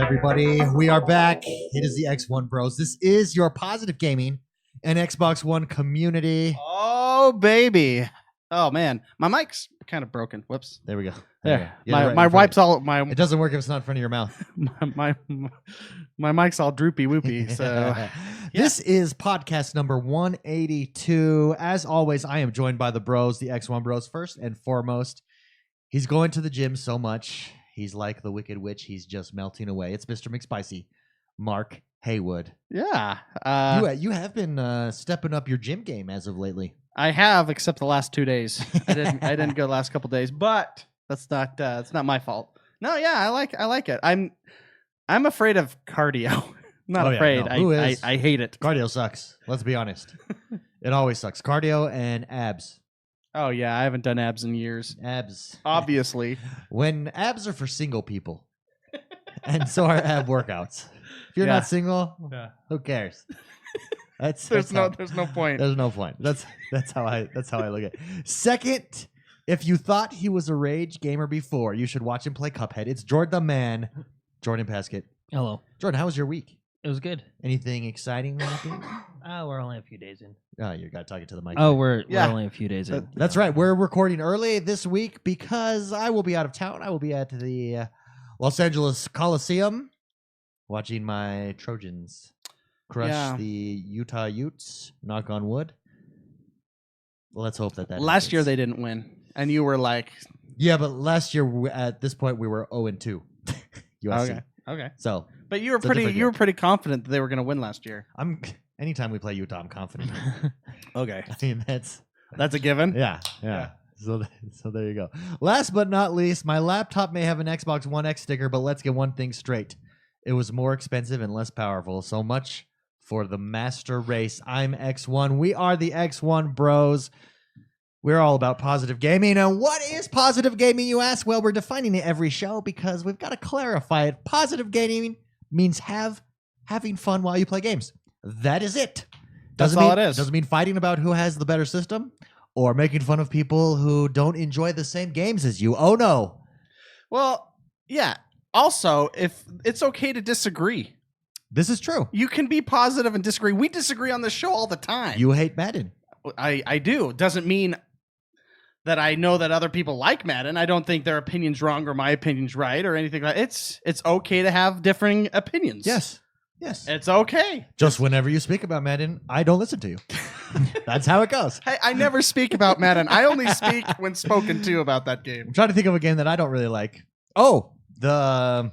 everybody? We are back. It is the XoneBros. This is your positive gaming and Xbox One community. Oh, baby. Oh, man. My mic's kind of broken. Whoops. There we go. There. Yeah, My wipes all... It doesn't work if it's not in front of your mouth. My mic's all droopy whoopy. So This is podcast number 182. As always, I am joined by the bros, the XoneBros. First and foremost, he's going to the gym so much. He's like the Wicked Witch. He's just melting away. It's Mr. McSpicy, Mark Haywood. Yeah. You have been stepping up your gym game as of lately. I have, except the last 2 days. I didn't go the last couple days, but that's not it's not my fault. No, yeah, I like it. I'm afraid of cardio. Not afraid. No. Who is? I hate it. Cardio sucks. Let's be honest. It always sucks. Cardio and abs. Oh yeah, I haven't done abs in years. Abs. Obviously. When abs are for single people. And so are ab workouts. If you're not single, who cares? There's no point. There's no point. That's how I look at it. Second, if you thought he was a rage gamer before, you should watch him play Cuphead. It's Jordan the Man. Jordan Paskett. Hello. Jordan, how was your week? It was good. Anything exciting happen? We're only a few days in. Oh, you got to talk it to the mic. Oh, we're only a few days in. That's right. We're recording early this week because I will be out of town. I will be at the Los Angeles Coliseum watching my Trojans crush the Utah Utes. Knock on wood. Let's hope that last year they didn't win, and you were like, yeah, but last year at this point we were 0-2. USC. Okay. So, but you were pretty confident that they were going to win last year. Anytime we play Utah, I'm confident. Okay. I mean that's a given. Yeah. So there you go. Last but not least, my laptop may have an Xbox One X sticker, but let's get one thing straight. It was more expensive and less powerful. So much for the master race. I'm X1. We are the XoneBros. We're all about positive gaming. And what is positive gaming, you ask? Well, we're defining it every show because we've got to clarify it. Positive gaming means having fun while you play games. That is it. That's all it is. Doesn't mean fighting about who has the better system or making fun of people who don't enjoy the same games as you. Oh, no. Well, yeah. Also, if it's okay to disagree. This is true. You can be positive and disagree. We disagree on this show all the time. You hate Madden. I do. Doesn't mean that I know that other people like Madden. I don't think their opinion's wrong or my opinion's right or anything like that. It's okay to have differing opinions. Yes. It's okay. Just whenever you speak about Madden, I don't listen to you. That's how it goes. Hey, I never speak about Madden. I only speak when spoken to about that game. I'm trying to think of a game that I don't really like. Oh, the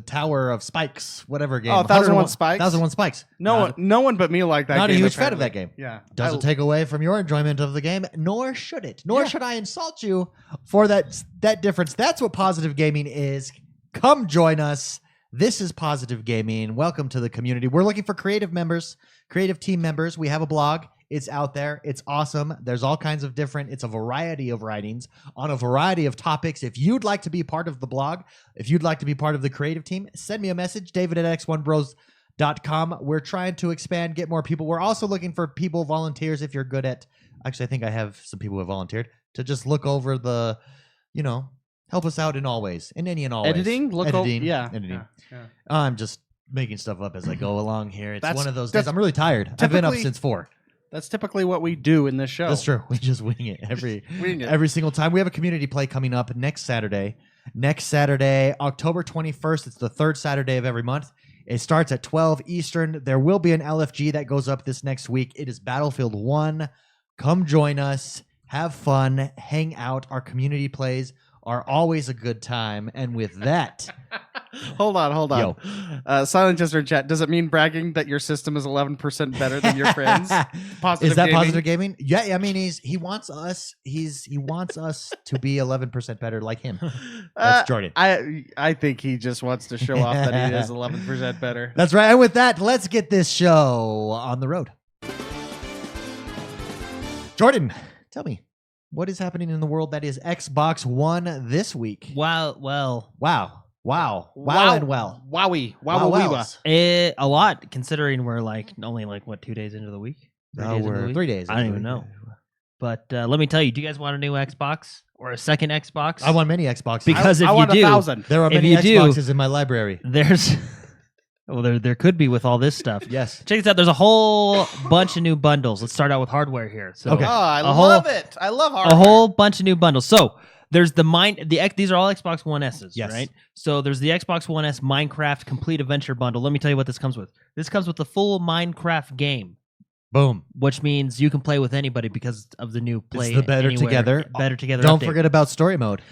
Tower of Spikes, whatever game. Oh, 1001 Spikes? 1001 Spikes. No one but me like that game. Not a huge apparently. fan of that game. Yeah. Doesn't take away from your enjoyment of the game, nor should it. Nor should I insult you for that difference. That's what positive gaming is. Come join us. This is Positive Gaming. Welcome to the community. We're looking for creative team members. We have a blog. It's out there. It's awesome. There's all kinds of it's a variety of writings on a variety of topics. If you'd like to be part of the blog, if you'd like to be part of the creative team, send me a message, david@xonebros.com. We're trying to expand, get more people. We're also looking for people, volunteers, if you're good at, actually, I think I have some people who have volunteered to just look over the, help us out in all ways, in any and all editing? ways. Editing. Yeah. I'm just making stuff up as I go along here. It's one of those days. I'm really tired. I've been up since 4. That's typically what we do in this show. That's true. We just wing it every single time. We have a community play coming up next Saturday. October 21st. It's the third Saturday of every month. It starts at 12 Eastern. There will be an LFG that goes up this next week. It is Battlefield 1. Come join us. Have fun. Hang out. Our community plays are always a good time. And with that... Hold on. Silent Jester in chat. Does it mean bragging that your system is 11% better than your friends? Is that positive gaming? Yeah, I mean he wants us. He wants us to be 11% better like him. That's Jordan. I think he just wants to show off that he is 11% better. That's right. And with that, let's get this show on the road. Jordan, tell me, what is happening in the world that is Xbox One this week? Wow. Wowie. A lot, considering we're only 2 days into the week? We're 3 days. I don't even know. But let me tell you, do you guys want a new Xbox? or a second Xbox. I want many Xboxes. Because if I you want do, 1,000. there are if many you do- Xboxes in my library. there's there could be with all this stuff. Yes. Check this out. There's a whole bunch of new bundles. Let's start out with hardware here. So Okay. Oh, I A whole- love it. I love hardware. a whole bunch of new bundles. So there's these are all Xbox One S's, Yes. right? So there's the Xbox One S Minecraft Complete Adventure bundle. Let me tell you what this comes with. This comes with the full Minecraft game, Boom. which means you can play with anybody because of the new play. the Better Anywhere, Together. Better Together. Don't update. forget about story mode,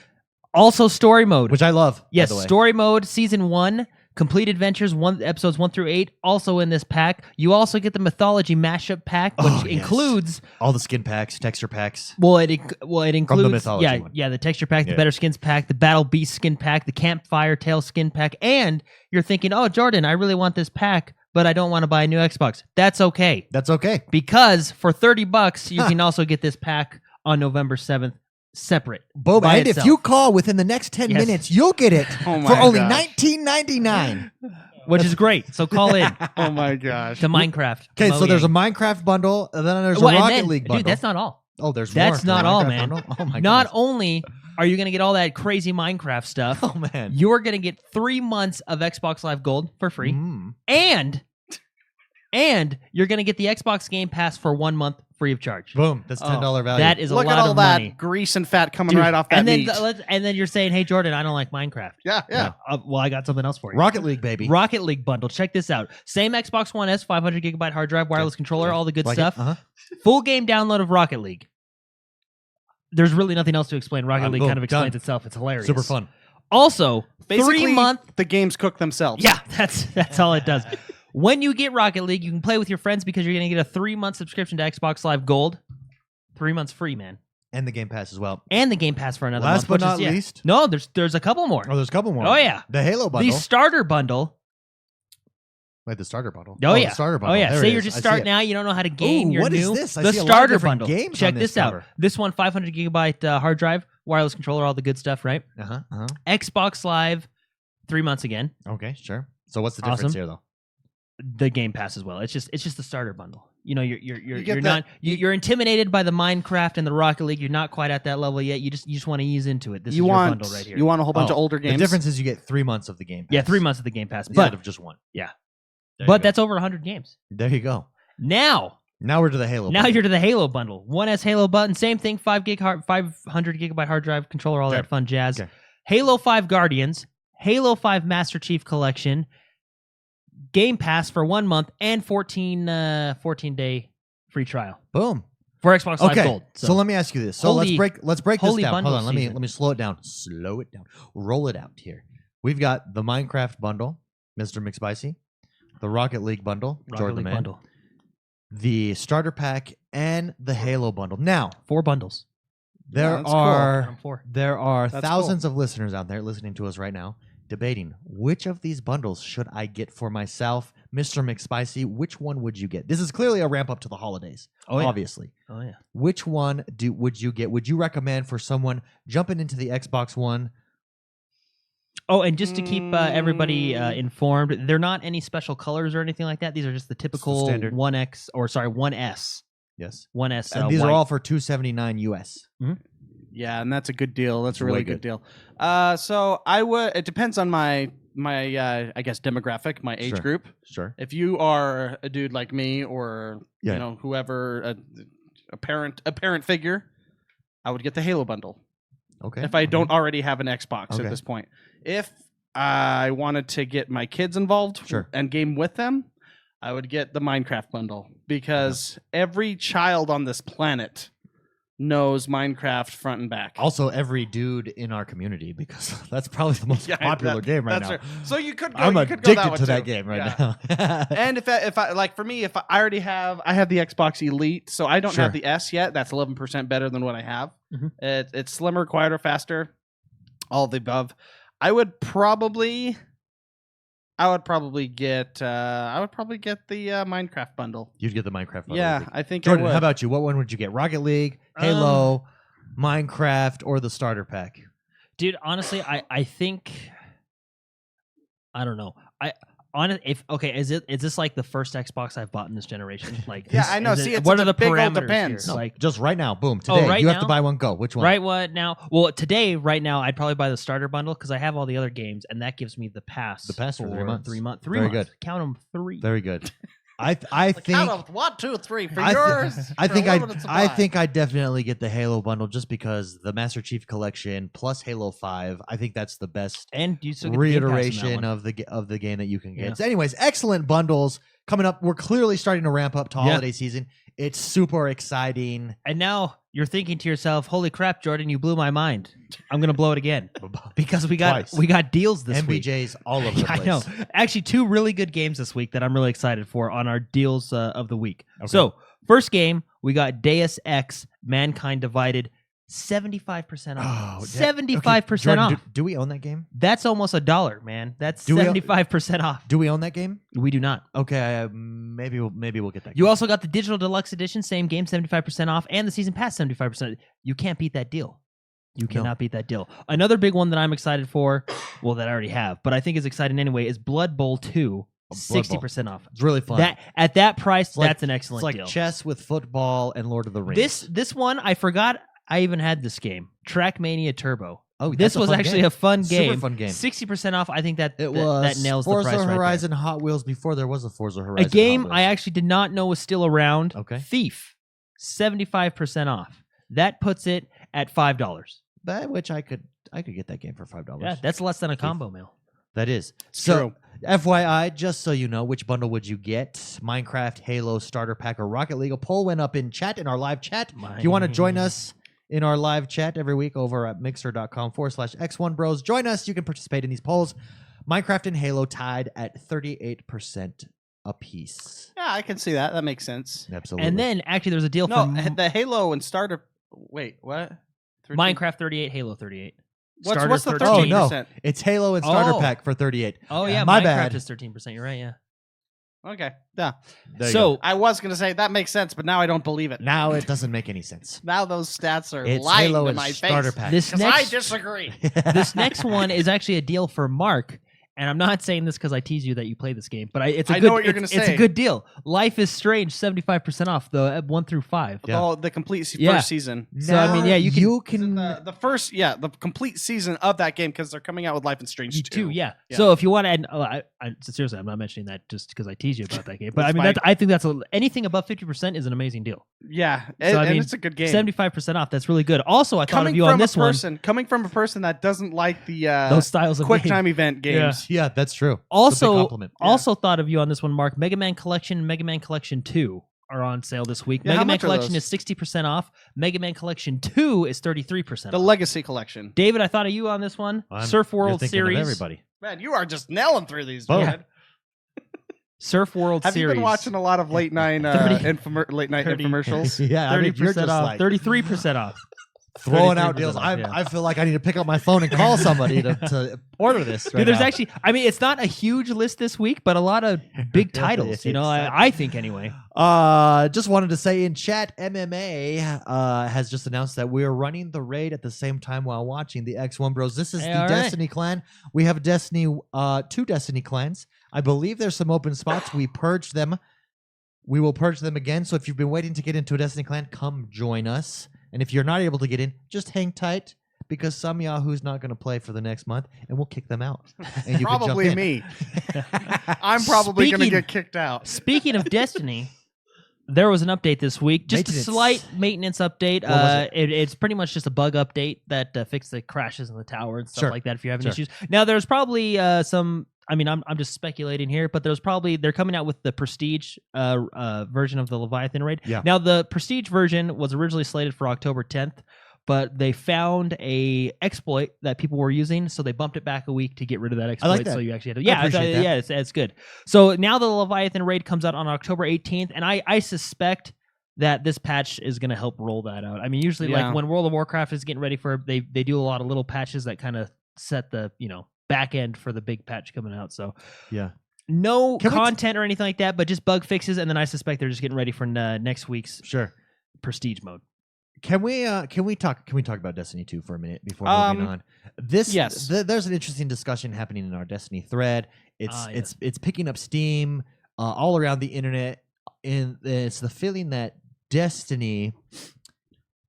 Also story mode. which I love. by Yes, the way. story mode, season 1, complete adventures, episodes 1 through 8, also in this pack. You also get the mythology mashup pack, which Oh, yes. includes all the skin packs, texture packs. it includes mythology one. the texture pack, Yeah. the better skins pack, the battle beast skin pack, the campfire tail skin pack, and you're thinking, oh Jordan, I really want this pack, but I don't want to buy a new Xbox. That's okay, That's okay. because for $30 you can also get this pack on November 7th separate. Boom. by And if itself. you call within the next 10 Yes. minutes, you'll get it Oh my for only gosh. $19.99. which is great. So call in Oh my gosh. to Minecraft. Okay, so there's a Mojang. Minecraft bundle, and then there's Well, a and Rocket then- League bundle. Dude, that's not all. Oh, there's That's more. not The all, Minecraft man. bundle? Oh my Not goodness. only are you going to get all that crazy Minecraft stuff, Oh man. you're going to get 3 months of Xbox Live Gold for free, Mm. and you're going to get the Xbox Game Pass for 1 month free of charge. Boom. That's $10 value. That is a Look lot at all of that money. grease and fat coming Dude, right off that and then meat. and then you're saying, "Hey Jordan, I don't like Minecraft." yeah. Well, I got something else for you. Rocket League, baby. Rocket League bundle. Check this out. Same Xbox One S, 500 gigabyte hard drive, wireless controller, all the good Like it? stuff. Uh-huh. Full game download of Rocket League. There's really nothing else to explain. Rocket League boom, kind of explains done. itself. It's hilarious. Super fun. Also, Basically, 3 month. the games cook themselves. Yeah, that's all it does. When you get Rocket League, you can play with your friends because you're going to get a 3 month subscription to Xbox Live Gold. 3 months free, man. And the Game Pass as well. And the Game Pass for another Last month. but which not is, least. No, there's a couple more. Oh, there's a couple more. Oh, yeah. The Halo bundle. The starter bundle. Wait, the starter bundle. Oh, yeah. The starter Oh, bundle. yeah. There Say it you're is. just I see starting it. out. You don't know how to game. Ooh, You're what is new. this? I The see a lot of starter different bundle. games Check on this this out. cover. This one, 500 gigabyte hard drive, wireless controller, all the good stuff, right? Uh-huh. Uh-huh. Xbox Live, 3 months again. Okay, sure. So what's the difference Awesome. here, though? The Game Pass as well. It's just the starter bundle. You know, get you're that- not you're intimidated by the Minecraft and the Rocket League. You're not quite at that level yet. You just want to ease into it. This is You your want bundle right here. you want a whole bunch of Oh, older games. The difference is you get 3 months of the Game Pass. yeah, 3 months of the Game Pass, instead but of just one. yeah. There you but go. that's over 100 games. There you go. Now Now we're to the Halo. now bundle. you're to the Halo bundle. 1S Halo button, same thing. 500 gigabyte hard drive, controller, all Okay. that fun jazz. Okay. Halo 5 Guardians, Halo 5 Master Chief Collection, Game Pass for 1 month, and 14-day free trial Boom. for Xbox Live Okay. Gold. So let me ask you this. So Holy- let's break this holy down. Hold bundle on. season. Let me slow it down. Slow it down. Roll it out here. We've got the Minecraft bundle, Mr. McSpicy, the Rocket League bundle, Rocket Jordan League the Man, bundle. the starter pack, and the Halo bundle. Now 4 bundles. there that's cool. are 4. there are That's thousands of listeners out there listening to us right now, debating which of these bundles should I get for myself, Mr. McSpicy. Which one would you get? This is clearly a ramp up to the holidays. Oh, yeah. Obviously. Oh yeah. Which one would you get? Would you recommend for someone jumping into the Xbox One? Oh, and just to keep everybody informed, they're not any special colors or anything like that. These are just the typical standard. 1X or sorry 1S. Yes. 1S. And these white. are all for $279 US. Yeah, and that's a good deal. That's a Way really good. good deal. So I would. It depends on my I guess demographic, my age Sure. group. Sure. If you are a dude like me, or Yeah. you know whoever, a parent figure, I would get the Halo bundle. Okay. If I don't already have an Xbox Okay. at this point. If I wanted to get my kids involved Sure. and game with them, I would get the Minecraft bundle because every child on this planet knows Minecraft front and back. Also, every dude in our community, because that's probably the most Yeah, popular that- game right that's now. right. So you could go. I'm you could go addicted one to that too. game right Yeah. now. And if I like for me, if I already have the Xbox Elite, so I don't Sure. have the S yet. That's 11% better than what I have. Mhm. It's slimmer, quieter, faster, all of the above. I would probably get the Minecraft bundle. You'd get the Minecraft bundle. Yeah, I think Jordan, I would. how about you? What one would you get? Rocket League, Halo, Minecraft, or the starter pack? Dude, honestly, I think I don't know. is this like the first Xbox I've bought in this generation? Like, Yeah, I know. is it- See, it's what a are the big old parameters depends. here? No, Like, just right now, boom, today. right you have to now? buy one. Go. Which one? right? What now? Well, today, right now, I'd probably buy the starter bundle because I have all the other games, and that gives me the pass. The pass for 3 months. 3 months. Very good. Count them 3. Very good. I Like, think. count of 1, 2, 3 for I th- yours. I for think a I limited I supply. think I definitely get the Halo bundle just because the Master Chief Collection plus Halo 5. I think that's the best And you still get the Game Pass in that reiteration one. of the game that you can get. Yeah. So anyways, excellent bundles coming up. We're clearly starting to ramp up to Yeah. holiday season. It's super exciting. And now you're thinking to yourself, "Holy crap, Jordan! You blew my mind. I'm gonna blow it again because we got deals this week." MBJ's all over the place. I know. Actually, 2 really good games this week that I'm really excited for on our deals of the week. Okay. So, first game, we got Deus Ex: Mankind Divided, 75% off. Oh, 75% off. Do we own that game? That's almost $1, man. That's Do we- 75% off. Do we own that game? We do not. Okay, maybe we'll get that. You game. also got the digital deluxe edition, same game, 75% off, and the season pass, 75%. You can't beat that deal. You cannot beat that deal. Another big one that I'm excited for, well, that I already have, but I think is exciting anyway, is Blood Bowl 2, Blood 60% off. It's really fun. That at that price, like- that's an excellent it's like deal. chess with football and Lord of the Rings. This one, I forgot I even had this game, Trackmania Turbo. Oh, This that's a was fun actually game. a fun Super game. fun game. 60% off. I think that It was that nails Forza the price Horizon Hot Wheels before there was a Forza right Horizon. there. A game Hot I Wheels. actually did not know was still around. Okay. Thief, 75% off. That puts it at $5. That which I could get that game for $5. Yeah, that's less than a combo meal. That is. It's So, true. FYI, just so you know, which bundle would you get? Minecraft, Halo, Starter Pack, or Rocket League? A poll went up in chat, in our live chat. If you want to join us in our live chat every week over at mixer.com/X1Bros, join us. You can participate in these polls. Minecraft and Halo tied at 38% apiece. Yeah, I can see that. That makes sense. Absolutely. And then actually, there's a deal No, for the Halo and starter. Wait, what? 13? Minecraft 38, Halo 38. What's the 13%. Oh, 13%? no. It's Halo and Starter Oh. Pack for 38. Oh yeah, My Minecraft bad. is 13%. You're right. Yeah. Okay, yeah. There you So go. I was gonna say that makes sense, but now I don't believe it. Now it doesn't make any sense. Now those stats are It's lying Halo to and my Starter face. Pack. this Because I next disagree. this next one is actually a deal for Mark. And I'm not saying this because I tease you that you play this game, but it's a I good. know what you're it's gonna a say. good deal. Life is Strange, 75% off the 1 through 5. Yeah. Oh, the complete Yeah. first season. So, I mean, yeah, you can- The first, the complete season of that game because they're coming out with Life is Strange You 2. too, yeah. Yeah. So if you want to, and seriously, I'm not mentioning that just because I tease you about that game. But I That's mean, fine. I think anything above 50% is an amazing deal. Yeah, So, I and mean, it's a good game. 75% off. That's really good. Also, I thought of you on this one. Coming from a person that doesn't like the Those styles of quick game. time event games. Yeah, that's true. It's a big Also, compliment. also thought of you on this one, Mark. Mega Man Collection and Mega Man Collection 2 are on sale this week. Yeah, how Mega Man much are Collection those? is 60% off. Mega Man Collection 2 is 33% The off. Legacy Collection. David, I thought of you on this one. I'm- Surf you're World thinking of Series. everybody. Man, you are just nailing through these, Boom. man. Surf World Have Series. you been watching a lot of late night 30 infomercials? Yeah, I mean, you're 30% just off. like 33% off. throwing out 33% deals. off, yeah. I feel like I need to pick up my phone and call somebody to order this. Right Dude, there's now. actually, I mean, it's not a huge list this week, but a lot of big titles, you know, I think anyway. Just wanted to say in chat, MMA has just announced that we are running the raid at the same time while watching the XoneBros. This is Hey, the all right. Destiny clan. We have Destiny, 2 Destiny clans. I believe there's some open spots. We purged them. We will purge them again. So if you've been waiting to get into a Destiny clan, come join us. And if you're not able to get in, just hang tight because some Yahoo's not going to play for the next month, and we'll kick them out. And you can Probably jump in. me. I'm probably going to Speaking- get kicked out. Speaking of Destiny, there was an update this week, just Maintenance. a slight maintenance update. What was It's pretty much just a bug update that fixed the crashes in the tower and stuff Sure. like that. If you're having Sure. issues, now there's probably some. I mean, I'm just speculating here, but they're coming out with the Prestige version of the Leviathan raid. Yeah. Now the Prestige version was originally slated for October 10th, but they found a exploit that people were using, so they bumped it back a week to get rid of that exploit. like that. So you actually had to, I yeah, appreciate that. yeah, it's good. So now the Leviathan raid comes out on October 18th, and I suspect that this patch is going to help roll that out. I mean, usually Yeah. like when World of Warcraft is getting ready for, they do a lot of little patches that kind of set the back end for the big patch coming out. So Yeah. no Can we t- content or anything like that, but just bug fixes, and then I suspect they're just getting ready for next week's Sure. Prestige mode. Can we talk about Destiny 2 for a minute before moving on? Yes. There's an interesting discussion happening in our Destiny thread. It's picking up steam all around the internet, and it's the feeling that Destiny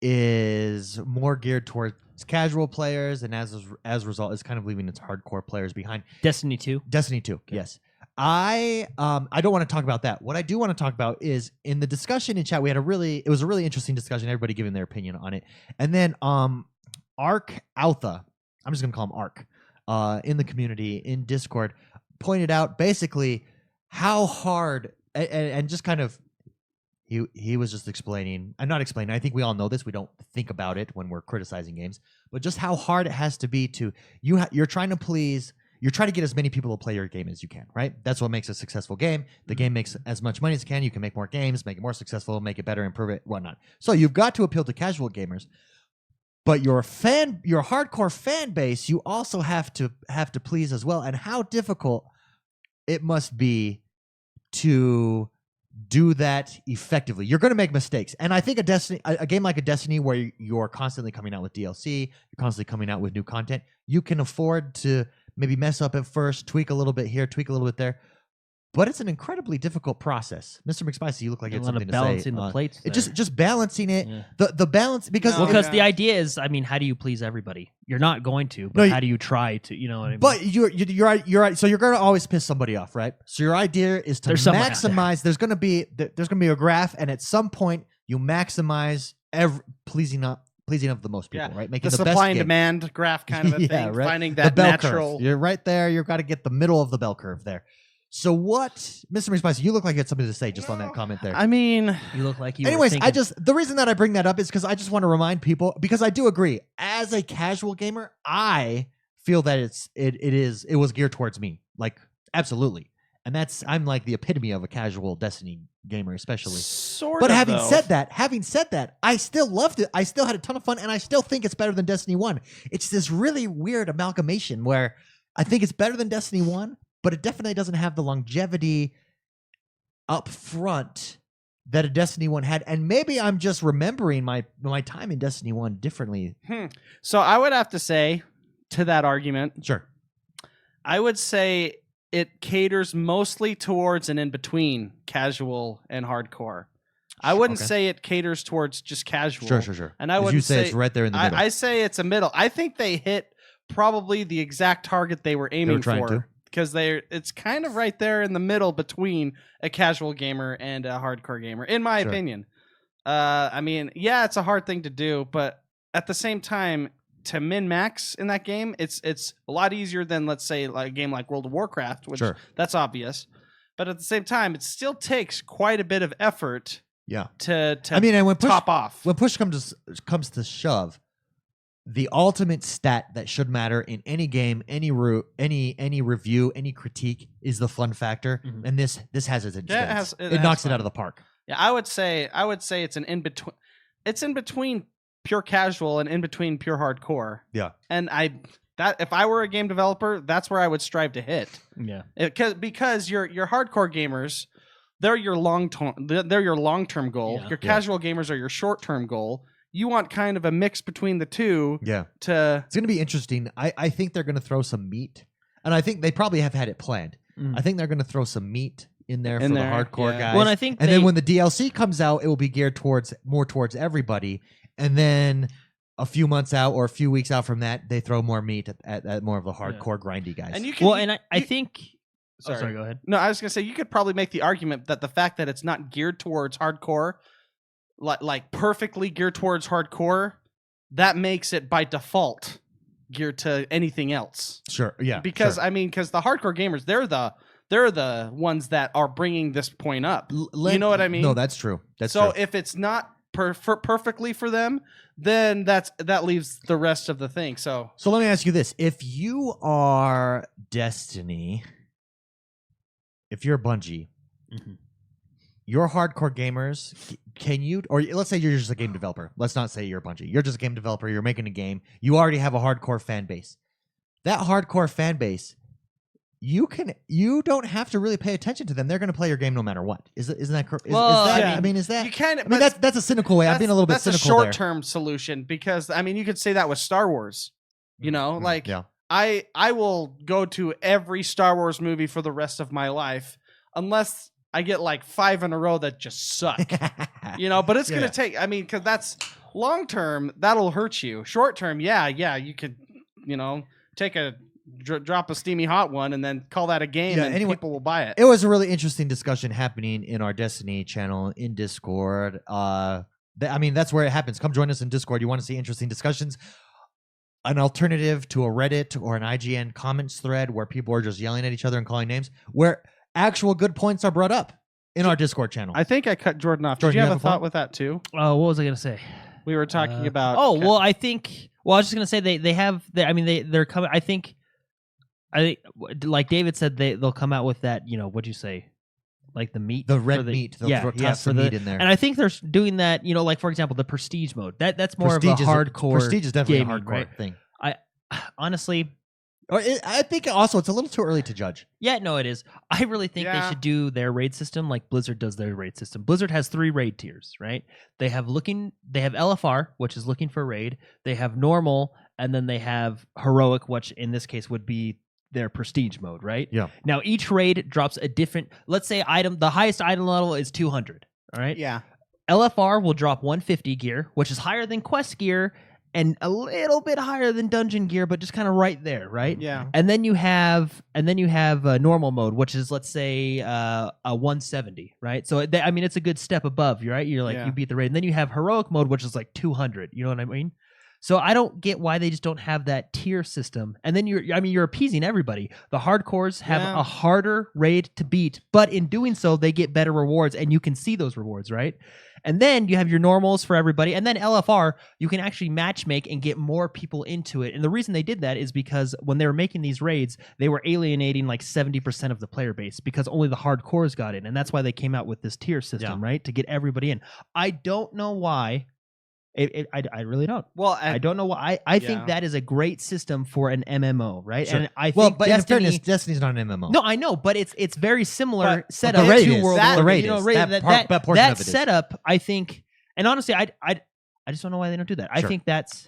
is more geared towards casual players, and as a result, is kind of leaving its hardcore players behind. Destiny 2. Destiny 2, yes. I don't want to talk about that. What I do want to talk about is in the discussion in chat, it was a really interesting discussion, everybody giving their opinion on it. And then Ark Altha, I'm just gonna call him Ark, in the community in Discord, pointed out basically how hard and just kind of he was just explaining. I'm not explaining. I think we all know this. We don't think about it when we're criticizing games, but just how hard it has to be to you're trying to please. You're trying to get as many people to play your game as you can, right? That's what makes a successful game. The game makes as much money as it can. You can make more games, make it more successful, make it better, improve it, whatnot. So you've got to appeal to casual gamers, but your hardcore fan base, you also have to please as well. And how difficult it must be to do that effectively. You're going to make mistakes, and I think a game like a Destiny, where you're constantly coming out with DLC, you're constantly coming out with new content, you can afford to maybe mess up at first, tweak a little bit here, tweak a little bit there. But it's an incredibly difficult process. Mr. McSpicy, you look like you had something to say. Balancing the plates. Just balancing it. Yeah. The balance, because the idea is, I mean, how do you please everybody? You're not going to, but how do you try to? You know what I mean? But you're right. So you're going to always piss somebody off, right? So your idea is to maximize. There's going to be a graph, and at some point you maximize pleasing of the most people, right? Making the the best supply and game. demand graph kind of a thing. Right? Finding that bell natural. Curve. You're right there. You've got to get the middle of the bell curve there. So what, Mr. McSpicy, you look like you had something to say just on that comment there. I mean, you look like you. Anyways, the reason that I bring that up is because I just want to remind people, because I do agree, as a casual gamer, I feel that it was geared towards me, like absolutely, and I'm like the epitome of a casual Destiny gamer, especially. But having said that, I still loved it. I still had a ton of fun, and I still think it's better than Destiny 1. It's this really weird amalgamation where I think it's better than Destiny 1, but it definitely doesn't have the longevity up front that a Destiny 1 had. And maybe I'm just remembering my time in Destiny 1 differently. So I would have to say to that argument, sure, I would say it caters mostly towards an in-between casual and hardcore. I wouldn't say it caters towards just casual. Sure. And I would say it's right there in the middle. I say it's a middle. I think they hit probably the exact target they were aiming for. Because it's kind of right there in the middle between a casual gamer and a hardcore gamer, in my opinion. I mean, yeah, it's a hard thing to do, but at the same time, to min-max in that game, it's a lot easier than, let's say, like a game like World of Warcraft, which that's obvious. But at the same time, it still takes quite a bit of effort. To I mean, and when top off. When push comes to shove, the ultimate stat that should matter in any game, any review, any critique is the fun factor, and this has it in spades. It knocks it out of the park. Yeah, I would say it's an in between. It's in between pure casual and in between pure hardcore. Yeah, and if I were a game developer, that's where I would strive to hit. Yeah, because your hardcore gamers, they're your long-term goal. Your casual gamers are your short-term goal. You want kind of a mix between the two. Yeah. It's going to be interesting. I think they're going to throw some meat, and I think they probably have had it planned. I think they're going to throw some meat in there for the hardcore guys. Well, and then when the DLC comes out, it will be geared more towards everybody. And then a few months out or a few weeks out from that, they throw more meat at more of the hardcore grindy guys. And I think. Sorry, go ahead. No, I was going to say, you could probably make the argument that the fact that it's not geared towards hardcore, like perfectly geared towards hardcore, that makes it by default geared to anything else. Sure, yeah. Because the hardcore gamers, they're the ones that are bringing this point up. You know what I mean? No, that's true. So if it's not perfectly for them, then that leaves the rest of the thing. So let me ask you this: if you are Destiny, if you're Bungie. Your hardcore gamers, can you, or let's say you're just a game developer. Let's not say you're a Bungie. You're just a game developer. You're making a game. You already have a hardcore fan base. That hardcore fan base, you don't have to really pay attention to them. They're going to play your game no matter what. Isn't that correct? I mean, is that? You can. I mean, that's a cynical way. I'm being a little bit cynical there. That's a short-term solution because I mean, you could say that with Star Wars. You know, I will go to every Star Wars movie for the rest of my life unless I get like 5 in a row that just suck. But it's going to take, because that's long term, that'll hurt you. Short term, you could, take a drop a steamy hot one and then call that a game and people will buy it. It was a really interesting discussion happening in our Destiny channel in Discord. That's where it happens. Come join us in Discord. You want to see interesting discussions? An alternative to a Reddit or an IGN comments thread where people are just yelling at each other and calling names, where actual good points are brought up in our Discord channel. I think I cut Jordan off. Jordan, Did you have a thought with that too? Oh, what was I going to say? We were talking about. I was just going to say they're coming. I think like David said, they'll come out with that. What'd you say? Like the meat, the red meat. They'll toss some meat in there. And I think they're doing that. Like for example, the prestige mode. That's more of a hardcore. Prestige is definitely gaming, a hardcore thing. I honestly. I think also it's a little too early to judge. Yeah, no, it is. I really think they should do their raid system like Blizzard does their raid system. Blizzard has 3 raid tiers, right? They have LFR, which is looking for raid. They have normal, and then they have heroic, which in this case would be their prestige mode, right? Yeah. Now each raid drops a different. Let's say the highest item level is 200. All right. Yeah. LFR will drop 150 gear, which is higher than quest gear. And a little bit higher than dungeon gear, but just kind of right there, right? Yeah. And then you have normal mode, which is let's say a 170, right? So it's a good step above, right? You're like you beat the raid. And then you have heroic mode, which is like 200. You know what I mean? So I don't get why they just don't have that tier system. And then you're appeasing everybody. The hardcores have a harder raid to beat, but in doing so, they get better rewards, and you can see those rewards, right? And then you have your normals for everybody. And then LFR, you can actually matchmake and get more people into it. And the reason they did that is because when they were making these raids, they were alienating like 70% of the player base because only the hardcores got in. And that's why they came out with this tier system, right? To get everybody in. I don't know why. I really don't. Well, I don't know why. I think that is a great system for an MMO, right? Sure. And I think but in fairness, Destiny's not an MMO. No, I know, but it's very similar setup the raid to is. World The War. raid is. That portion that of it is. setup, I think, and honestly, I just don't know why they don't do that. I think that's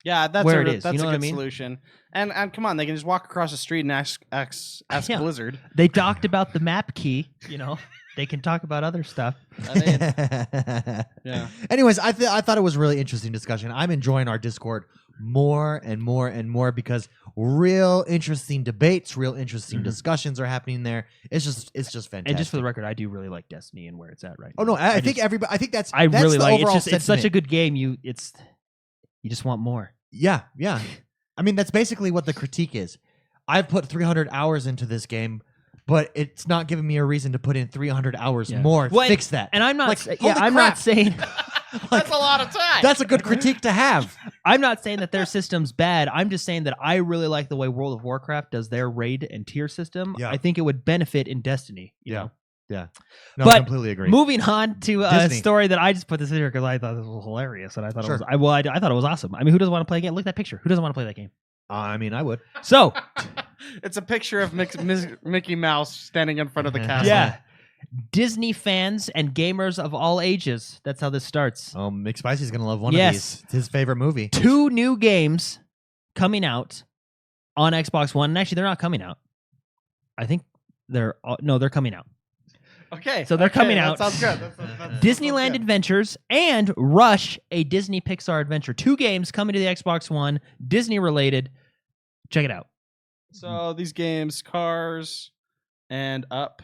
that's where it is. That's you know a what good I mean? solution. And come on, they can just walk across the street and ask Blizzard. They talked about the map key. They can talk about other stuff. Yeah. Anyways, I thought it was a really interesting discussion. I'm enjoying our Discord more and more and more because real interesting debates, real interesting discussions are happening there. It's just fantastic. And just for the record, I do really like Destiny and where it's at right now. Oh no, I think everybody. I think that's. I that's really the like. overall It's such a good game. You just want more. Yeah. I mean, that's basically what the critique is. I've put 300 hours into this game, but it's not giving me a reason to put in 300 hours more. Fix that. And I'm not. I'm not saying. That's a lot of time. That's a good critique to have. I'm not saying that their system's bad. I'm just saying that I really like the way World of Warcraft does their raid and tier system. Yeah. I think it would benefit in Destiny. You know? Yeah. No, But I completely agree. Moving on to a Disney. story that I just put this in here because I thought this was hilarious and I thought Sure. it was. I thought it was awesome. I mean, who doesn't want to play a game? Look at that picture. Who doesn't want to play that game? I mean, I would. So it's a picture of Mickey Mouse standing in front of the castle. yeah, Disney fans and gamers of all ages. That's how this starts. Oh, McSpicy's gonna love one of these. It's his favorite movie. 2 new games coming out on Xbox One. And actually, they're not coming out. I think they're coming out. Okay. So they're coming out. That sounds good. Disneyland Adventures and Rush, a Disney Pixar adventure. 2 games coming to the Xbox One, Disney related. Check it out. So these games, Cars, and Up,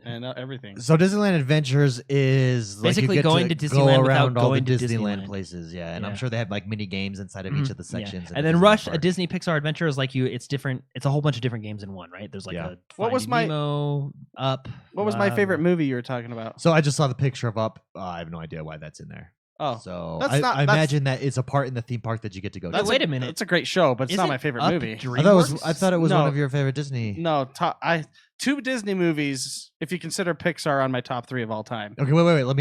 and everything. So Disneyland Adventures is like Basically you get going to Disneyland go without around all the going to Disneyland Disneyland. places, and Yeah. I'm sure they have like mini games inside of each of the sections. And then Rush, a Disney Pixar adventure, is like it's different. It's a whole bunch of different games in one, right? There's like a What was Finding my- Nemo, Up. What was my favorite movie you were talking about? So I just saw the picture of Up. I have no idea why that's in there. Oh, So that's I not- I that's- imagine that it's a part in the theme park that you get to go to. Wait a minute. It's a great show, but it's not Isn't my favorite Up movie. I thought it was No. one of your favorite Disney. No, 2 Disney movies. If you consider Pixar on my top 3 of all time. Okay, wait. Let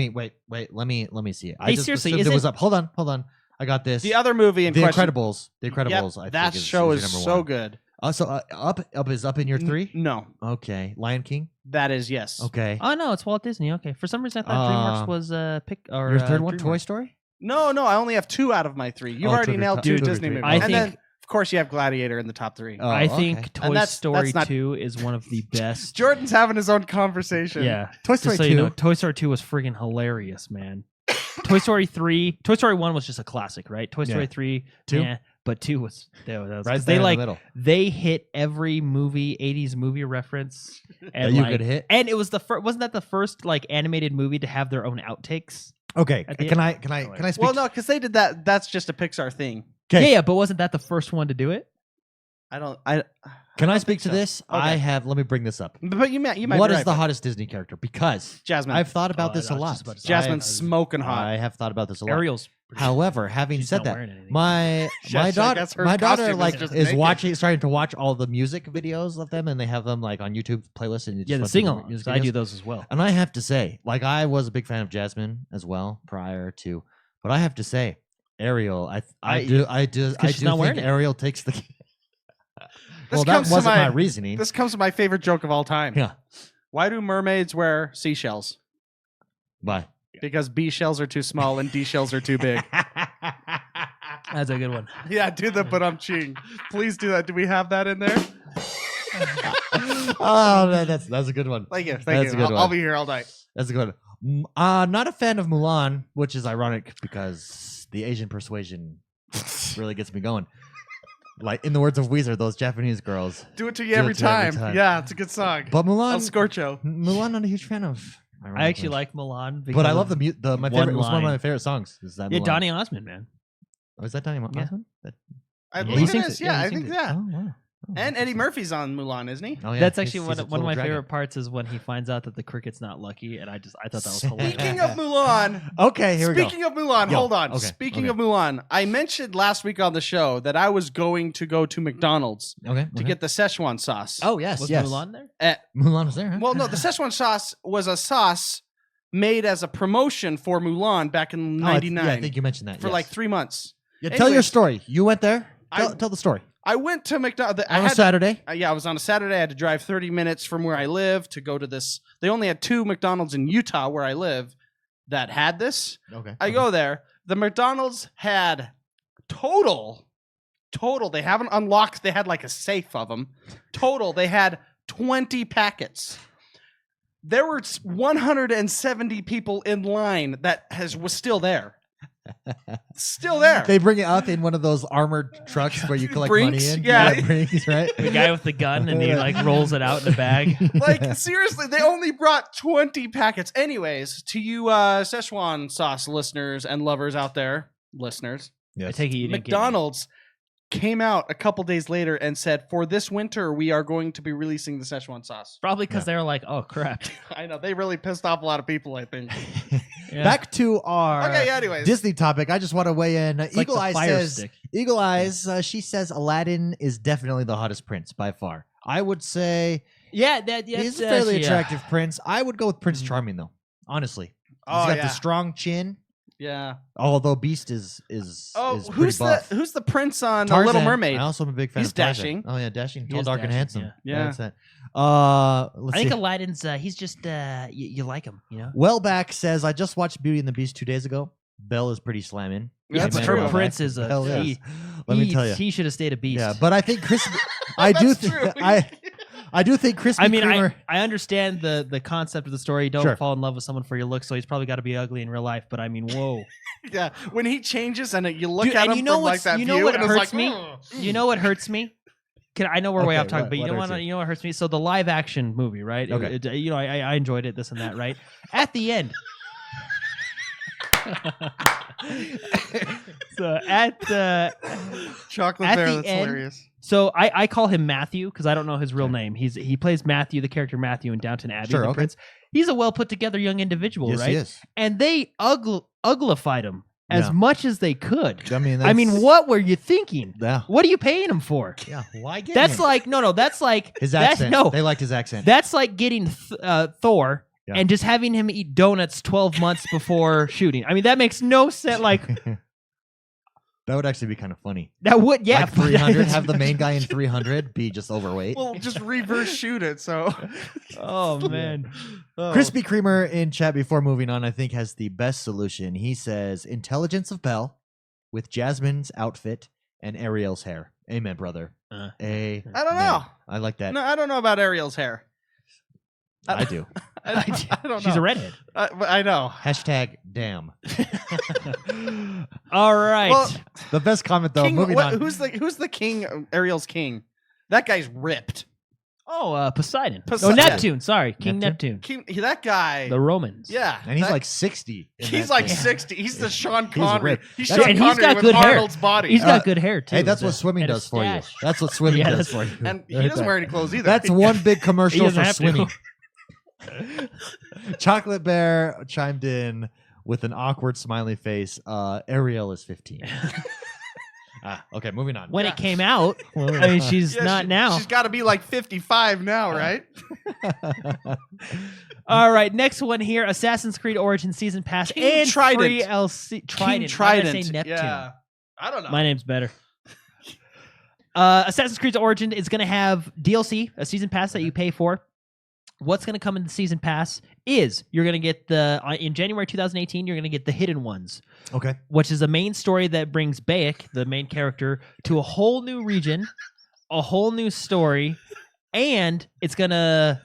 me see it. I Hey, just seriously, assumed it was Up. Hold on. I got this. The other movie in The question, Incredibles. The Incredibles. I that think show is is your so number one. good. So Up is up in your 3. No, Okay, Lion King. that is yes. Okay, Oh no, it's Walt Disney. Okay, for some reason I thought DreamWorks was your third one, DreamWorks. Toy Story. No, I only have 2 out of my 3. You've Oh, already two, nailed two, 2 two, Disney three. movies. I And think- then, of course, you have Gladiator in the top 3. Oh, I okay. think And Toy that's Story not- 2 is one of the best. Jordan's having his own conversation. Yeah. Toy Just Story so 2. you know, Toy Story 2 was friggin' hilarious, man. Toy Story 3, Toy Story 1 was just a classic, right? Toy Story 3, 2? yeah, but 2 was that was Right 'cause there they in like the middle. they hit every movie 80s movie reference That and you like, could hit. and it was the first wasn't that the first like animated movie to have their own outtakes? Okay, At the can end- I speak? Well, no, because they did that. That's just a Pixar thing. Okay. Yeah, but wasn't that the first one to do it? Can I don't speak think to so. this? Okay. Let me bring this up. But you might. What be is right, the but hottest Disney character? Because Jasmine? I've thought about Oh, this I a was lot. just about to say. Jasmine's smoking hot. I have thought about this a lot. Ariel's pretty- However, having she's said not that, wearing anything. my I daughter guess her costume is just is naked. starting to watch all the music videos of them, and they have them like on YouTube playlists and Yeah, the just listen to sing-alongs. music I do videos. those as well. And I have to say, like I was a big fan of Jasmine as well prior to, but I have to say, Ariel, I do she's not wearing think it. Ariel takes the. This Well, that comes to wasn't my my- reasoning. This comes to my favorite joke of all time. Yeah. Why do mermaids wear seashells? Bye. Because B shells are too small and D shells are too big. That's a good one. Yeah, do the but I'm cheating. Please do that. Do we have that in there? Oh, man, that's a good one. Thank you. Thank That's you. a good I'll one. be here all night. That's a good one. Not a fan of Mulan, which is ironic because the Asian persuasion really gets me going. Like in the words of Weezer, those Japanese girls. Do it to you Do every it to you every time. time. Yeah, it's a good song. But Mulan, El Scorcho. Mulan, not a huge fan of. I actually ironically. like Milan. But I because love of- my one favorite. It was one of line. my favorite songs. Is that Yeah, Mulan. Donny Osmond, man. Oh, is that Donny Yeah. Osmond? That- I Yeah, believe he it sings is. it. Yeah, Yeah, he I think sings it. yeah. Oh, wow. Oh, And Eddie interesting. Murphy's on Mulan, isn't he? Oh, yeah. That's He's- actually he's a one of little my dragon. favorite parts is when he finds out that the cricket's not lucky, and I thought that was hilarious. Speaking of Mulan, Okay, here we go. Speaking of Mulan, Yo, hold on. okay, Speaking okay. of Mulan, I mentioned last week on the show that I was going to go to McDonald's Okay. to get the Szechuan sauce. Oh yes, Was yes. Mulan there? Mulan was there. Huh? Well, no, the Szechuan sauce was a sauce made as a promotion for Mulan back in Oh, I '99 yeah, I think you mentioned that for yes. like 3 months. Yeah, tell your Anyways, story. You went there. I- Tell the story. I went to McDonald's. On a Saturday. Yeah, I was on a Saturday. I had to drive 30 minutes from where I live to go to this. They only had 2 McDonald's in Utah where I live that had this. Okay. I go there. The McDonald's had total. They haven't unlocked. They had like a safe of them. Total, they had 20 packets. There were 170 people in line that was still there. Still there. They bring it up in one of those armored trucks where you collect Brinks? money in. Yeah. Brinks, right? The guy with the gun, and he like rolls it out in a bag. Like seriously, they only brought 20 packets. Anyways, to you Szechuan sauce listeners and lovers out there, listeners, I take it you didn't McDonald's came out a couple days later and said, for this winter, we are going to be releasing the Szechuan sauce. Probably because they were like, "Oh crap." I know they really pissed off a lot of people. I think. Yeah. Back to our Okay. Anyways, Disney topic. I just want to weigh in. It's like Eagle the Eyes Fire says. Stick. Eagle Eyes. She says Aladdin is definitely the hottest prince by far. I would say Yeah, he's a fairly attractive prince. I would go with Prince Charming though. Honestly, Oh, he's got yeah. the strong chin. yeah. Although Beast is Oh, pretty who's buff. who's the prince on Tarzan. The Little Mermaid? I also am a big fan He's of Tarzan. dashing. Oh yeah, dashing, He tall, is dark, and dashing, handsome. yeah. Yeah. That's it. Let's I think see. Aladdin's. He's just you like him, you know. Wellback says, I just watched Beauty and the Beast 2 days ago. Belle is pretty slamming. Yeah, But that's her true. prince is Hell a. yes. Let me tell you. He should have stayed a beast. Yeah, but I think Chris. I do. That's true. I do think Krispy I mean, Kreme. I understand the concept of the story. Don't Sure. fall in love with someone for your looks, so he's probably got to be ugly in real life. But I mean, whoa. Yeah, when he changes and you look Dude, at and him you know from like what's- that you know view, what and it's hurts like, me? You know what hurts me? I know we're way Okay, off topic, what- but you what know hurts what? you? You know what hurts me? So the live action movie, right? Okay. I enjoyed it, this and that, right? At the end. So at the chocolate At bear. the That's end- hilarious. so I call him Matthew because I don't know his real name. He plays Matthew, the character Matthew in Downton Abbey, Sure, the okay. prince. He's a well put together young individual, Yes, right? he is. And they uglified him as Yeah. much as they could. I mean, I mean, what were you thinking? Yeah. What are you paying him for? Yeah. Why get That's him? like no. That's like his that's, accent. No, They liked his accent. that's like getting Thor Yeah. and just having him eat donuts 12 months before shooting. I mean, that makes no sense. Like That would actually be kind of funny. that would yeah. Like 300, have the main guy in 300 be just overweight. Well, just reverse shoot it. So, Oh man. Oh. Krispy Kremer in chat before moving on, I think, has the best solution. He says intelligence of Belle with Jasmine's outfit and Ariel's hair. Amen, brother. I don't know. I like that. No, I don't know about Ariel's hair. I do. I don't know. She's a redhead. I know. Hashtag damn. All right. Well, The best comment though. King, Moving on. who's the king? Ariel's king. That guy's ripped. Poseidon. Poseidon. Neptune. Sorry, King Neptune. That guy. The Romans. Yeah, And he's like 60. He's like 60. He's the Sean He's Connery. ripped. He's That's- Sean and he's Connery got with good hair. Arnold's body. He's got good hair too. Hey, that's what And swimming a does for you. stash. That's what swimming Yeah, does for you. And he Right doesn't there. wear any clothes either. That's one big He commercial doesn't for have to. swimming. Chocolate Bear chimed in with an awkward smiley face. Ariel is 15. Okay, moving on. When it came out, I mean, she's not now. She's got to be like 55 now, right? All right, next one here: Assassin's Creed Origins Season Pass King and Trident. free LC. Trident. King Why did I Trident. say Neptune? Yeah. I don't know. My name's better. Assassin's Creed Origin is going to have DLC, a season pass that you pay for. What's going to come in the season pass is you're going to get in January 2018, you're going to get the Hidden Ones. Okay. Which is a main story that brings Bayek, the main character, to a whole new region, a whole new story, and it's going to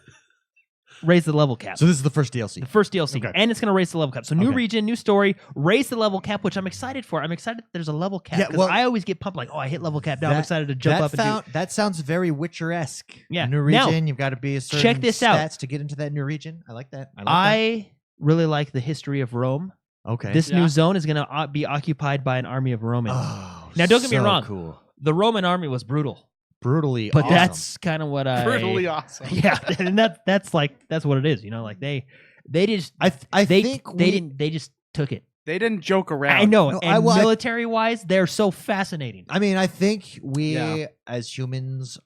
raise the level cap. So this is the first DLC. The first DLC. Okay. And it's going to raise the level cap. So new Okay. region, new story, raise the level cap, which I'm excited for. I'm excited that there's a level cap. Yeah, Because well, I always get pumped like, oh, I hit level cap. Now I'm excited to jump up and do. That sounds very Witcher-esque. Yeah. New Now, region, you've got to be a certain check this out. stats to get into that new region. I like that. I really like the history of Rome. Okay. This Yeah. new zone is going to be occupied by an army of Romans. Oh, Now, don't get me so wrong. Cool. The Roman army was brutal, Brutally but awesome. that's kind of what I Brutally awesome. Yeah, and that's what it is. You know, like they just I they think didn't they just took it. They didn't joke around. I know, No, and I- military wise, they're so fascinating. I mean, I think we Yeah. as humans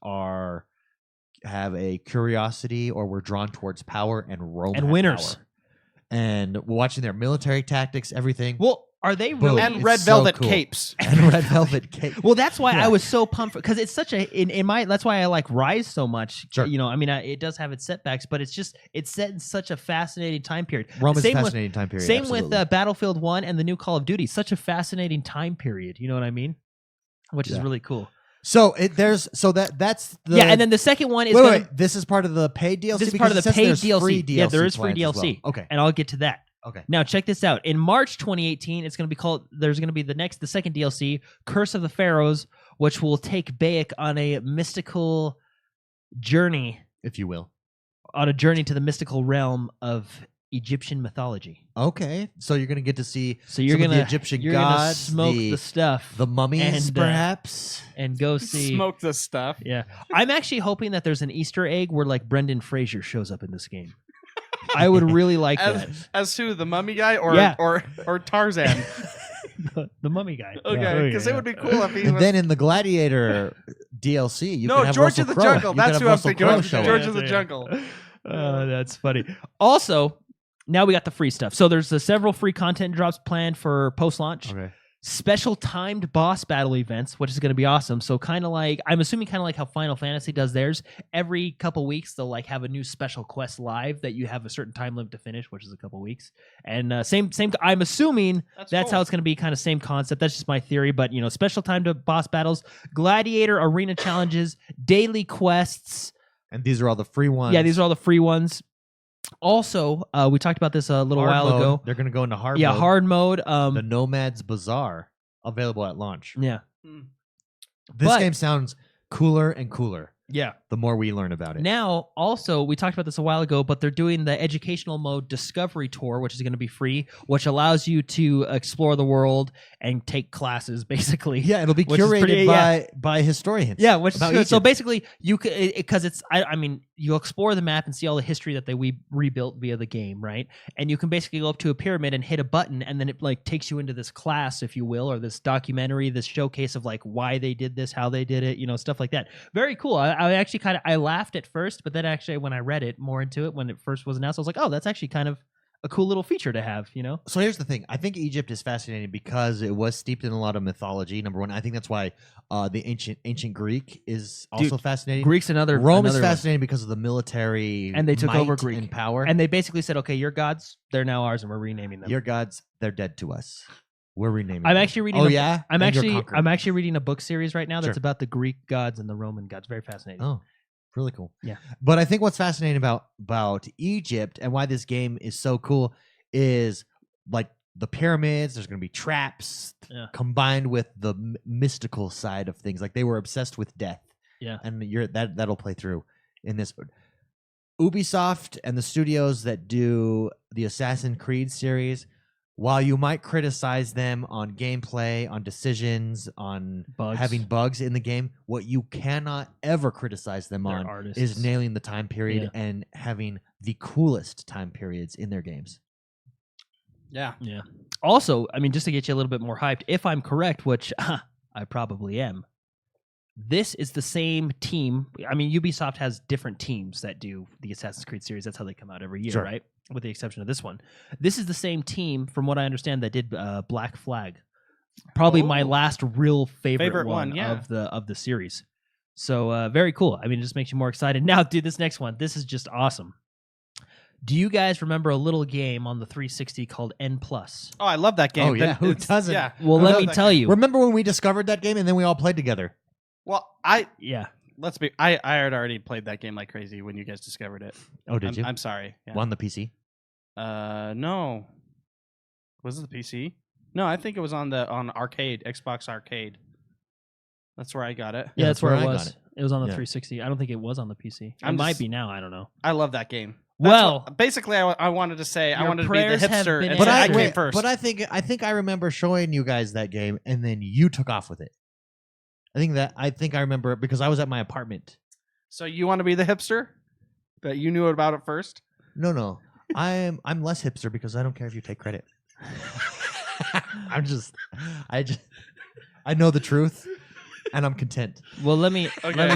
have a curiosity, or we're drawn towards power, and Rome And had winners. power. And watching their military tactics, everything, Well, are they Boom. really? And It's red so velvet cool. capes. and red velvet cake. Well, that's why Yeah. I was so pumped because it's such a in my. That's why I like Rise so much. Sure. You know, I mean, it does have its setbacks, but it's set in such a fascinating time period. Rome is a Same with- fascinating time period. Same absolutely. with Battlefield 1 and the new Call of Duty. Such a fascinating time period. You know what I mean? Which is Yeah. really cool. So that's the Yeah, and then the second one is wait, gonna, wait. This is part of the paid DLC. this is because part of it the says paid there's DLC. Free DLC. Yeah, there is free plans as well. DLC. Okay. And I'll get to that. Okay. Now check this out. In March 2018, it's going to be called. There's going to be the second DLC, Curse of the Pharaohs, which will take Bayek on a mystical journey, If you will. to the mystical realm of Egyptian mythology. Okay. So you're gonna get to see So you're some of gonna the Egyptian you're gods, gonna smoke the stuff the mummies, and, perhaps. and go see. Smoke this stuff. Yeah, I'm actually hoping that there's an Easter egg where like Brendan Fraser shows up in this game. I would really like that. As who, the mummy guy or Yeah. or Tarzan? the mummy guy. Okay, because it would be cool if he And was. then in the Gladiator DLC, you No, can have George Russell of the Crowe. Jungle. You That's can who have I'm Russell thinking Crowe of. show up. George of the Yeah. Jungle. Oh, that's funny. Also, now we got the free stuff. So there's several free content drops planned for post-launch. Okay. Special timed boss battle events, which is going to be awesome. So kind of like, I'm assuming kind of like how Final Fantasy does theirs. Every couple weeks, they'll like have a new special quest live that you have a certain time limit to finish, which is a couple weeks. And same. I'm assuming that's cool. how it's going to be. Kind of same concept. That's just my theory. But you know, special timed boss battles, gladiator arena challenges, daily quests. And these are all the free ones. Yeah, these are all the free ones. Also, we talked about this a little Hard while mode. ago. They're gonna go into hard Yeah, mode. hard mode. The Nomad's Bazaar, available at launch. Yeah, This But- game sounds cooler and cooler yeah. the more we learn about it. Now, also, we talked about this a while ago, but they're doing the educational mode Discovery Tour, which is going to be free, which allows you to explore the world and take classes, basically. Yeah, it'll be Which is curated pretty- by historians. Yeah, which is about good. So Egypt. basically, you could because it's I mean you explore the map and see all the history that we rebuilt via the game, right? And you can basically go up to a pyramid and hit a button, and then it like takes you into this class, if you will, or this documentary, this showcase of like why they did this, how they did it, you know, stuff like that. Very cool. I actually I laughed at first, but then actually when I read it more into it when it first was announced, I was like, oh, that's actually kind of a cool little feature to have, you know? So here's the thing. I think Egypt is fascinating because it was steeped in a lot of mythology. Number one, I think that's why the ancient Greek is also Dude, fascinating. Greek's another Rome is another one. fascinating because of the military And they took over might Greek. and power. And they basically said, okay, your gods, they're now ours, and we're renaming them. Your gods, they're dead to us. We're renaming. I'm them. actually reading. Oh a- yeah, I'm And You're actually Conqueror. I'm actually reading a book series right now that's Sure. about the Greek gods and the Roman gods. Very fascinating. Oh, really cool. Yeah. But I think what's fascinating about Egypt and why this game is so cool is like the pyramids. There's going to be traps combined with the mystical side of things. Like they were obsessed with death. Yeah. And that'll play through in this. Ubisoft and the studios that do the Assassin's Creed series, while you might criticize them on gameplay, on decisions, on having bugs in the game, what you cannot ever criticize them on is nailing the time period and having the coolest time periods in their games. Yeah. Yeah. Also, I mean, just to get you a little bit more hyped, if I'm correct, which I probably am, this is the same team. I mean, Ubisoft has different teams that do the Assassin's Creed series. That's how they come out every year, right? With the exception of this one. This is the same team, from what I understand, that did Black Flag. Probably my last real favorite one of the series. So very cool. I mean, it just makes you more excited. Now, dude, this next one, this is just awesome. Do you guys remember a little game on the 360 called N+? Oh, I love that game. Oh, yeah. Who doesn't? Yeah. Well, let me tell you. Remember when we discovered that game and then we all played together? Well, I had already played that game like crazy when you guys discovered it. Oh, did you? I'm sorry. Yeah. On the PC? No. Was it the PC? No, I think it was on arcade, Xbox Arcade. That's where I got it. Yeah, that's where it was. got it. It was on the 360. I don't think it was on the PC. It might be now. I don't know. I love that game. Basically, I wanted to say I wanted to be the hipster, and I came first. But I think I remember showing you guys that game, and then you took off with it. I think I remember it because I was at my apartment. So you want to be the hipster that you knew about it first? No. I'm less hipster because I don't care if you take credit. I know the truth, and I'm content. Well, let me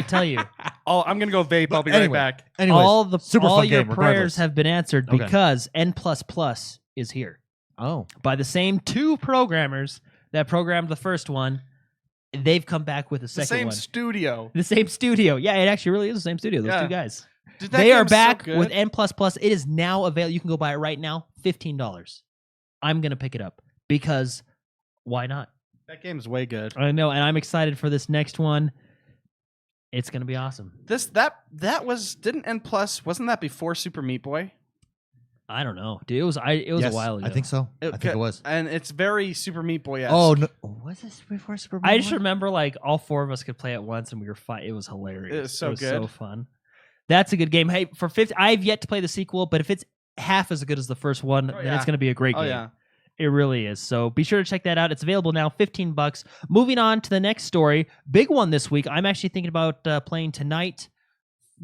tell you. I'm gonna go vape. I'll be right back. Anyways, all your prayers have been answered because N++ is here. Oh, by the same two programmers that programmed the first one. They've come back with a second one. The same studio. Yeah, it actually really is the same studio. Those two guys. They are back with N++. It is now available. You can go buy it right now. $15. I'm going to pick it up because why not? That game's way good. I know, and I'm excited for this next one. It's going to be awesome. Didn't N+, wasn't that before Super Meat Boy? I don't know, dude. It was a while ago. I think so. I think it was. And it's very Super Meat Boy-esque. Oh, no. Was this before Super Meat Boy? I just remember like all four of us could play at once and we were fine. It was hilarious. It was so good. So fun. That's a good game. Hey, for 50, I've yet to play the sequel, but if it's half as good as the first one, then it's going to be a great game. Yeah. It really is. So be sure to check that out. It's available now, $15. Moving on to the next story. Big one this week. I'm actually thinking about playing tonight.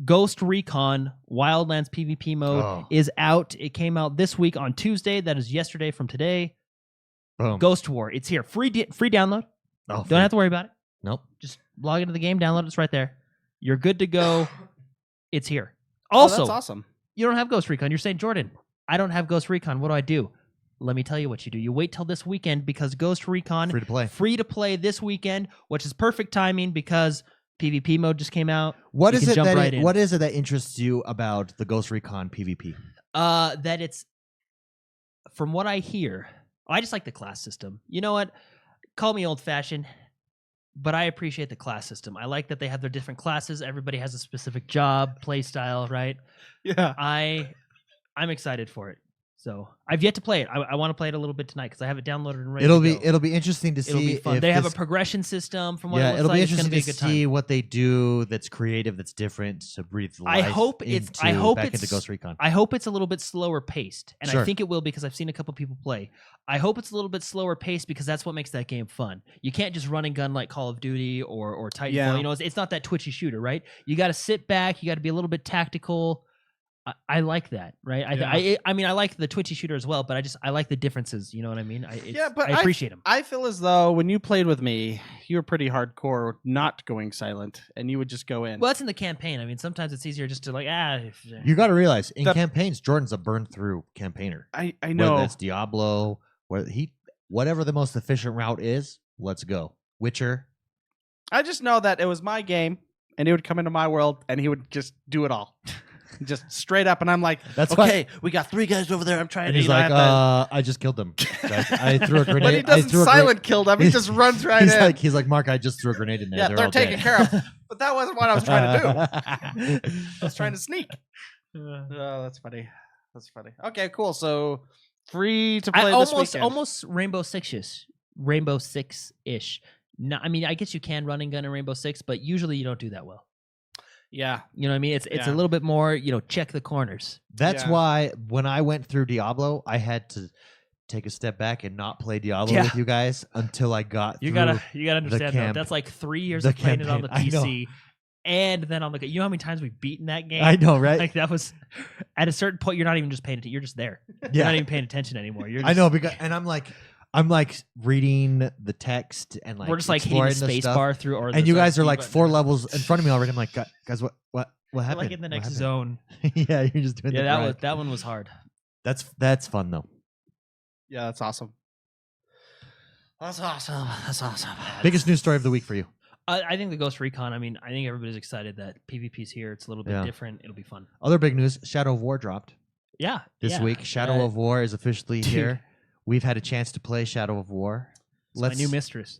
Ghost Recon Wildlands PvP mode is out. It came out this week on Tuesday. That is yesterday from today. Boom. Ghost War. It's here. Free download. Oh, Don't have to worry about it. Nope. Just log into the game, download it. It's right there. You're good to go. It's here. Also, that's awesome. You don't have Ghost Recon. You're saying, Jordan, I don't have Ghost Recon. What do? Let me tell you what you do. You wait till this weekend because Ghost Recon free to play this weekend, which is perfect timing because PvP mode just came out. What is it that interests you about the Ghost Recon PvP? That it's, from what I hear, I just like the class system. You know what? Call me old-fashioned, but I appreciate the class system. I like that they have their different classes. Everybody has a specific job, play style, right? Yeah. I'm excited for it. So I've yet to play it. I want to play it a little bit tonight because I have it downloaded and ready. It'll be interesting to see. It'll be fun. They have a progression system from what it looks it'll like. Be interesting to see what they do that's creative, that's different, to breathe life into Ghost Recon. I hope it's a little bit slower paced, and I think it will because I've seen a couple people play. I hope it's a little bit slower paced because that's what makes that game fun. You can't just run and gun like Call of Duty or Titanfall. Yeah. You know, it's not that twitchy shooter, right? You got to sit back. You got to be a little bit tactical. I like that, right? I mean, I like the twitchy shooter as well, but I like the differences. You know what I mean? I appreciate them. I feel as though when you played with me, you were pretty hardcore, not going silent, and you would just go in. Well, that's in the campaign. I mean, sometimes it's easier just to You got to realize in campaigns, Jordan's a burn through campaigner. I know. Whether that's Diablo, whatever the most efficient route is, let's go. Witcher. I just know that it was my game, and he would come into my world, and he would just do it all. just straight up, and I'm like, That's okay, we got 3 guys over there. I'm trying And to. he's like, I just killed them. I threw a grenade. But he doesn't silent kill them. He just runs right in. He's like, Mark, I just threw a grenade in there. Yeah, they're all taken dead. care of. But that wasn't what I was trying to do. I was trying to sneak. Oh, that's funny. That's funny. Okay, cool. So free to play this weekend. Almost Rainbow Six-ish. No, I mean, I guess you can run and gun in Rainbow Six, but usually you don't do that well. Yeah. You know what I mean? It's a little bit more, check the corners. That's why when I went through Diablo, I had to take a step back and not play Diablo with you guys until I got you through gotta understand though, that's like 3 years the of playing it on the campaign. PC. And then on the, you know how many times we've beaten that game? I know, right? Like that was at a certain point, you're not even just paying attention. You're just there. You're not even paying attention anymore. You're just, I know, because and I'm like reading the text and like we're just like hitting the space bar through, or and you guys are like 4 levels in front of me already. I'm like, guys, what happened? Like in the next happened? zone. Yeah, you're just doing that one was hard. That's fun though. Yeah, that's awesome. That's awesome. Biggest news story of the week for you. I think the Ghost Recon. I mean, I think everybody's excited that PvP's here. It's a little bit different. It'll be fun. Other big news: Shadow of War dropped. Yeah, this week. Shadow of War is officially here. We've had a chance to play Shadow of War. My new mistress.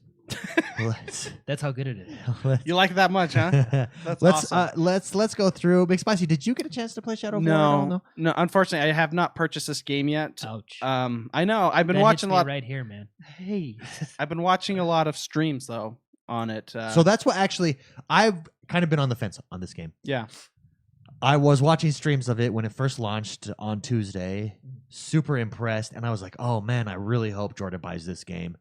That's how good it is. You like it that much, huh? That's awesome. Let's go through. Big Spicy, did you get a chance to play Shadow of War at all? No. Unfortunately, I have not purchased this game yet. Ouch. I know. I've been watching a lot right here, man. Hey. I've been watching a lot of streams though on it. So that's what actually I've kind of been on the fence on this game. Yeah. I was watching streams of it when it first launched on Tuesday. Super impressed, and I was like, "Oh man, I really hope Jordan buys this game."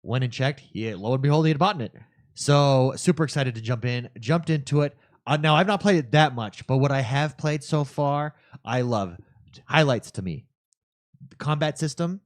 Went and checked. Lo and behold, he had bought it. So super excited to jumped into it. Now I've not played it that much, but what I have played so far, I love. Highlights to me: the combat system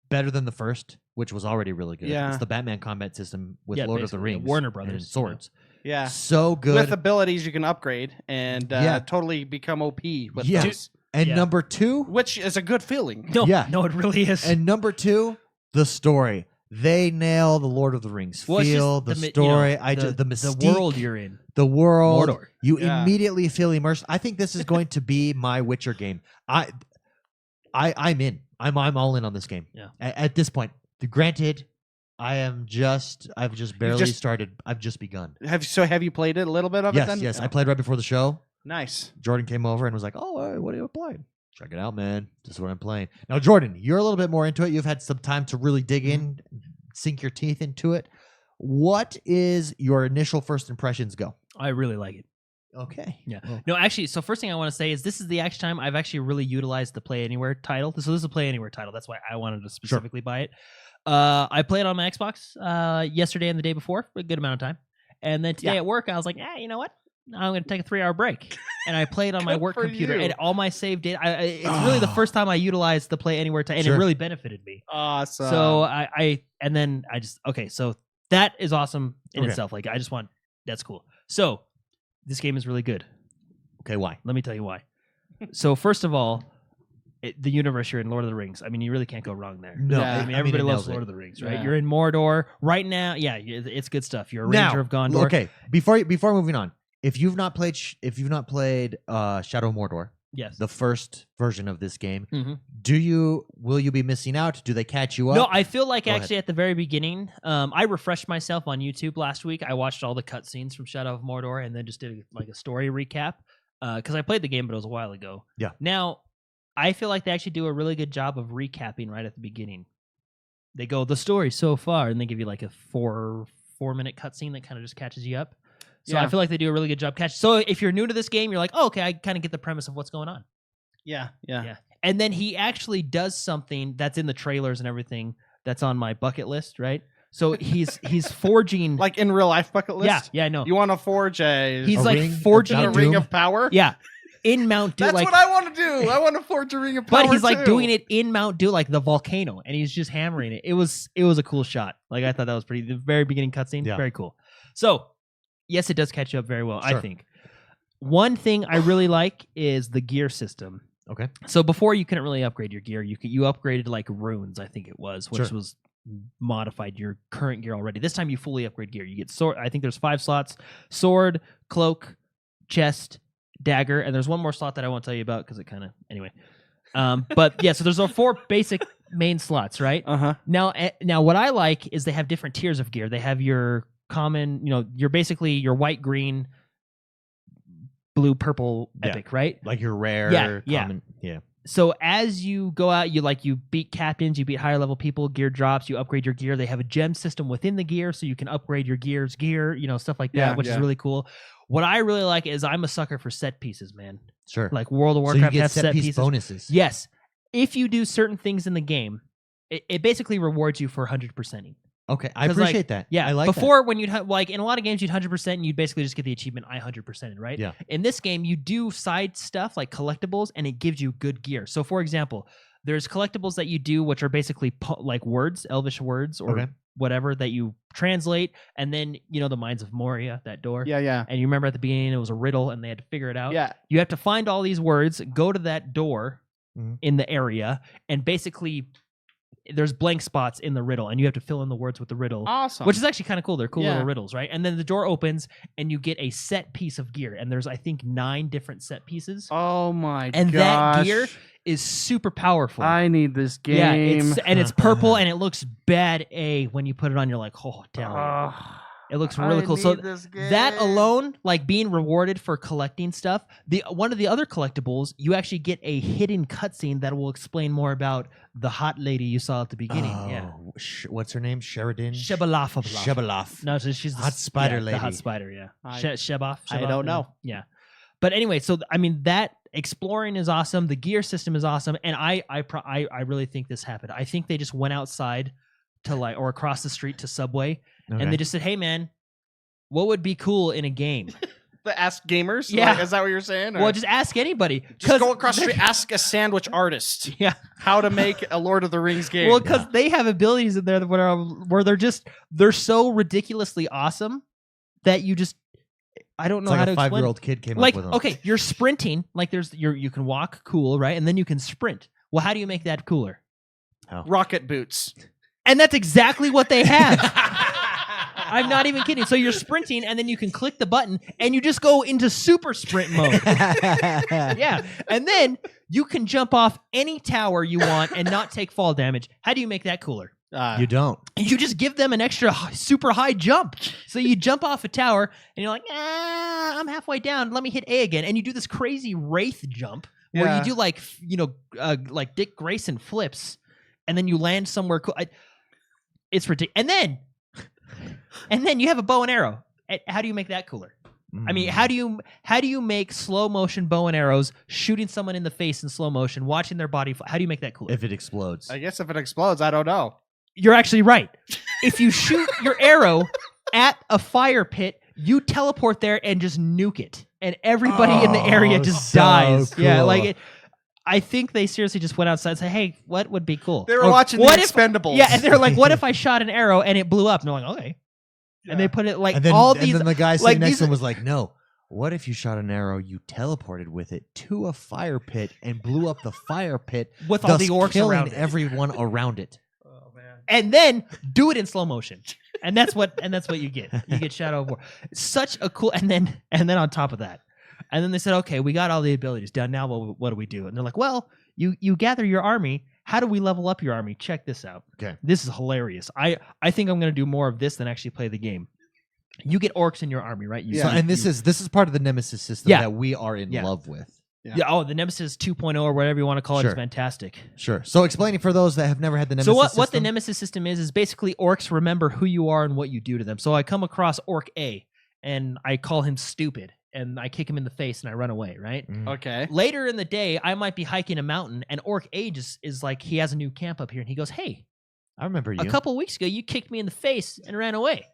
better than the first, which was already really good. Yeah. It's the Batman combat system with Lord of the Rings, Warner Brothers and swords. Yeah, so good with abilities you can upgrade and totally become OP with those. And number 2, which is a good feeling. No, it really is. And number 2, the story. They nail the Lord of the Rings feel, the story. The mystique, the world you're in, the world. Mordor. You immediately feel immersed. I think this is going to be my Witcher game. I'm in. I'm all in on this game. Yeah. At this point, granted, I've just barely started. I've just begun. Have you played it a little bit of it then? Yes. I played right before the show. Nice. Jordan came over and was like, "Oh, what are you playing? Check it out, man. This is what I'm playing." Now, Jordan, you're a little bit more into it. You've had some time to really dig in, sink your teeth into it. What is your initial first impressions go? I really like it. Okay. Yeah. Well, no, actually, so first thing I want to say is this is the actual time I've actually really utilized the Play Anywhere title. So this is a Play Anywhere title. That's why I wanted to specifically buy it. I played on my Xbox yesterday and the day before for a good amount of time. And then today at work, I was like, you know what? I'm going to take a 3-hour break. And I played on my work computer and all my save data. It's really the first time I utilized the Play Anywhere and it really benefited me. Awesome. So so that is awesome in itself. Like that's cool. So this game is really good. Okay, why? Let me tell you why. So first of all, the universe you're in, Lord of the Rings. I mean, you really can't go wrong there. No, I mean everybody loves Lord of the Rings, right? Yeah. You're in Mordor right now. Yeah, it's good stuff. You're a ranger of Gondor. Okay, before moving on, if you've not played Shadow of Mordor, yes, the first version of this game, mm-hmm. will you be missing out? Do they catch you up? No, I feel like actually at the very beginning, I refreshed myself on YouTube last week. I watched all the cutscenes from Shadow of Mordor and then just did a story recap because I played the game, but it was a while ago. Yeah. Now, I feel like they actually do a really good job of recapping right at the beginning. They go the story so far, and they give you like a 4-minute cutscene that kind of just catches you up. So I feel like they do a really good job catching. So if you're new to this game, you're like, oh, okay, I kind of get the premise of what's going on. Yeah. And then he actually does something that's in the trailers and everything that's on my bucket list, right? So he's forging like in real life bucket list. Yeah, I know. You want to forge He's ring, forging a ring of power. Yeah, in Mount Doom. That's what I want to do. I want to forge a ring of power. But he's doing it in Mount Doom, like the volcano, and he's just hammering it. It was a cool shot. Like I thought that was pretty. The very beginning cutscene, very cool. So yes, it does catch you up very well. Sure. I think one thing I really like is the gear system. Okay. So before you couldn't really upgrade your gear. You upgraded like runes, I think it was, which was modified your current gear already. This time you fully upgrade gear. You get sword. I think there's 5 slots: sword, cloak, chest, dagger, and there's one more slot that I won't tell you about because it kind of anyway. But yeah, so there's 4 basic main slots, right? Now what I like is they have different tiers of gear. They have your common, you're basically your white, green, blue, purple, epic, right? Like your rare, common, yeah. So as you go out, you beat captains, you beat higher level people, gear drops, you upgrade your gear. They have a gem system within the gear, so you can upgrade your gear, stuff like that, which is really cool. What I really like is I'm a sucker for set pieces, man. Sure. Like World of Warcraft so you get has set piece pieces. Bonuses. Yes. If you do certain things in the game, it basically rewards you for 100%ing. Okay, I appreciate that. Yeah, I like before when you'd in a lot of games you'd 100% and you'd basically just get the achievement I 100%ed, right? Yeah. In this game you do side stuff like collectibles and it gives you good gear. So for example, there's collectibles that you do which are basically like words, elvish words or whatever that you translate, and then the Mines of Moria, that door. Yeah. And you remember at the beginning it was a riddle and they had to figure it out. Yeah. You have to find all these words, go to that door in the area, and basically there's blank spots in the riddle, and you have to fill in the words with the riddle. Awesome. Which is actually kind of cool. They're cool little riddles, right? And then the door opens, and you get a set piece of gear, and there's, I think, 9 different set pieces. Oh, my And gosh. that gear is super powerful. I need this game. Yeah, it's purple, and it looks bad A. When you put it on, you're like, oh, damn. It looks really cool. So that alone, like being rewarded for collecting stuff, one of the other collectibles, you actually get a hidden cutscene that will explain more about the hot lady you saw at the beginning. Yeah. What's her name? Sheridan? Shebaloff. No, so she's the hot spider lady. The hot spider, yeah. Sheboff? I don't know. Yeah. But anyway, so I mean that exploring is awesome. The gear system is awesome, and I really think this happened. I think they just went outside to or across the street to Subway. Okay. And they just said, "Hey, man, what would be cool in a game?" Ask gamers? Yeah. Like, is that what you're saying? Or? Well, just ask anybody. Just go across the street, ask a sandwich artist. Yeah. How to make a Lord of the Rings game. Well, because they have abilities in there where they're so ridiculously awesome that you just, I don't know how to explain. 5-year-old kid came up with them. Okay, you're sprinting. Like you can walk, cool, right? And then you can sprint. Well, how do you make that cooler? How? Rocket boots. And that's exactly what they have. I'm not even kidding. So you're sprinting, and then you can click the button, and you just go into super sprint mode. Yeah. And then you can jump off any tower you want and not take fall damage. How do you make that cooler? You don't. You just give them an extra super high jump. So you jump off a tower, and you're like, I'm halfway down. Let me hit A again. And you do this crazy wraith jump where you do like Dick Grayson flips, and then you land somewhere cool. It's ridiculous. And then you have a bow and arrow. How do you make that cooler? I mean, how do you make slow motion bow and arrows shooting someone in the face in slow motion, watching their body? How do you make that cooler? If it explodes. I guess if it explodes, I don't know. You're actually right. If you shoot your arrow at a fire pit, you teleport there and just nuke it, and everybody in the area just dies. Cool. Yeah, I think they seriously just went outside and said, "Hey, what would be cool?" They were watching The Expendables. Yeah, and they're like, "What if I shot an arrow and it blew up?" And they're like, "Okay." Yeah. And they put it and then the guy sitting next to him was like, "No, what if you shot an arrow, you teleported with it to a fire pit and blew up the fire pit with all the orcs killing around it. everyone around it." Oh man! And then do it in slow motion, and that's what you get. You get Shadow of War. Such a cool, and then on top of that, and then they said, "Okay, we got all the abilities done. Now what do we do?" And they're like, "Well, you gather your army. How do we level up your army? Check this out. Okay. This is hilarious. I think I'm going to do more of this than actually play the game. You get orcs in your army, right? This is part of the Nemesis system that we are in love with. Yeah. Oh, the Nemesis 2.0 or whatever you want to call it is fantastic. Sure. So explaining for those that have never had the Nemesis system. So what the Nemesis system is basically orcs remember who you are and what you do to them. So I come across Orc A, and I call him stupid. And I kick him in the face and I run away, right? Okay. Later in the day, I might be hiking a mountain, and Orc A just is like, he has a new camp up here, and he goes, "Hey, I remember you. A couple weeks ago, you kicked me in the face and ran away."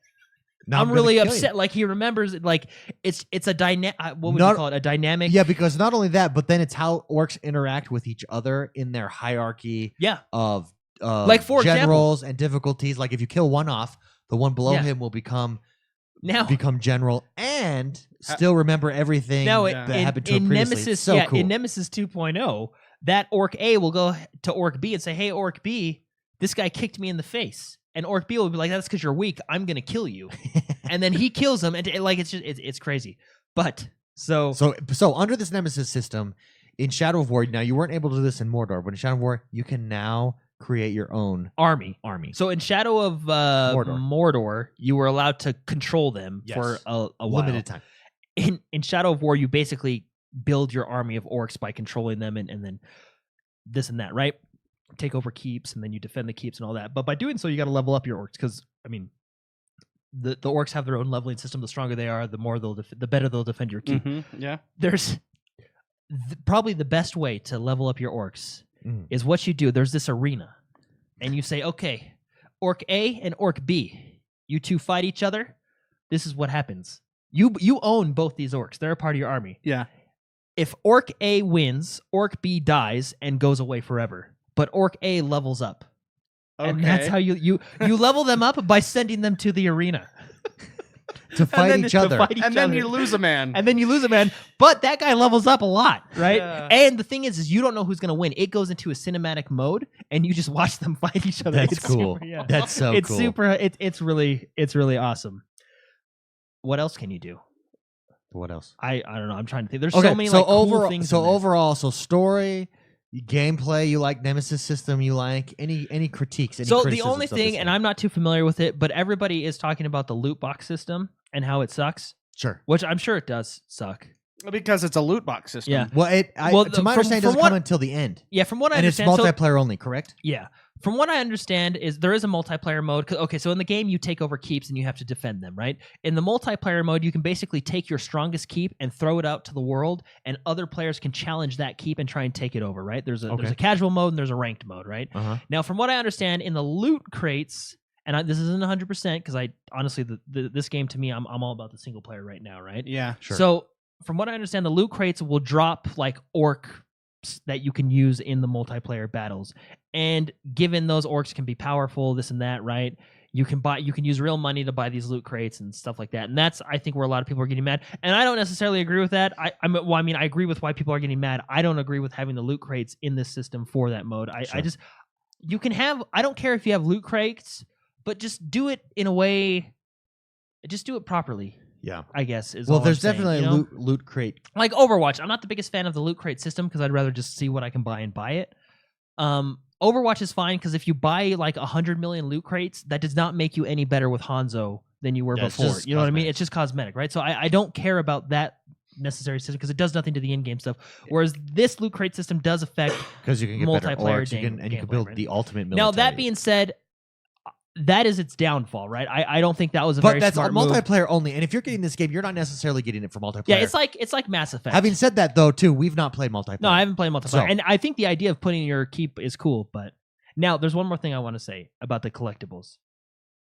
Now I'm really upset. Like, he remembers it. Like, it's a dynamic. What would you call it? A dynamic. Yeah, because not only that, but then it's how orcs interact with each other in their hierarchy. Yeah. Of like for generals example, and difficulties. Like if you kill one off, the one below him will become general and still remember everything that happened to him previously. Nemesis, so cool. In Nemesis 2.0, that Orc A will go to Orc B and say, "Hey, Orc B, this guy kicked me in the face." And Orc B will be like, "That's because you're weak. I'm gonna kill you." And then he kills him, and it's crazy. But So under this Nemesis system in Shadow of War, now you weren't able to do this in Mordor, but in Shadow of War, you can now create your own army. So in Shadow of Mordor, you were allowed to control them for a while. Limited time. In Shadow of War, you basically build your army of orcs by controlling them and then this and that, right? Take over keeps and then you defend the keeps and all that. But by doing so, you got to level up your orcs because, I mean, the orcs have their own leveling system. The stronger they are, the more the better they'll defend your keep. Mm-hmm. Yeah. There's probably the best way to level up your orcs is what you do. There's this arena, and you say, okay, Orc A and Orc B, you two fight each other. This is what happens. You own both these orcs. They're a part of your army. Yeah. If Orc A wins, Orc B dies and goes away forever. But Orc A levels up. Okay. And that's how you level them up by sending them to the arena. to fight each other. And then you lose a man. But that guy levels up a lot, right? Yeah. And the thing is you don't know who's going to win. It goes into a cinematic mode, and you just watch them fight each other. That's cool. That's so it's cool. It's really awesome. What else can you do? What else? I don't know. I'm trying to think. There's so many cool things. So overall, story, gameplay, you like Nemesis system, you like any critiques? So the only thing, and I'm not too familiar with it, but everybody is talking about the loot box system and how it sucks. Sure. Which I'm sure it does suck. Because it's a loot box system. Yeah. Well, to my understanding, it doesn't come until the end. Yeah, from what I understand. And it's multiplayer only, correct? Yeah. From what I understand is there is a multiplayer mode. Okay, so in the game, you take over keeps and you have to defend them, right? In the multiplayer mode, you can basically take your strongest keep and throw it out to the world, and other players can challenge that keep and try and take it over, right? There's a casual mode and there's a ranked mode, right? Uh-huh. Now, from what I understand, in the loot crates, and this isn't 100% because I honestly, this game to me, I'm all about the single player right now, right? Yeah, sure. So from what I understand, the loot crates will drop like orc that you can use in the multiplayer battles. And given those orcs can be powerful, this and that, right? You can use real money to buy these loot crates and stuff like that. And that's, I think, where a lot of people are getting mad. And I don't necessarily agree with that. I agree with why people are getting mad. I don't agree with having the loot crates in this system for that mode. I don't care if you have loot crates, but just do it in a way, just do it properly. Yeah, I guess is. Well, all there's I'm saying, definitely a loot crate. Like Overwatch, I'm not the biggest fan of the loot crate system because I'd rather just see what I can buy and buy it. Overwatch is fine because if you buy like 100 million loot crates, that does not make you any better with Hanzo than you were before. You know what I mean? It's just cosmetic, right? So I don't care about that necessary system because it does nothing to the in-game stuff. Whereas this loot crate system does affect because you can get multiplayer better orcs, you can build the ultimate military. Now that being said, that is its downfall, right? I don't think that was a very smart move. But that's multiplayer only, and if you're getting this game, you're not necessarily getting it for multiplayer. Yeah, it's like Mass Effect. Having said that, though, too, we've not played multiplayer. No, I haven't played multiplayer, and I think the idea of putting your keep is cool. But now, there's one more thing I want to say about the collectibles.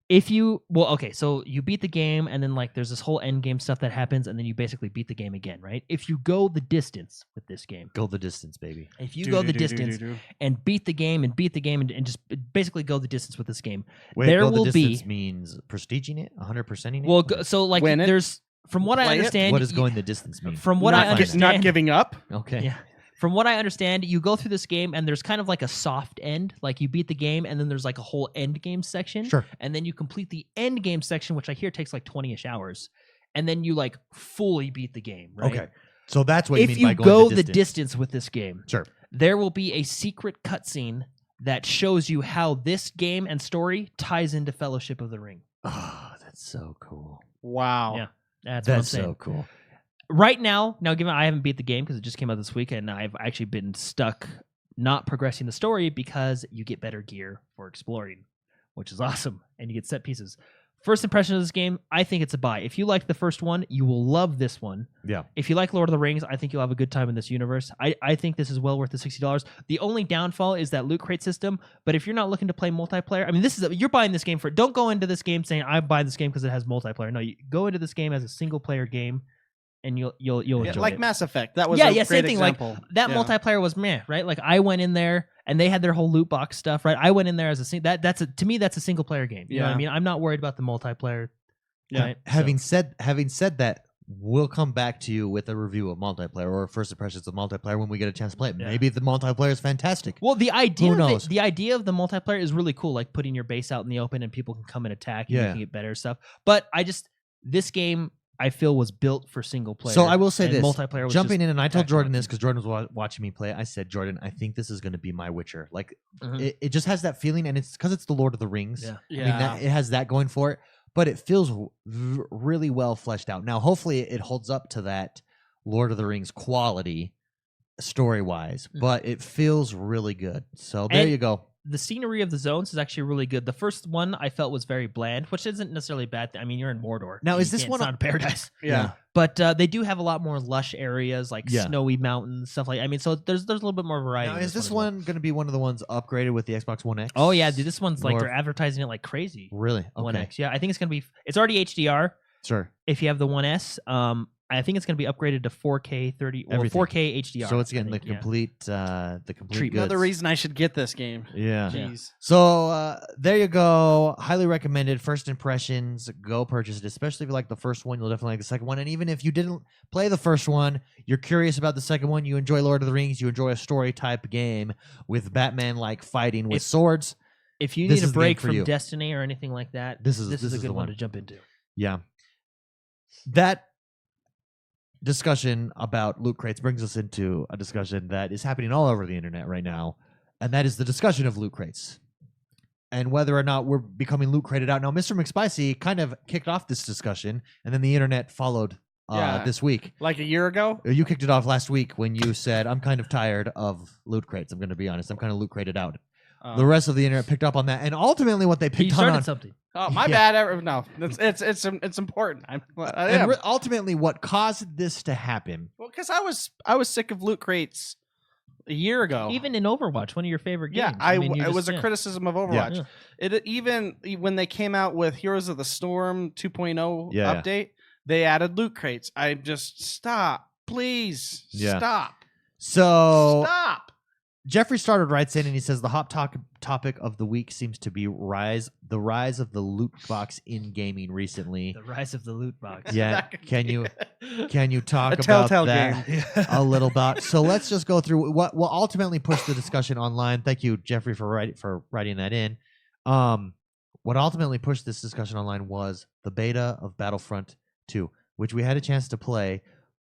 So you beat the game, and then like there's this whole end game stuff that happens, and then you basically beat the game again, right? If you go the distance with this game, go the distance, baby. If you go the distance and beat the game and just basically go the distance with this game, Wait, there go will the distance be means prestiging it, 100%ing it. Well, so like there's from what I understand, what does going the distance mean? From what I understand, not giving up. Okay. Yeah. From what I understand, you go through this game and there's kind of like a soft end. Like you beat the game and then there's like a whole end game section. Sure. And then you complete the end game section, which I hear takes like 20-ish hours. And then you like fully beat the game, right? Okay. So that's what you mean by going go the the distance. distance with this game. Sure. There will be a secret cutscene that shows you how this game and story ties into Fellowship of the Ring. Oh, that's so cool. Wow. Yeah. That's what I'm saying. So cool. Right now, given I haven't beat the game because it just came out this week, and I've actually been stuck not progressing the story because you get better gear for exploring, which is awesome, and you get set pieces. First impression of this game, I think it's a buy. If you liked the first one, you will love this one. Yeah. If you like Lord of the Rings, I think you'll have a good time in this universe. I think this is well worth the $60. The only downfall is that loot crate system, but if you're not looking to play multiplayer, I mean, you're buying this game don't go into this game saying, I'm buying this game because it has multiplayer. No, you go into this game as a single-player game, and you'll enjoy like it. Mass Effect. That was a great same thing. example. Like that multiplayer was meh, right? Like I went in there and they had their whole loot box stuff, right? I went in there as to me that's a single player game. You know what I mean? I'm not worried about the multiplayer. Yeah. Right? Having said that, we'll come back to you with a review of multiplayer or first impressions of multiplayer when we get a chance to play it. Yeah. Maybe the multiplayer is fantastic. Well, the idea of the multiplayer is really cool, like putting your base out in the open and people can come and attack and you can get better stuff. But this game I feel was built for single player. So I will say and this: multiplayer was jumping just in, and I told tacked Jordan on. this because Jordan was watching me play. I said, Jordan, I think this is going to be my Witcher. Like Mhm. it just has that feeling, and it's because it's the Lord of the Rings. Yeah. I mean, it has that going for it, but it feels really well fleshed out. Now, hopefully, it holds up to that Lord of the Rings quality story wise, but it feels really good. So there And you go. The scenery of the zones is actually really good. The first one I felt was very bland, which isn't necessarily a bad thing. I mean, you're in Mordor. Now, is You this can't- one it's not a paradise? Yeah. But they do have a lot more lush areas, like Yeah. snowy mountains, stuff like. I mean, so there's a little bit more variety. Now, in is this as well. one going to be one of the ones upgraded with the Xbox One X? Oh yeah, dude, this one's like Or- they're advertising it like crazy. Really? One Okay. X, yeah, I think it's gonna be. It's already HDR. Sure. If you have the One S, I think it's gonna be upgraded to 4K 30 or Everything. 4K HDR. So it's getting I think, the complete, Treatment. goods. Another reason I should get this game. Yeah. Yeah. Jeez. So there you go. Highly recommended. First impressions, go purchase it. Especially if you like the first one, you'll definitely like the second one. And even if you didn't play the first one, you're curious about the second one, you enjoy Lord of the Rings, you enjoy a story type game with Batman-like fighting with swords. If you This need is a the game break for from you. Destiny or anything like that, This is a the good one one. to jump into. Yeah. That discussion about loot crates brings us into a discussion that is happening all over the internet right now, and that is the discussion of loot crates and whether or not we're becoming loot crated out. Now, Mr. McSpicy kind of kicked off this discussion, and then the internet followed Yeah. this week. Like a year ago? You kicked it off last week when you said, I'm kind of tired of loot crates. I'm going to be honest. I'm kind of loot crated out. The rest of the internet picked up on that, and ultimately what they You picked on started something. Oh, my Yeah. bad. No, it's important. and ultimately what caused this to happen. Well, because I was sick of loot crates a year ago. Even in Overwatch, one of your favorite games. Yeah, you it was just- a criticism of Overwatch. Yeah. It even when they came out with Heroes of the Storm 2.0 Yeah. update, they added loot crates. I just stop, please, Yeah. stop. So Jeffrey started right in, and he says the hot topic of the week seems to be the rise of the loot box in gaming recently. The rise of the loot box. Yeah, can you talk A about telltale that game. a little bit? So let's just go through what will ultimately push the discussion online. Thank you, Jeffrey, for writing that in. What ultimately pushed this discussion online was the beta of Battlefront 2, which we had a chance to play,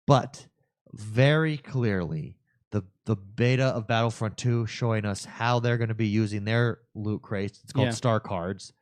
but very clearly the beta of Battlefront 2 showing us how they're going to be using their loot crates. It's called Star Cards.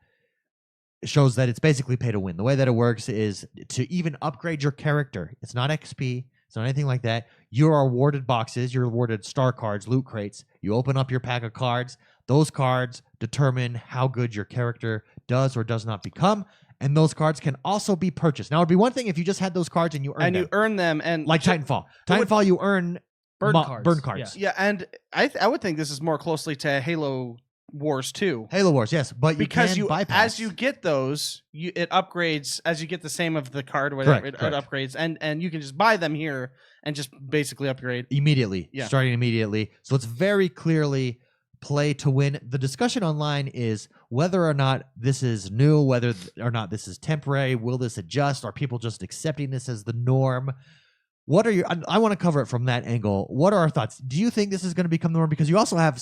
It shows that it's basically pay to win. The way that it works is to even upgrade your character. It's not XP. It's not anything like that. You are awarded boxes. You're awarded Star Cards, loot crates. You open up your pack of cards. Those cards determine how good your character does or does not become. And those cards can also be purchased. Now, it'd be one thing if you just had those cards and you earned them. and Like Titanfall. Titanfall, you earn Burn burn cards. cards. Yeah, and I would think this is more closely to Halo Wars 2. Halo Wars, yes, but Because you can bypass. as you get those, it upgrades as you get the same of the card, whatever Correct. it upgrades, and you can just buy them here and just basically upgrade. Immediately, Yeah. starting immediately. So it's very clearly play to win. The discussion online is whether or not this is new, whether or not this is temporary. Will this adjust? Are people just accepting this as the norm? What are your? I want to cover it from that angle. What are our thoughts? Do you think this is going to become the norm? Because you also have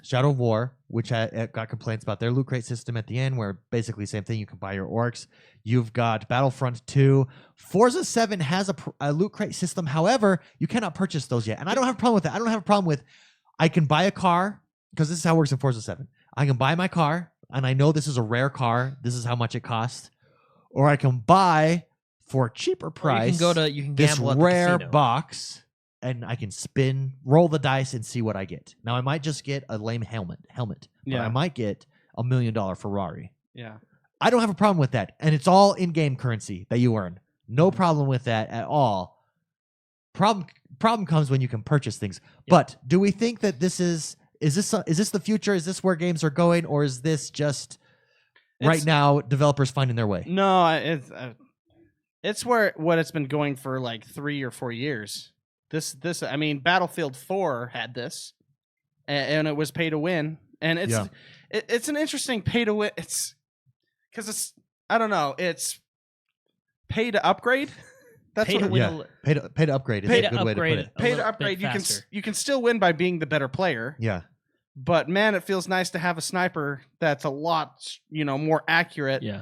Shadow of War, which got complaints about their loot crate system at the end, where basically same thing. You can buy your orcs. You've got Battlefront 2. Forza 7 has a loot crate system. However, you cannot purchase those yet. And I don't have a problem with that. I don't have a problem with I can buy a car, because this is how it works in Forza 7. I can buy my car, and I know this is a rare car. This is how much it costs. Or I can buy for a cheaper price You can this gamble at the rare casino. box, and I can roll the dice, and see what I get. Now, I might just get a lame helmet, but Yeah. I might get $1 million Ferrari. Yeah. I don't have a problem with that, and it's all in-game currency that you earn. No problem with that at all. Problem comes when you can purchase things. Yeah. But do we think that this is this the future? Is this where games are going, or is this just right now developers finding their way? No, it's what it's been going for like 3 or 4 years. This I mean, Battlefield 4 had this, and it was pay to win, and it's an interesting pay to win. It's because it's I don't know, it's pay to upgrade. That's Pay what to it, win. Yeah. Pay to upgrade is Pay a to good way to put upgrade it. a pay to little upgrade. bit faster. You can still win by being the better player. Yeah. But man, it feels nice to have a sniper that's a lot, more accurate. Yeah.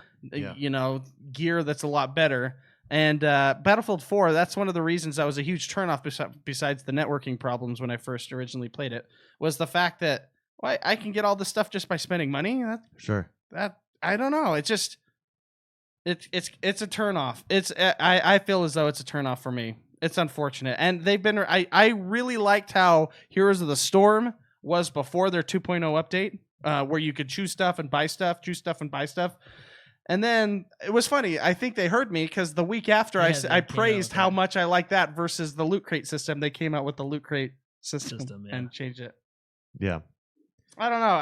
Gear that's a lot better. And Battlefield 4, that's one of the reasons that was a huge turnoff besides the networking problems when I first originally played it, was the fact that I can get all this stuff just by spending money. That I don't know. It's just it's a turnoff. I feel as though it's a turnoff for me. It's unfortunate. And they've been I really liked how Heroes of the Storm was before their 2.0 update, where you could choose stuff and buy stuff, And then it was funny. I think they heard me because the week after I praised how much I like that versus the loot crate system. They came out with the loot crate system and changed it. Yeah. I don't know.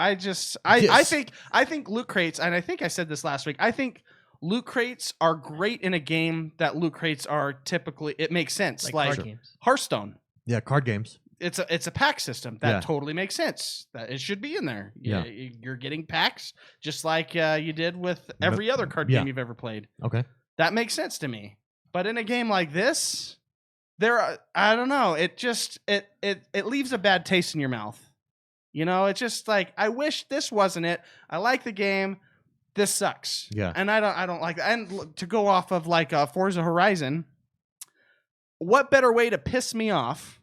I think loot crates, and I think I said this last week. I think loot crates are great in a game that loot crates are typically. It makes sense, like card games. Hearthstone. Yeah, card games. It's a pack system that totally makes sense. That it should be in there. Yeah. You're getting packs just like you did with every other card game you've ever played. Okay, that makes sense to me. But in a game like this, I don't know. It just it leaves a bad taste in your mouth. It's just like, I wish this wasn't it. I like the game. This sucks. Yeah, and I don't like that. And to go off of like Forza Horizon, what better way to piss me off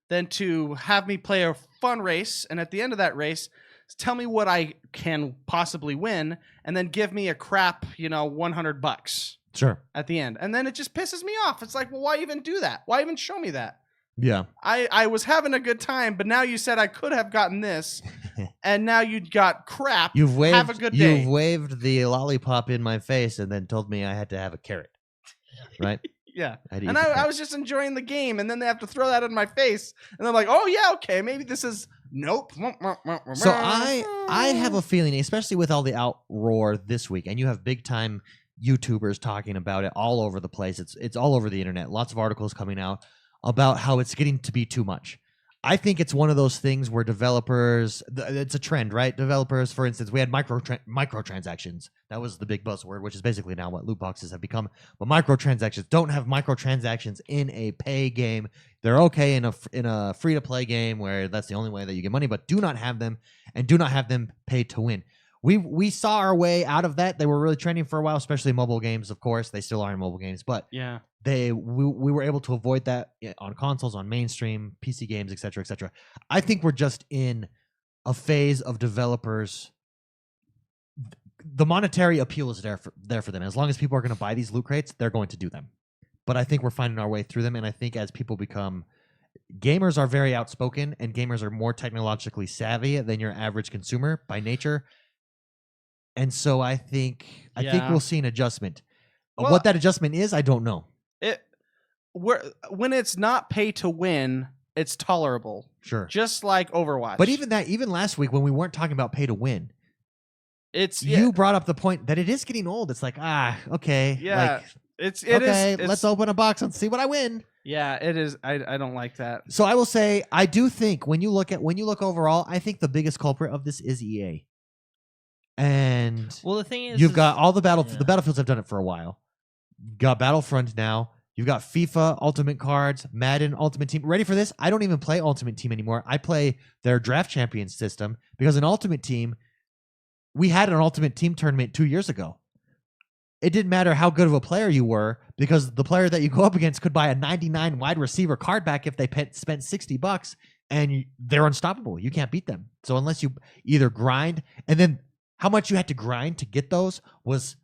than to have me play a fun race, and at the end of that race, tell me what I can possibly win, and then give me a crap, $100 sure at the end, and then it just pisses me off. It's like, well, why even do that? Why even show me that? Yeah, I was having a good time, but now you said I could have gotten this, and now you got crap. Have a good day. You've waved the lollipop in my face, and then told me I had to have a carrot. Right. Yeah, and I was just enjoying the game, and then they have to throw that in my face, and I'm like, oh yeah, okay, maybe this is nope. So I have a feeling, especially with all the outroar this week, and you have big time YouTubers talking about it all over the place. It's all over the internet. Lots of articles coming out about how it's getting to be too much. I think it's one of those things where developers, it's a trend, right? Developers, for instance, we had microtransactions. That was the big buzzword, which is basically now what loot boxes have become. But microtransactions, don't have microtransactions in a pay game. They're okay in a free-to-play game where that's the only way that you get money, but do not have them, and do not have them pay to win. We saw our way out of that. They were really trending for a while, especially mobile games, of course. They still are in mobile games, but yeah, we were able to avoid that on consoles, on mainstream PC games, et cetera, et cetera. I think we're just in a phase of developers. The monetary appeal is there for them. As long as people are going to buy these loot crates, they're going to do them. But I think we're finding our way through them, and I think as people become gamers are very outspoken, and gamers are more technologically savvy than your average consumer by nature. And so I think we'll see an adjustment. Well, what that adjustment is, I don't know. When it's not pay to win, it's tolerable. Sure. Just like Overwatch. But even last week when we weren't talking about pay to win, you brought up the point that it is getting old. It's like, okay. Yeah. Like, let's open a box and see what I win. Yeah, it is. I don't like that. So I will say, I do think when you look overall, I think the biggest culprit of this is EA. And the thing is, you've got all the Battlefields have done it for a while. You've got Battlefront now. You've got FIFA Ultimate Cards, Madden Ultimate Team. Ready for this? I don't even play Ultimate Team anymore. I play their Draft Champions system because an Ultimate Team, we had an Ultimate Team tournament 2 years ago. It didn't matter how good of a player you were because the player that you go up against could buy a 99 wide receiver card back if they spent $60, and they're unstoppable. You can't beat them. So unless you either grind, and then how much you had to grind to get those was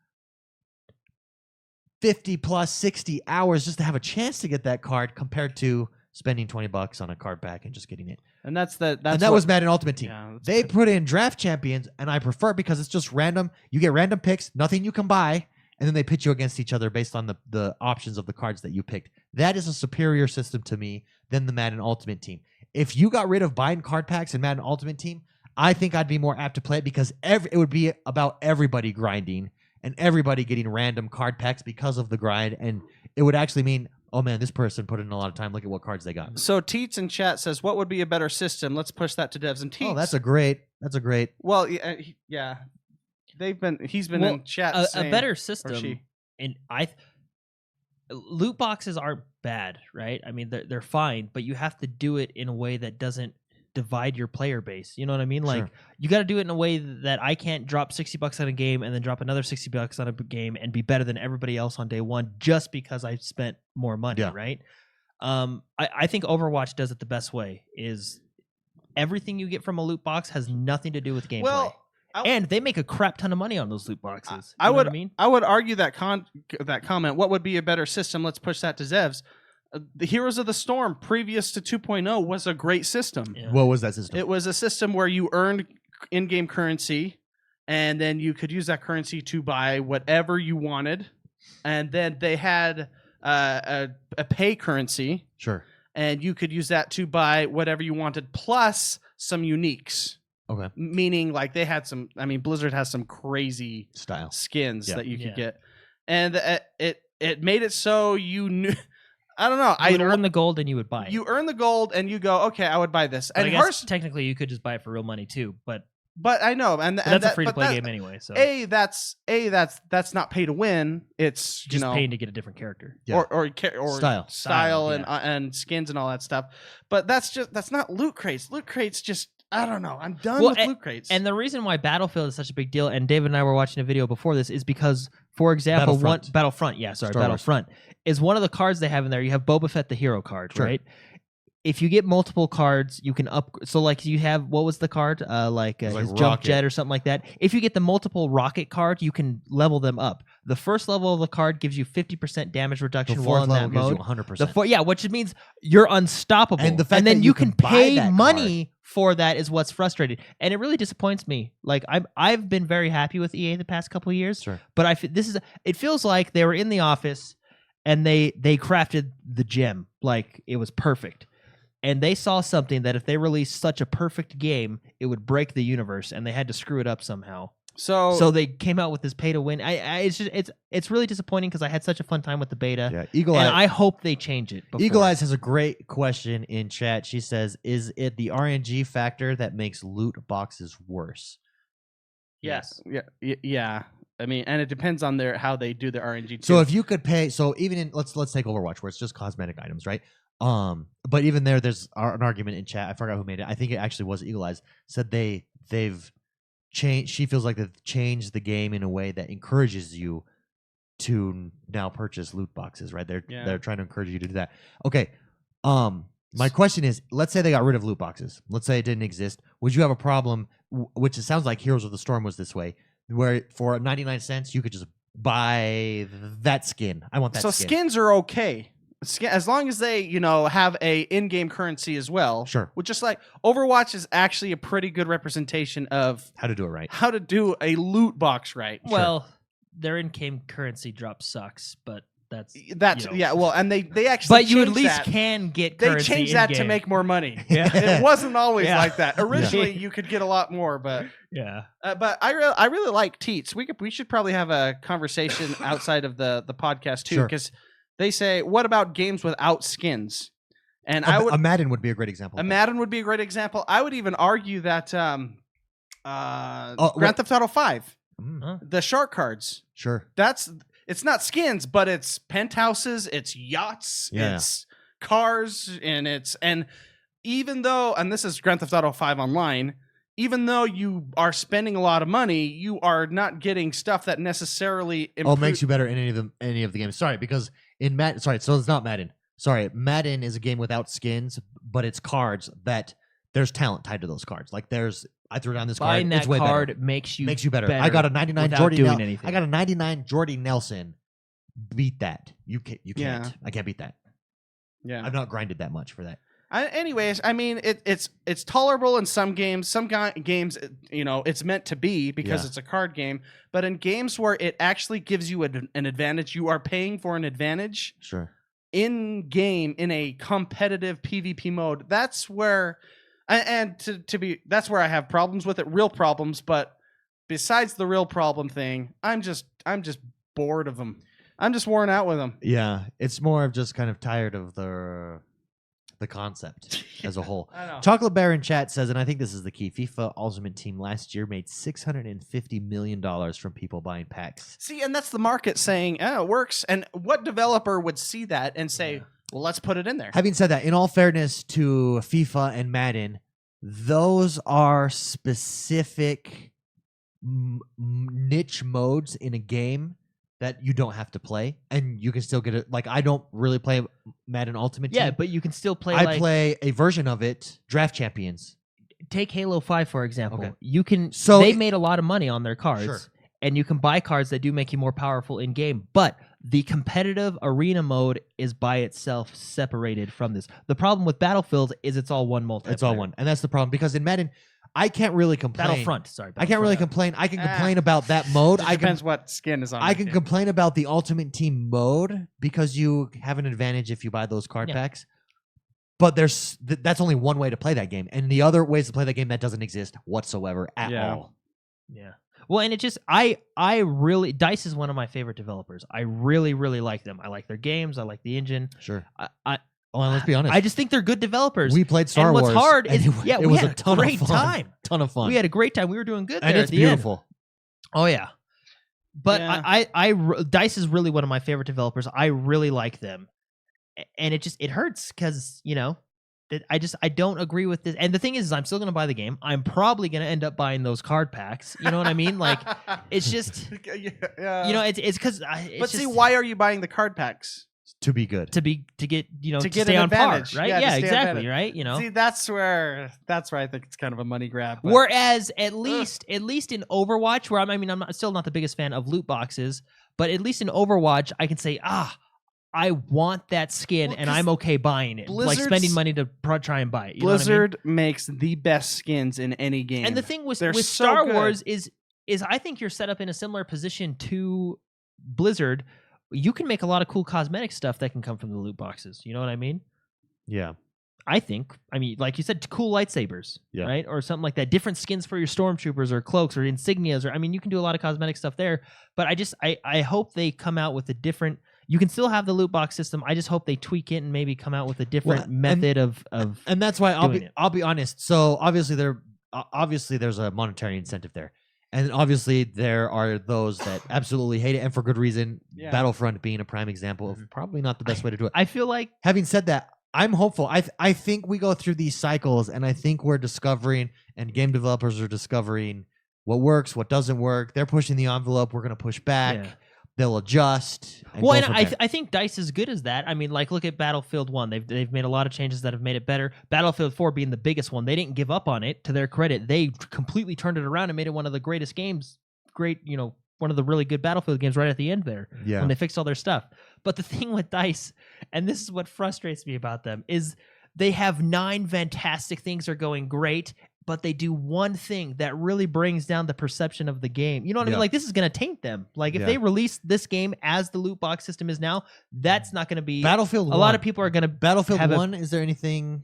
50 plus 60 hours just to have a chance to get that card compared to spending $20 on a card pack and just getting it. And that was Madden Ultimate Team. Yeah, they put in Draft Champions, and I prefer it because it's just random. You get random picks, nothing you can buy, and then they pit you against each other based on the options of the cards that you picked. That is a superior system to me than the Madden Ultimate Team. If you got rid of buying card packs in Madden Ultimate Team, I think I'd be more apt to play it because it would be about everybody grinding and everybody getting random card packs because of the grind, and it would actually mean, oh man, this person put in a lot of time. Look at what cards they got. So Teets in chat says, "What would be a better system?" Let's push that to devs and Teets. Oh, that's a great. Well, yeah. He's been in chat saying, a better system, and loot boxes aren't bad, right? I mean, they're fine, but you have to do it in a way that doesn't divide your player base. You know what I mean? Like Sure. you got to do it in a way that I can't drop $60 on a game and then drop another $60 on a game and be better than everybody else on day one just because I spent more money, Yeah. right? I think Overwatch does it the best way. Is everything you get from a loot box has nothing to do with gameplay. Well, and they make a crap ton of money on those loot boxes. You I know would what I mean? I would argue that comment. What would be a better system? Let's push that to Zevs. The Heroes of the Storm, previous to 2.0, was a great system. Yeah. What was that system? It was a system where you earned in-game currency, and then you could use that currency to buy whatever you wanted. And then they had a pay currency, Sure. and you could use that to buy whatever you wanted, plus some uniques. Okay. Meaning, like they had some. I mean, Blizzard has some crazy Style. skins Yeah. that you could Yeah. get, and it made it so you knew. I don't know. You would earn the gold and you would buy it. You earn the gold and you go, okay, I would buy this. But And I guess Hearthstone, technically you could just buy it for real money too. But but I know, and that's that, a free to but play that- game anyway. So that's not pay to win. It's just paying to get a different character. Yeah. or Style. style yeah. and skins and all that stuff. But that's not loot crates. Loot crates just I don't know. I'm done Well, with loot crates. And the reason why Battlefield is such a big deal, and David and I were watching a video before this, is because, for example, Battlefront, Star Wars. Battlefront is one of the cards they have in there. You have Boba Fett, the hero card, Sure. right? If you get multiple cards, you can up. So, like, you have what was the card? like His jump Rocket. jet or something like that. If you get the multiple rocket card, you can level them up. The first level of the card gives you 50% damage reduction The while fourth in level that gives mode. you 100%. Which means you're unstoppable. And the fact then that you you can can buy pay that money for that is what's frustrating, and it really disappoints me. Like I've been very happy with EA the past couple of years, Sure. but it feels like they were in the office and they crafted the gem like it was perfect. And they saw something that if they released such a perfect game, it would break the universe, and they had to screw it up somehow. So they came out with this pay to win. It's really disappointing because I had such a fun time with the beta. Yeah. Eagle And Eye. I hope they change it. before. Eagle Eyes has a great question in chat. She says, "Is it the RNG factor that makes loot boxes worse?" Yes. Yeah. I mean, and it depends on how they do their RNG too. So if you could pay, so even in let's take Overwatch where it's just cosmetic items, right? But even there's an argument in chat. I forgot who made it. I think it actually was Eagle Eyes. Said they've changed. She feels like they've changed the game in a way that encourages you to now purchase loot boxes, right? They're trying to encourage you to do that. Okay. My question is, let's say they got rid of loot boxes. Let's say it didn't exist. Would you have a problem? Which it sounds like Heroes of the Storm was this way, where for 99 cents you could just buy that skin. I want that. So skin. skins are okay. As long as they, have a in-game currency as well. Sure. Which just like Overwatch is actually a pretty good representation of How to do it right. how to do a loot box right. Well, their in-game currency drop sucks, but that's Yeah. Well, and they actually. But you at changed least that. can get They currency changed that to in-game. make more money. Yeah. It wasn't always Yeah. like that. Originally, you could get a lot more, but Yeah. I really like Teats. We should probably have a conversation outside of the podcast too, Sure. because they say, what about games without skins? And A Madden would be a great example. a Madden would be a great example. I would even argue that Grand Theft Auto 5, the shark cards, Sure. it's not skins, but it's penthouses, it's yachts, Yeah. it's cars, and even though, and this is Grand Theft Auto 5 Online, even though you are spending a lot of money, you are not getting stuff that necessarily Makes you better in any of the games. Sorry, because in Madden. Sorry, so it's not Madden. Sorry, Madden is a game without skins, but it's cards that there's talent tied to those cards. Like I threw down this Buying card. that It's way card better. makes you better. I got a 99 without Jordy. doing anything. I got a 99 Jordy Nelson. Beat that. You can't. Yeah. I can't beat that. Yeah. I've not grinded that much for that. Anyways, I mean, it's tolerable in some games. Some games, it's meant to be because Yeah. it's a card game. But in games where it actually gives you an advantage, you are paying for an advantage Sure. in game in a competitive PvP mode. That's where, that's where I have problems with it, real problems. But besides the real problem thing, I'm just bored of them. I'm just worn out with them. Yeah, it's more of just kind of tired of the concept as a whole. I know. Chocolate Bear in chat says, and I think this is the key, FIFA Ultimate Team last year made $650 million from people buying packs. See, and that's the market saying, it works. And what developer would see that and say, well, let's put it in there? Having said that, in all fairness to FIFA and Madden, those are specific niche modes in a game that you don't have to play, and you can still get it. Like, I don't really play Madden Ultimate Team. Yeah, but you can still play. I play a version of it, Draft Champions. Take Halo 5 for example. Okay. You can. So they made a lot of money on their cards, Sure. and you can buy cards that do make you more powerful in game. But the competitive arena mode is by itself separated from this. The problem with Battlefield is it's all one multiplayer. It's all one, and that's the problem, because in Madden, I can't really complain. Battlefront. Sorry, I can't really complain. I can complain about that mode. Depends what skin is on. I can complain about the Ultimate Team mode because you have an advantage if you buy those card packs. But that's only one way to play that game, and the other ways to play that game that doesn't exist whatsoever at all. Yeah. Well, and it just I really DICE is one of my favorite developers. I really like them. I like their games. I like the engine. Sure. And let's be honest. I just think they're good developers. We played Star Wars. What's hard is it was a ton of fun. Ton of fun. We had a great time. We were doing good there. And it's at the beautiful. End. Oh yeah. But DICE is really one of my favorite developers. I really like them, and it hurts because I don't agree with this. And the thing is I'm still going to buy the game. I'm probably going to end up buying those card packs. You know what I mean? Like, it's just, it's because. But see, why are you buying the card packs? To be good. To get, to stay on par, advantage. right? Yeah, exactly, right? See, that's where I think it's kind of a money grab. But. Whereas at least in Overwatch, where I'm still not the biggest fan of loot boxes, but at least in Overwatch, I can say, I want that skin, and I'm okay buying it. Like spending money to try and buy it. You Blizzard makes the best skins in any game. And the thing with so Star good. Wars is I think you're set up in a similar position to Blizzard. You can make a lot of cool cosmetic stuff that can come from the loot boxes. You know what I mean? Yeah. I mean, like you said, cool lightsabers, right? Or something like that. Different skins for your stormtroopers or cloaks or insignias. Or you can do a lot of cosmetic stuff there. But I hope they come out with a different. You can still have the loot box system. I just hope they tweak it and maybe come out with a different method of. And that's why I'll be honest. So obviously there's a monetary incentive there. And obviously, there are those that absolutely hate it, and for good reason. Yeah. Battlefront being a prime example of probably not the best way to do it. I feel like, having said that, I'm hopeful. I think we go through these cycles, and I think we're discovering, and game developers are discovering what works, what doesn't work. They're pushing the envelope. We're going to push back. Yeah. They'll adjust. And I think DICE is good as that. Like, look at Battlefield 1. They've made a lot of changes that have made it better. Battlefield 4 being the biggest one, they didn't give up on it. To their credit, they completely turned it around and made it one of the greatest games. One of the really good Battlefield games right at the end there. Yeah. When they fixed all their stuff. But the thing with DICE, and this is what frustrates me about them, is they have 9 fantastic things are going great, but they do one thing that really brings down the perception of the game. You know what I mean? Like, this is going to taint them. Like, if they release this game as the loot box system is now, that's not going to be... Battlefield 1. A lot of people are going to... Battlefield 1, is there anything...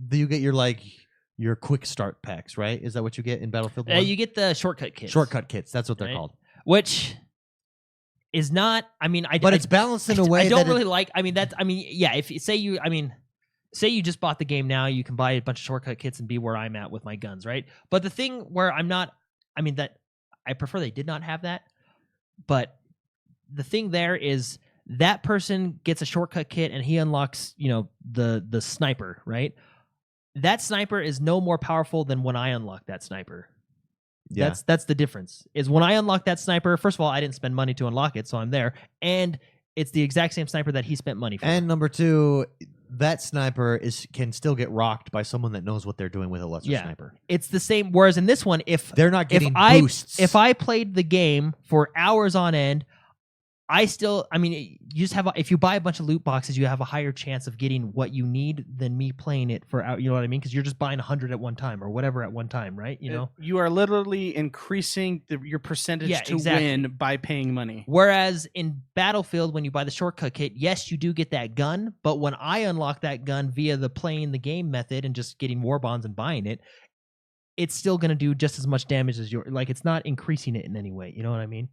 Do you get your quick start packs, right? Is that what you get in Battlefield 1? You get the shortcut kits. Shortcut kits, that's what they're called. Which... is not... But it's balanced in a way I don't really like... if say you just bought the game now, you can buy a bunch of shortcut kits and be where I'm at with my guns, right? But the thing where I'm not, that I prefer they did not have that. But the thing there is that person gets a shortcut kit and he unlocks, the sniper, right? That sniper is no more powerful than when I unlock that sniper. Yeah. That's the difference. Is when I unlock that sniper, first of all, I didn't spend money to unlock it, so I'm there. And it's the exact same sniper that he spent money for. And number 2, that sniper can still get rocked by someone that knows what they're doing with a lesser sniper. It's the same. Whereas in this one, if they're not getting boosts, if I played the game for hours on end, I still, you just have, if you buy a bunch of loot boxes, you have a higher chance of getting what you need than me playing it for, you know what I mean? Because you're just buying 100 at one time or whatever at one time, right? You are literally increasing your percentage to win by paying money. Whereas in Battlefield, when you buy the shortcut kit, yes, you do get that gun, but when I unlock that gun via the playing the game method and just getting war bonds and buying it, it's still going to do just as much damage as it's not increasing it in any way. You know what I mean?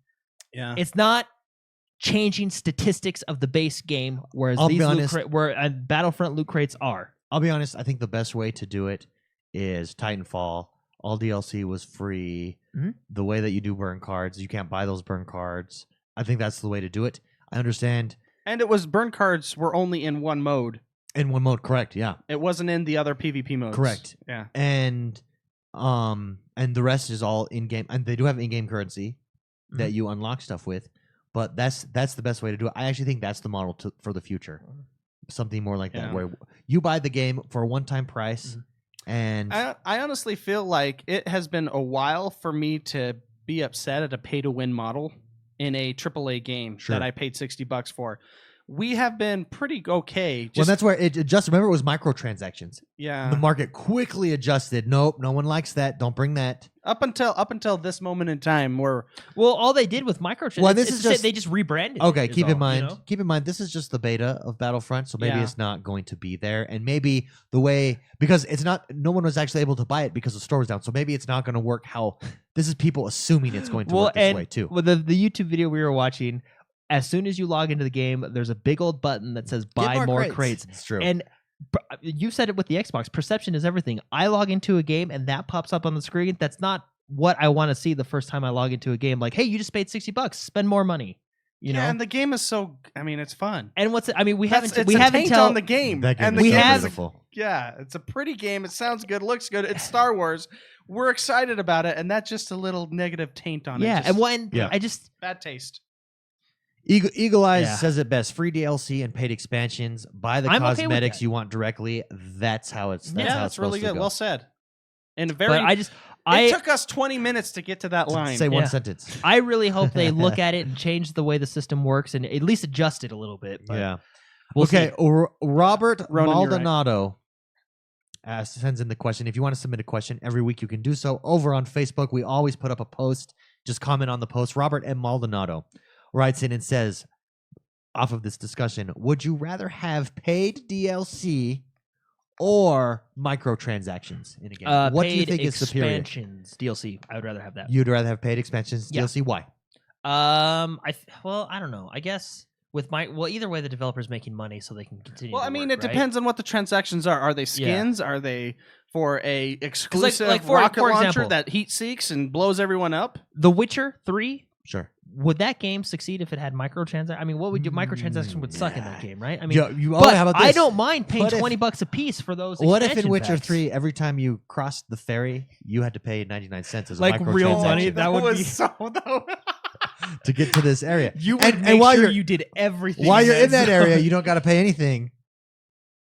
Yeah. It's not changing statistics of the base game, whereas Battlefront loot crates are. I'll be honest, I think the best way to do it is Titanfall. All DLC was free. Mm-hmm. The way that you do burn cards, you can't buy those burn cards. I think that's the way to do it. I understand. And burn cards were only in one mode. In one mode, correct? Yeah, It wasn't in the other PvP modes. correct. Yeah. And the rest is all in game, and they do have in-game currency that you unlock stuff with. But that's the best way to do it. I actually think that's the model for the future. Something more like that, where you buy the game for a one-time price, and I honestly feel like it has been a while for me to be upset at a pay-to-win model in a AAA game that I paid $60 for. We have been pretty okay. Well, that's where it adjusted. Remember, it was microtransactions. Yeah. The market quickly adjusted. Nope, no one likes that. Don't bring that. Up until this moment in time, where all they did with microtransactions. Well, this is just they just rebranded. Okay, keep in mind, this is just the beta of Battlefront, so maybe it's not going to be there, and maybe the way because it's not. No one was actually able to buy it because the store was down, so maybe it's not going to work. How this is people assuming it's going to work this way too. Well, the YouTube video we were watching. As soon as you log into the game, there's a big old button that says buy more crates. It's true. And you said it with the Xbox. Perception is everything. I log into a game and that pops up on the screen. That's not what I want to see the first time I log into a game. Like, hey, you just paid $60. Spend more money. You know? And the game is it's fun. And we haven't taint on the game. That game and is the beautiful. Yeah, it's a pretty game. It sounds good. It looks good. It's Star Wars. We're excited about it, and that's just a little negative taint on it. Yeah, I just bad taste. Eagle Eyes says it best: free DLC and paid expansions. Buy the cosmetics you want directly. That's how it's. That's really good. Go. Well said. And it took us 20 minutes to get to that line. Say one sentence. I really hope they look at it and change the way the system works and at least adjust it a little bit. But we'll see. Robert Maldonado sends in the question. If you want to submit a question every week, you can do so over on Facebook. We always put up a post. Just comment on the post. Robert M. Maldonado writes in and says, off of this discussion, would you rather have paid DLC or microtransactions in a game? What do you think is superior? Expansions DLC. I would rather have that. You'd rather have paid expansions DLC? Why? I don't know. I guess either way, the developer's making money, so they can continue. Well, it depends on what the transactions are. Are they skins? Are they for a exclusive rocket launcher example, that heat seeks and blows everyone up? The Witcher 3. Sure. Would that game succeed if it had microtransactions? What would you microtransactions would suck in that game, right? How but about this? I don't mind paying $20 a piece for those. What if in Witcher 3, every time you crossed the ferry, you had to pay 99 cents as a like real money? That would be so to get to this area. You would make sure you did everything. While you're in that area, you don't got to pay anything.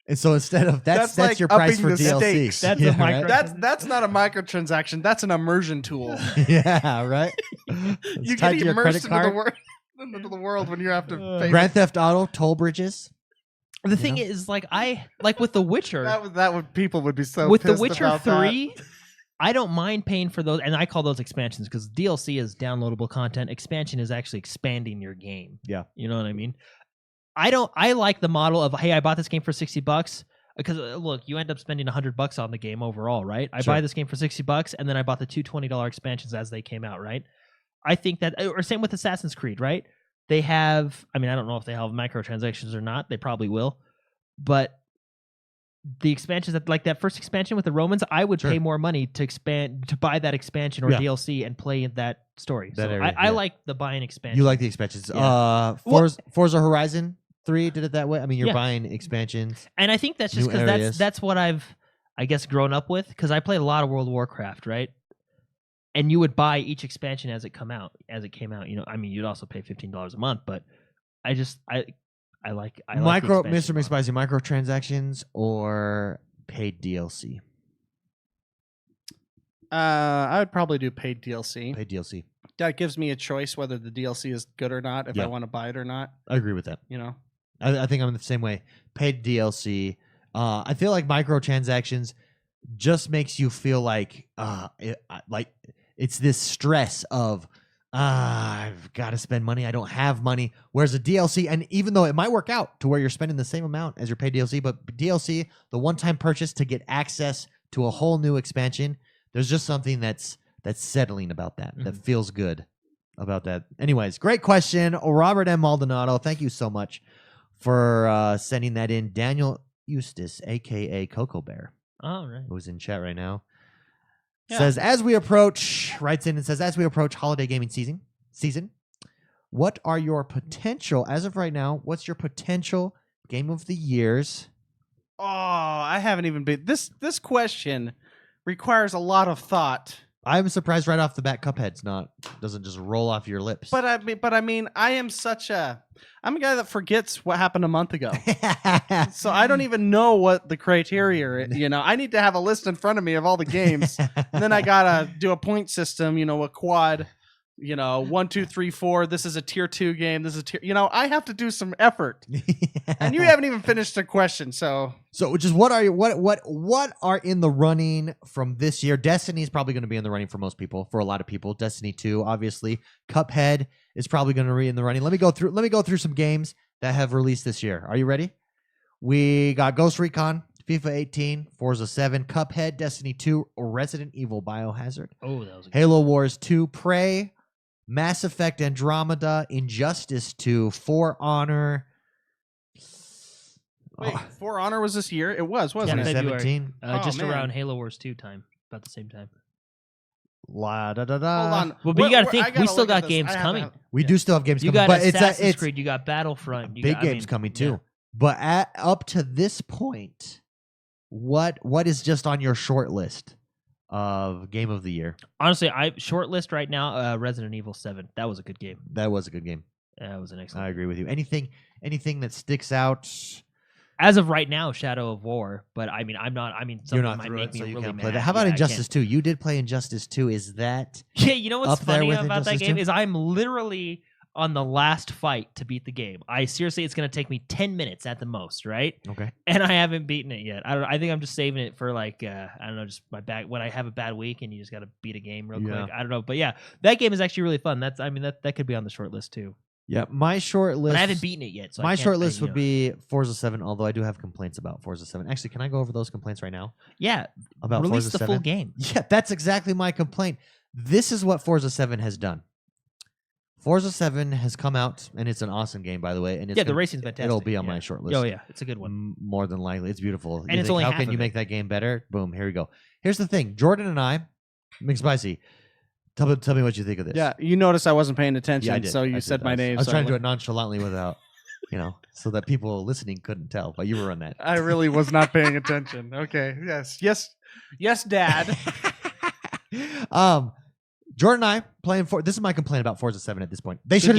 And so instead of that's like your price for DLC. That's that's not a microtransaction. That's an immersion tool. Yeah, right. You get immersed into the world when you have to pay. Grand Theft Auto toll bridges. The thing is, with The Witcher, people would be so with pissed The Witcher about 3. I don't mind paying for those, and I call those expansions because DLC is downloadable content. Expansion is actually expanding your game. Yeah, you know what I mean. I like the model of, hey, I bought this game for $60 because look, you end up spending $100 on the game overall, right? I buy this game for $60 and then I bought the two $20 expansions as they came out, right? I think that, or same with Assassin's Creed, right? They have, I don't know if they have microtransactions or not. They probably will, but the expansions that first expansion with the Romans, I would pay more money to buy that expansion or DLC and play that story. I like the buying expansion. You like the expansions. Yeah. Forza Horizon 3 did it that way. You're buying expansions. And I think that's just because that's what I've, I guess, grown up with, because I played a lot of World of Warcraft, right? And you would buy each expansion as it came out. You'd also pay $15 a month, but I like Mr. McSpicy, microtransactions or paid DLC? I would probably do paid DLC. Paid DLC. That gives me a choice whether the DLC is good or not, if I want to buy it or not. I agree with that. I think I'm the same way. Paid DLC. I feel like microtransactions just makes you feel like it's this stress of I've got to spend money. I don't have money. Whereas a DLC, and even though it might work out to where you're spending the same amount as your paid DLC, but DLC, the one-time purchase to get access to a whole new expansion, there's just something that's settling about that. That feels good about that. Anyways, great question, Robert M. Maldonado. Thank you so much for sending that in. Daniel Eustace, aka Coco Bear, who's in chat right now. Says, writes in and says, as we approach holiday gaming season, what are your potential, as of right now, what's your potential game of the years Oh, I haven't even been. This question requires a lot of thought. I'm surprised right off the bat Cuphead's doesn't just roll off your lips. But I mean, I'm a guy that forgets what happened a month ago. So I don't even know what the criteria, I need to have a list in front of me of all the games. And then I gotta do a point system, a quad, 1, 2, 3, 4. This is a tier 2 game. This is a tier, I have to do some effort. And you haven't even finished the question, so just what are in the running from this year? Destiny is probably going to be in the running for most people, for a lot of people. Destiny 2, obviously. Cuphead is probably going to be in the running. Let me go through some games that have released this year. Are you ready? We got Ghost Recon, FIFA 18, Forza 7, Cuphead, Destiny 2, Resident Evil Biohazard. Oh, that was a Halo Wars 2, Prey, Mass Effect Andromeda, Injustice 2, For Honor. Wait, For Honor was this year? It was, wasn't it? 2017. Just man. around Halo Wars 2 time, about the same time. La da da da. Hold on. Well, but you got to think, I gotta we still look at got this. games I haven't coming. had- We do still have games You coming, got but Assassin's it's Creed, you got Battlefront. You big got, games coming too. yeah. But up to this point, what is just on your short list of game of the year? Honestly, I short list right now. Resident Evil 7. That was a good game. That was a good game. That was an excellent. I agree with you. Anything that sticks out? As of right now, Shadow of War. But I mean, I'm not. I mean, You're something not might through make it, me so you really can't mad. play that. How about Yeah, I Injustice 2? You did play Injustice 2. Is that can't. Yeah, you know what's up there funny with about that Injustice game 2? is I'm literally on the last fight to beat the game. It's going to take me 10 minutes at the most, right? okay? And I haven't beaten it yet. I think I'm just saving it for like I don't know, just my back when I have a bad week and you just got to beat a game real Yeah. quick. I don't know, but yeah, that game is actually really fun. That could be on the short list too. Yeah, my short list. But I haven't beaten it yet, so my short list would be Forza 7. Although I do have complaints about Forza 7. Actually, can I go over those complaints right now? Yeah, About release Forza the 7? full game. Yeah, that's exactly my complaint. This is what Forza 7 has done. Forza 7 has come out, and it's an awesome game, by the way. And it's The racing's fantastic. It'll be on Yeah. my short list. Oh yeah, it's a good one. More than likely. It's beautiful. And it's only how half can of you it. make that game better? Boom, here we go. Here's the thing. Jordan and I, McSpicy, tell me what you think of this. Yeah, you noticed I wasn't paying attention, Yeah, I did. so I you did. said my name. I was so trying to do it nonchalantly without, so that people listening couldn't tell, but you were on that. I really was not paying attention. Okay. Yes, Dad. Jordan and I playing this is my complaint about Forza 7 at this point. They should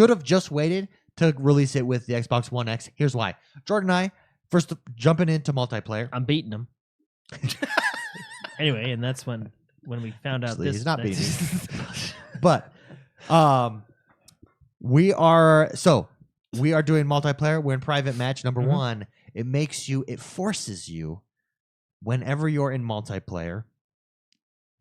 have just waited to release it with the Xbox One X. Here's why. Jordan and I first jumping into multiplayer. I'm beating them. Anyway, and that's when we found out Actually, this. he's not beating that's- But we are doing multiplayer. We're in private match number Mhm. 1. It forces you whenever you're in multiplayer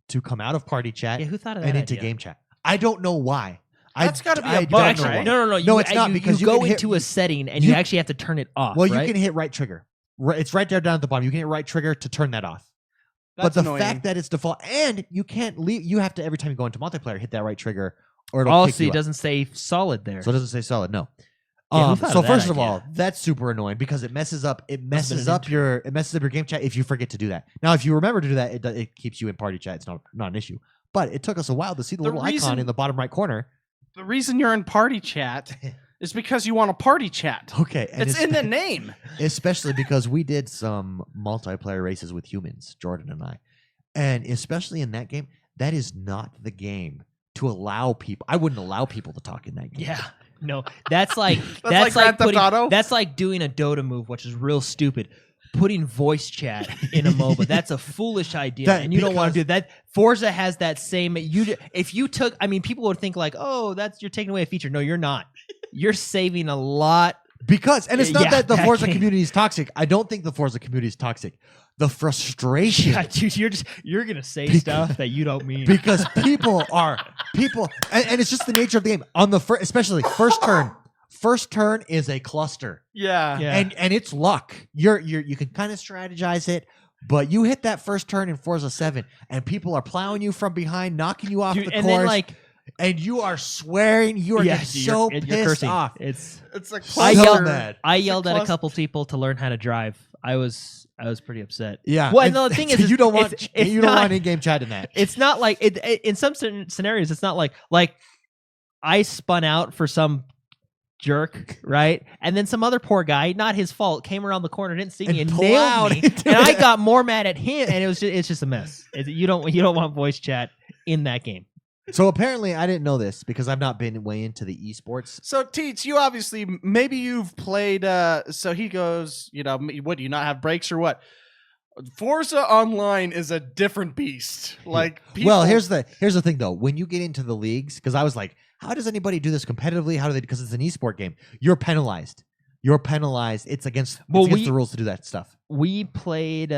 to come out of party chat Yeah, who thought of that and into idea? game chat. I don't know why. That's gotta be a I bug, don't know Actually, why. right? no. No, it's not, because you you go can hit- into a setting and you- you actually have to turn it off. Well, right? you can hit right trigger. It's right there down at the bottom. You can hit right trigger to turn that off. That's but the annoying. fact that it's default and you can't leave, you have to every time you go into multiplayer hit that right trigger or it'll Oh, kick so you it out. doesn't say solid there. So it doesn't say solid. No. Yeah, who thought So of that first of idea? all, that's super annoying because it messes up an your game chat if you forget to do that. Now, if you remember to do that, it keeps you in party chat. It's not an issue. But it took us a while to see the little reason- icon in the bottom right corner. The reason you're in party chat is because you want a party chat. Okay, and It's in the name. especially because we did some multiplayer races with humans, Jordan and I, and especially in that game, that is not the game to allow people. I wouldn't allow people to talk in that game. Yeah. No, that's like like Grand Theft Auto? That's like doing a Dota move, which is real stupid. Putting voice chat in a MOBA, that's a foolish idea, and you don't want to do that. Forza has that same. If you took, people would think like, oh, you're taking away a feature. No, you're not. You're saving a lot. Because, and it's not Yeah, that the that Forza game. community is toxic. I don't think the Forza community is toxic. The frustration. Yeah, dude, you're gonna say stuff that you don't mean. Because people, and it's just the nature of the game. On the especially first turn. First turn is a cluster, Yeah. and it's luck. You can kind of strategize it, but you hit that first turn in Forza 7, and people are plowing you from behind, knocking you off Dude, the and course, then like and you are swearing. You are getting so you're pissed cursing. off. It's It's a I cluster. yelled- mad. I yelled at a cluster. couple people to learn how to drive. I was pretty upset. Yeah. Well, and the thing is, you don't want it's you don't not- want in-game chat in that. It's not like in some certain scenarios. It's not like I spun out for some jerk, right? And then some other poor guy, not his fault, came around the corner, didn't see me, And and plowed nailed me. into And I it. got more mad at him, and it's just a mess. You don't want voice chat in that game. So apparently, I didn't know this because I've not been way into the esports. So Teets, you obviously maybe you've played. So he goes, what do you not have breaks or what? Forza Online is a different beast. Like, Well, here's the thing though. When you get into the leagues, because I was like, how does anybody do this competitively? How do they? Because it's an esport game. You're penalized. It's against the rules to do that stuff. We played.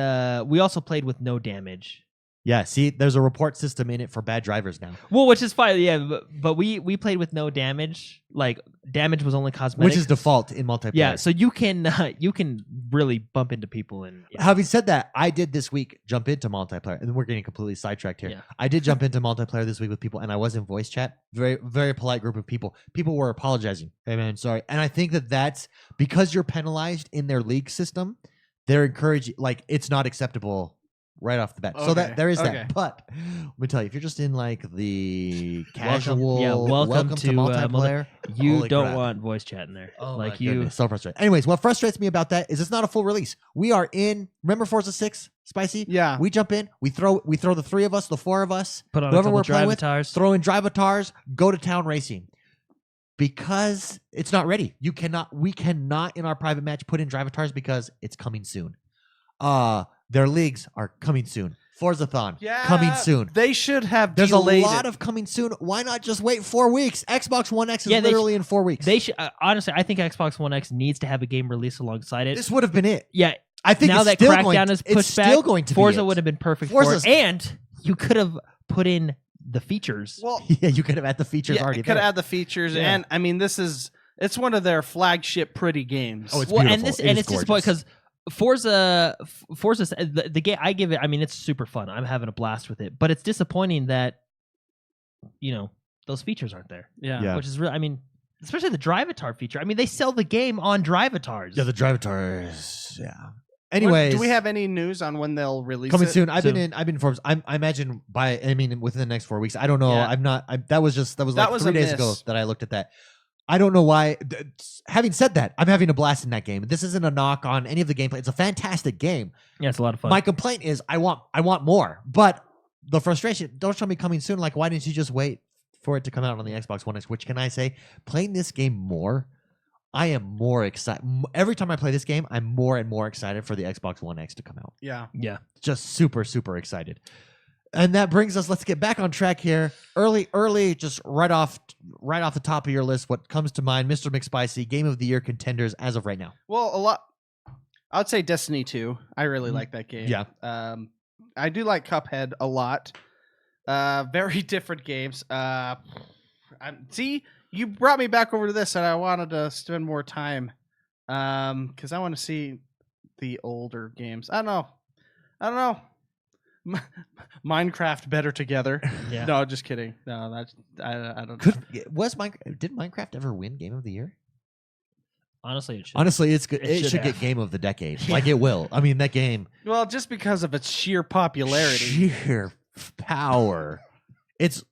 We also played with no damage. Yeah, see, there's a report system in it for bad drivers now. Well, which is fine, yeah, but we played with no damage. Like, damage was only cosmetic. Which is default in multiplayer. Yeah, so you can really bump into people. And having said that, I did this week jump into multiplayer, and we're getting completely sidetracked here. Yeah. I did jump into multiplayer this week with people, and I was in voice chat. Very, very polite group of people. People were apologizing. Hey man, sorry. And I think that's because you're penalized in their league system. They're encouraging, like, it's not acceptable right off the bat. So that there is that. But let me tell you, if you're just in like the casual welcome to multiplayer, you don't want voice chat in there. Oh, like, you so frustrating. Anyways, what frustrates me about that is it's not a full release. We are in, remember Forza 6, Spicy? Yeah. We jump in, we throw the three of us, the four of us, put on whoever we're drive playing with, avatars. throw in drive avatars, go to town racing. Because it's not ready. We cannot in our private match put in drive avatars because it's coming soon. Their leagues are coming soon. Forzathon, coming soon. They should have There's delayed a lot of coming soon. Why not just wait 4 weeks? Xbox One X is literally in 4 weeks. They should honestly. I think Xbox One X needs to have a game released alongside it. This would have been it. Yeah, I think now it's that still Crackdown is pushed back, still going to Forza be it. would have been perfect Forza's- for it. And you could have put in the features. Well, Yeah, you could have had the features already. Could there. add the features, Yeah. and I mean, it's one of their flagship pretty games. Oh, it's well, beautiful. and It is it's disappointing gorgeous. because Forza, the game I give it. I mean, it's super fun. I'm having a blast with it, but it's disappointing that those features aren't there. Yeah. Which is really, I mean, especially the Drivatar feature. I mean, they sell the game on Drivatars. Yeah, the drive avatars. Yeah. Anyways, do we have any news on when they'll release coming it? soon? I've been informed. I imagine within the next 4 weeks. I don't know. Yeah. That was like was 3 a days miss. ago that I looked at that. I don't know why. Having said that, I'm having a blast in that game. This isn't a knock on any of the gameplay. It's a fantastic game. Yeah, it's a lot of fun. My complaint is I want more. But the frustration, don't show me coming soon. Like, why didn't you just wait for it to come out on the Xbox One X? Which, can I say, playing this game more, I am more excited. Every time I play this game, I'm more and more excited for the Xbox One X to come out. Yeah. Just super, super excited. And that brings us, let's get back on track here. Early, just right off the top of your list, what comes to mind, Mr. McSpicy, Game of the Year contenders as of right now. Well, I would say Destiny 2. I really like that game. Yeah. I do like Cuphead a lot. Very different games. See, you brought me back over to this, and I wanted to spend more time because I want to see the older games. I don't know. Minecraft better together. Yeah. No, just kidding. No, that's I don't. Did Minecraft ever win Game of the Year? Honestly, it should. Honestly, it's good. It It should have. get Game of the Decade. Yeah. Like, it will. I mean, that game. Well, just because of its sheer popularity. Sheer power. It's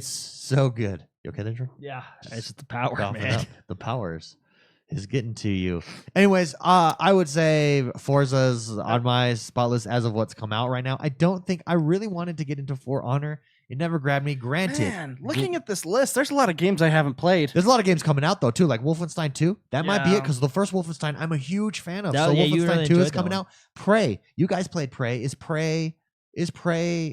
so good. You okay there, Drew? Yeah, it's the power, Golfing man. up. The powers is getting to you. Anyways, I would say Forza's on my spot list as of what's come out right now. I really wanted to get into For Honor. It never grabbed me. Granted, Man, looking at this list, there's a lot of games I haven't played. there's a lot of games coming out though too, like Wolfenstein 2. That might be Yeah. it because the first Wolfenstein I'm a huge fan of. No, So yeah, you Wolfenstein really 2 is enjoyed that coming one. out. Prey. You guys played Prey. Is Prey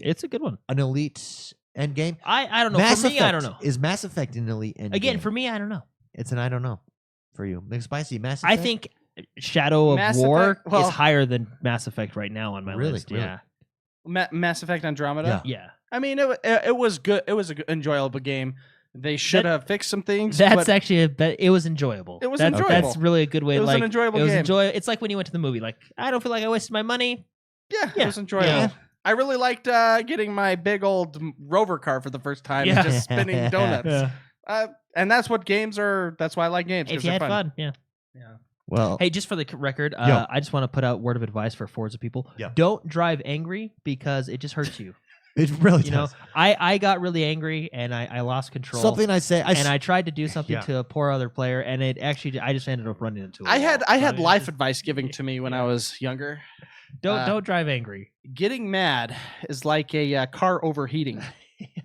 It's a good one. an elite end game? I don't know. Mass For me, Effect. I don't know. Is Mass Effect an elite end Again, game? for me, I don't know. It's an I don't know for you. McSpicy, Mass Effect? I think Shadow of Mass War Effect- well- is higher than Mass Effect right now on my Really? list. Really? Yeah, Mass Effect Andromeda. yeah. I mean, it was good. It was an enjoyable game. They should have fixed some things. That's but actually it was enjoyable. It was That's, enjoyable. That's really a good way. It was like, an enjoyable it was game. It's like when you went to the movie. Like, I don't feel like I wasted my money. yeah, Yeah. it was enjoyable. Yeah. I really liked getting my big old rover car for the first time Yeah. and just spinning donuts. Yeah. And that's what games are. That's why I like games. If 'cause you they're had fun, yeah. Yeah. Well, Hey, just for the record, Yo. I just want to put out word of advice for Forza people. Yeah. Don't drive angry because it just hurts you. It really You know, does. I got really angry and I lost control. Something I say, and I tried to do something Yeah. to a poor other player, and it actually I just ended up running into. I had So, life just- advice given to me when I was younger. Don't drive angry. Getting mad is like a car overheating.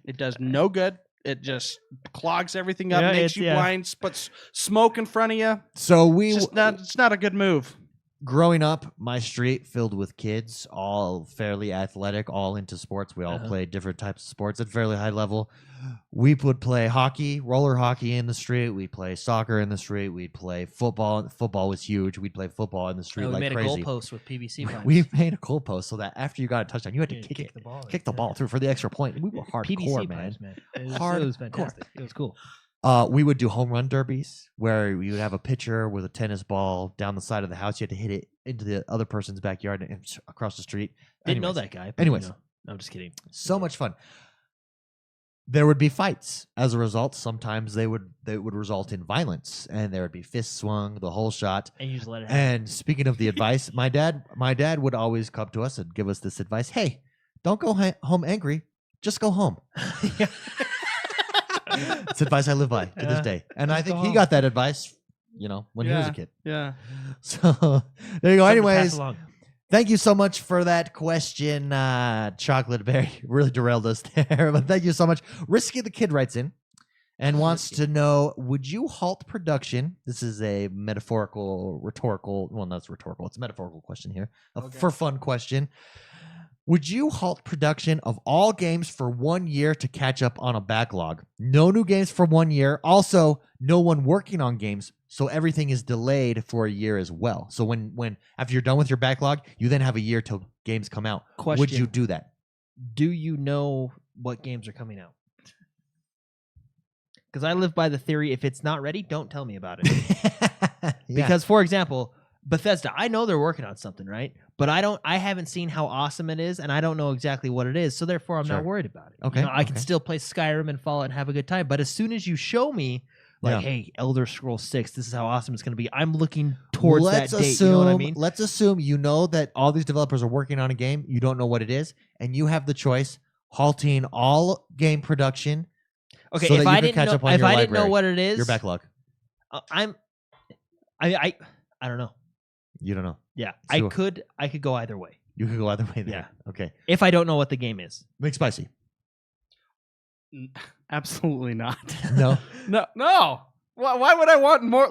It does no good. It just clogs everything up, Yeah, makes you blind, puts smoke in front of you. So It's not a good move. growing up, my street filled with kids, all fairly athletic, all into sports. We all played different types of sports at fairly high level. We would play hockey, roller hockey in the street. We'd play soccer in the street. We'd play football. Football was huge. We'd play football in the street We like made crazy. a goalpost with PVC pipes. We made a goalpost so that after you got a touchdown, you had to Yeah, kick the ball. the ball through for the extra point. We were hardcore, PVC man. pipes, man. It was Hardcore. fantastic. It was cool. We would do home run derbies where we would have a pitcher with a tennis ball down the side of the house. You had to hit it into the other person's backyard and across the street. Didn't know Anyways, that guy. But, anyways. you know, no, I'm just kidding. so much fun. There would be fights as a result. Sometimes they would result in violence, and there would be fists swung, the whole shot. And you just let it happen. And speaking of the advice, my dad would always come to us and give us this advice: "Hey, don't go home angry. Just go home." It's advice I live by to this Yeah. day, and I Just think go he home. got that advice, when he was a kid. Yeah. So there you go. Something to pass Anyways, along. thank you so much for that question, Chocolate Berry. Really derailed us there, but thank you so much. Risky the Kid writes in and wants to know, would you halt production? This is a rhetorical, well, not rhetorical, it's a metaphorical question here, for fun question. Would you halt production of all games for 1 year to catch up on a backlog? No new games for 1 year. Also, no one working on games, so everything is delayed for a year as well. So when after you're done with your backlog, you then have a year till games come out. Would Question. you do that? Do you know what games are coming out? Because I live by the theory: if it's not ready, don't tell me about it. Yeah. Because, for example, Bethesda, I know they're working on something, right? But I haven't seen how awesome it is, and I don't know exactly what it is, so therefore I'm Sure. not worried about it. Okay, I can okay. still play Skyrim and Fallout and have a good time. But as soon as you show me, like, Yeah. hey, Elder Scrolls 6, this is how awesome it's going to be, I'm looking towards let's that date. assume, You know what I mean? Let's assume you know that all these developers are working on a game. You don't know what it is, and you have the choice halting all game production. Okay, so if that you I can didn't catch know, up on if your I didn't know library, what it is, your backlog. I don't know. You don't know. Yeah, So- I could go either way. You could go either way there. Yeah. Okay. If I don't know what the game is. McSpicy. Absolutely not. No. No. Why would I want more?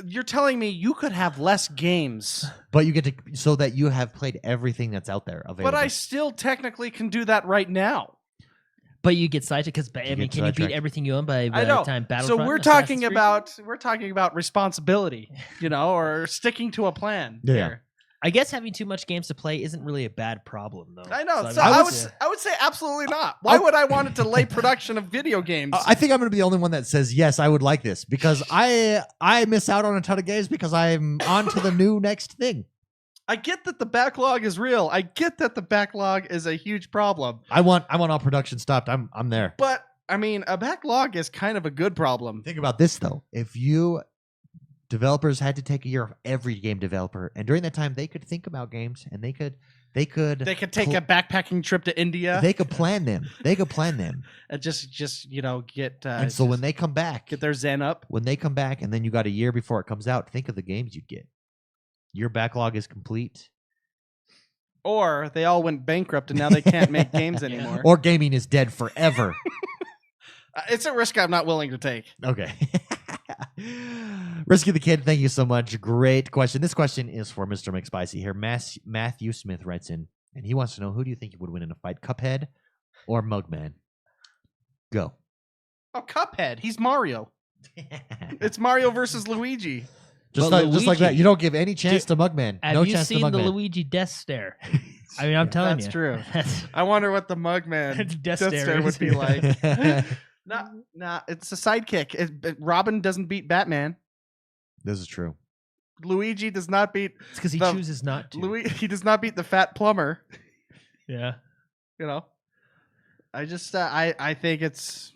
You're telling me you could have less games, But you get to, so that you have played everything that's out there available. but I still technically can do that right now. But you get sidetracked because I mean, get can you beat sidetracked. everything you own by I the know. time So Battlefront? we're Assassin's talking Creed? about responsibility, or sticking to a plan. Yeah. here. I guess having too much games to play isn't really a bad problem, though. I know. So, So mean, I would say absolutely not. Why would I want to delay production of video games? I think I'm going to be the only one that says yes. I would like this because I miss out on a ton of games because I'm on to the new next thing. I get that the backlog is real. I get that the backlog is a huge problem. I want all production stopped. I'm there. But I mean, a backlog is kind of a good problem. Think about this though. If developers had to take a year of every game developer, and during that time they could think about games and they could They could take a backpacking trip to India. They could plan them. And just get And so when they come back, get their zen up. and then you got a year before it comes out, think of the games you'd get. Your backlog is complete. Or they all went bankrupt and now they can't make games anymore. Or gaming is dead forever. It's a risk I'm not willing to take. Okay. Risky the Kid, thank you so much. Great question. This question is for Mr. McSpicy here. Matthew Smith writes in, and he wants to know, who do you think would win in a fight, Cuphead or Mugman? Go. Oh, Cuphead. He's Mario. It's Mario versus Luigi. Just But like that. Luigi- You don't give any chance to Mugman. Have No you chance to seen the Mugman. Luigi death stare? I mean, I'm telling That's you. true. That's I wonder what the Mugman Death Death Stare Stare would is. be like. Nah, it's a sidekick. Robin doesn't beat Batman. This is true. Luigi does not beat It's because he The- chooses not to. He does not beat the fat plumber. Yeah. I just I think it's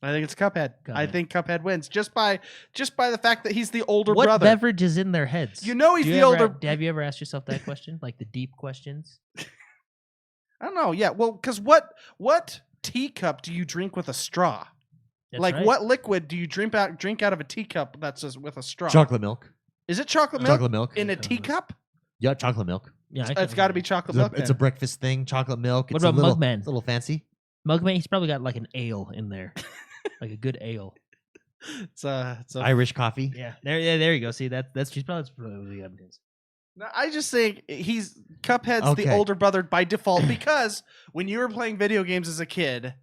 Cuphead. I Cuphead. think Cuphead wins just by the fact that he's the older What brother. beverage is in their heads? You know he's Do you the ever- older. Have you ever asked yourself that question? Like the deep questions? I don't know. Yeah, well, because what teacup do you drink with a straw? That's like, right. what liquid do you drink out of a teacup that's just with a straw? Chocolate milk. Is it chocolate milk? Chocolate milk. In a teacup? Yeah, chocolate milk. Yeah, It's got to be chocolate milk. It's a breakfast thing. Chocolate milk. What It's about a little, Mugman? It's a little fancy. Mugman, he's probably got like an ale in there, like a good ale. It's a Irish coffee. Yeah, there you go. See that's she's probably what he got in his. No, I just think Cuphead's the Okay. older brother by default because when you were playing video games as a kid,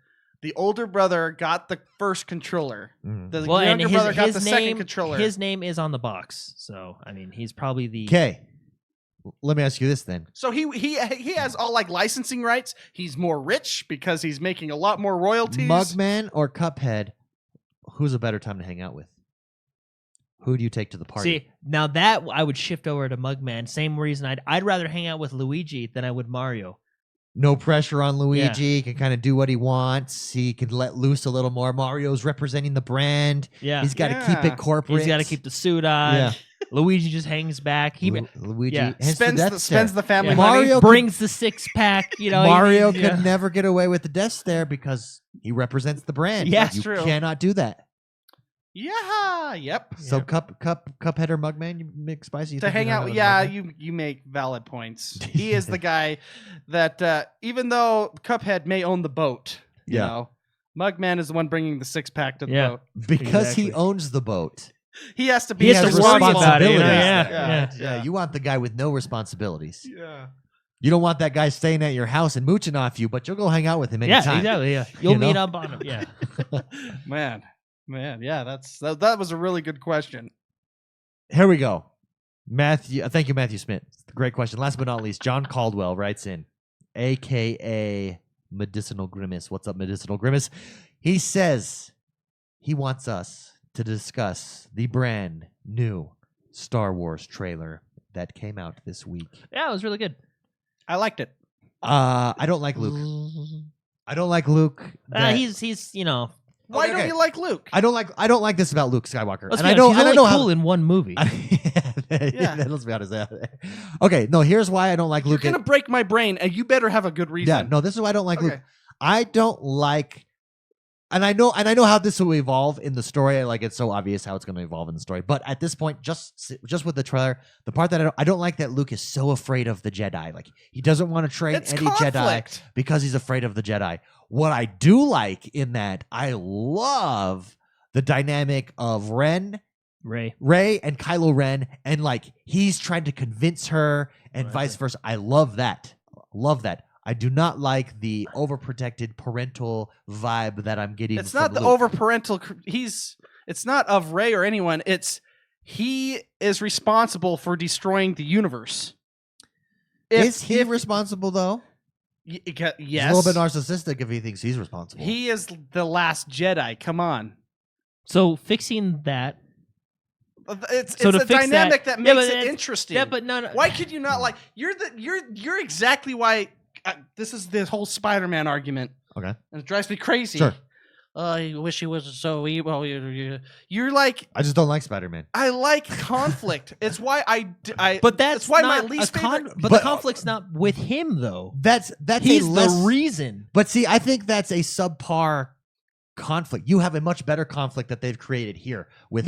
the older brother got the first controller. Mm. The Well, and younger brother got his the name, second controller. His name is on the box, so I mean, he's probably the. Okay. Let me ask you this then. So he has all like licensing rights. He's more rich because he's making a lot more royalties. Mugman or Cuphead, who's a better time to hang out with? Who do you take to the party? See, now that I would shift over to Mugman. Same reason I'd rather hang out with Luigi than I would Mario. No pressure on Luigi. He can kind of do what he wants. He can let loose a little more. Mario's representing the brand. Yeah, He's got to keep it corporate. he's got to keep the suit on. Yeah. Luigi just hangs back. He Luigi yeah. hence spends Death the Stare. family Yeah. money. Mario brings the 6-pack. You know, Mario he- could never get away with the Death Stare because he represents the brand. Yeah, you that's true. cannot do that. Yeah. Yep. So Yeah. Cuphead or Mugman, you mix spicy. You To think hang you'd out, hang yeah, with Mugman? you make valid points. He is the guy that even though Cuphead may own the boat, you Yeah. know, Mugman is the one bringing the 6-pack to the Yeah. boat. because he Exactly. owns the boat. He has to be. He has has to worry about it. You know? responsibilities. Yeah. Yeah, you want the guy with no responsibilities. Yeah. You don't want that guy staying at your house and mooching off you, but you'll go hang out with him Yeah, anytime. exactly. Yeah, you'll You know? meet up on him. Yeah. Man, yeah, that was a really good question. Here we go. Matthew, thank you, Matthew Smith. Great question. Last but not least, John Caldwell writes in, a.k.a. Medicinal Grimace. What's up, Medicinal Grimace? He says he wants us to discuss the brand new Star Wars trailer that came out this week. Yeah, it was really good. I liked it. I don't like Luke. I don't like Luke. that- He's you know. Why Okay, don't okay. you like Luke? I don't like this about Luke Skywalker. Let's and be I know honest, he's and I only know cool in one movie. Yeah. Let's be honest. Okay, no, here's why I don't like You're Luke. gonna break my brain, and you better have a good reason. Yeah, no, this is why I don't like Okay. Luke. I don't like, and I know how this will evolve in the story. Like, it's so obvious how it's going to evolve in the story. But at this point, just with the trailer, the part that I don't like that Luke is so afraid of the Jedi. Like, he doesn't want to train It's any Jedi conflict. because he's afraid of the Jedi. What I do like in that, I love the dynamic of Ray and Kylo Ren, and like he's trying to convince her and Right. vice versa. I love that. Love that. I do not like the overprotected parental vibe that I'm getting. It's from not the Luke. overparental. It's not of Ray or anyone. It's he is responsible for destroying the universe. Is he responsible though? Yes. He's a little bit narcissistic if he thinks he's responsible. He is the last Jedi. Come on. So fixing that. It's So to a fix dynamic that- that Yeah, makes but it it's- interesting. Yeah, but no. Why could you not like? You're exactly why. This is the whole Spider-Man argument. Okay. And it drives me crazy. Sure. I wish he wasn't so evil. You're like, I just don't like Spider-Man. I like conflict. It's why I. But that's why not my least a favorite. But But- the conflict's not with him though. That's He's a less, the reason. But see, I think that's a subpar conflict. You have a much better conflict that they've created here with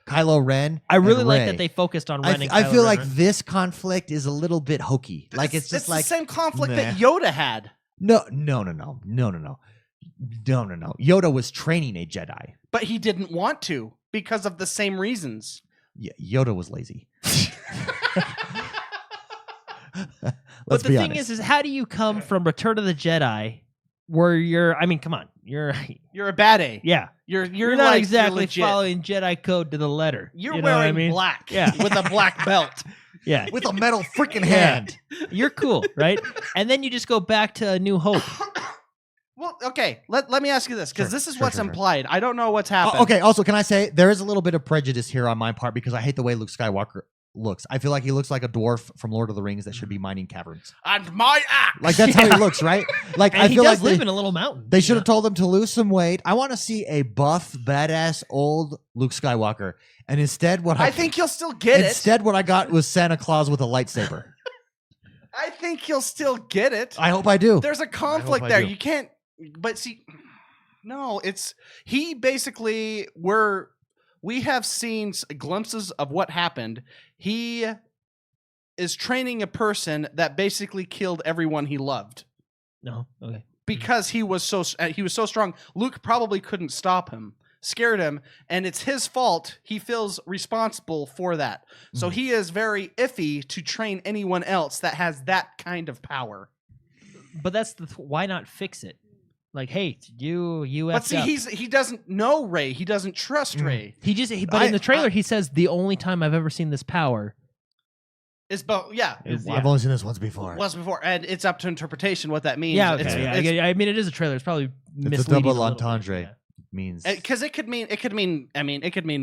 Kylo Ren. I really and like Rey. that they focused on I, Ren and I Kylo feel Ren. like this conflict is a little bit hokey. Like it's just it's like the same conflict meh. that Yoda had. No. Yoda was training a Jedi. But he didn't want to because of the same reasons. Yeah, Yoda was lazy. But Let's the be thing honest. is how do you come from Return of the Jedi where you're I mean, come on. You're You're a bad A. yeah. You're You're not like, exactly you're legit. following Jedi code to the letter. You're you know what wearing I mean? black Yeah. with a black belt. Yeah. with a metal freaking hand. You're cool, right? And then you just go back to A New Hope. Well, okay. Let me ask you this, because Sure, this is sure, what's sure, sure. implied. I don't know what's happened. Okay, also, can I say there is a little bit of prejudice here on my part because I hate the way Luke Skywalker looks. I feel like he looks like a dwarf from Lord of the Rings that should be mining caverns. And my axe. Like that's how he looks, right? Like And I he feel does like live in a little mountain. they should you have told him to lose some weight. I want to see a buff, badass old Luke Skywalker, and instead, what I think you'll still get it. instead what I got was Santa Claus with a lightsaber. I think you'll still get it. I hope I do. There's a conflict there. You can't. But see, no, he basically we have seen glimpses of what happened. He is training a person that basically killed everyone he loved. No, okay. Because he was so strong. Luke probably couldn't stop him, scared him, and it's his fault. He feels responsible for that. So he is very iffy to train anyone else that has that kind of power. But that's why not fix it? Like, hey, you. But see, he doesn't know Rey. He doesn't trust Rey. But in the trailer, he says the only time I've ever seen this power is I've only seen this once before. And it's up to interpretation what that means. Yeah, okay. I mean, it is a trailer. It's probably misleading. It's a double entendre. Yeah. Means because it could mean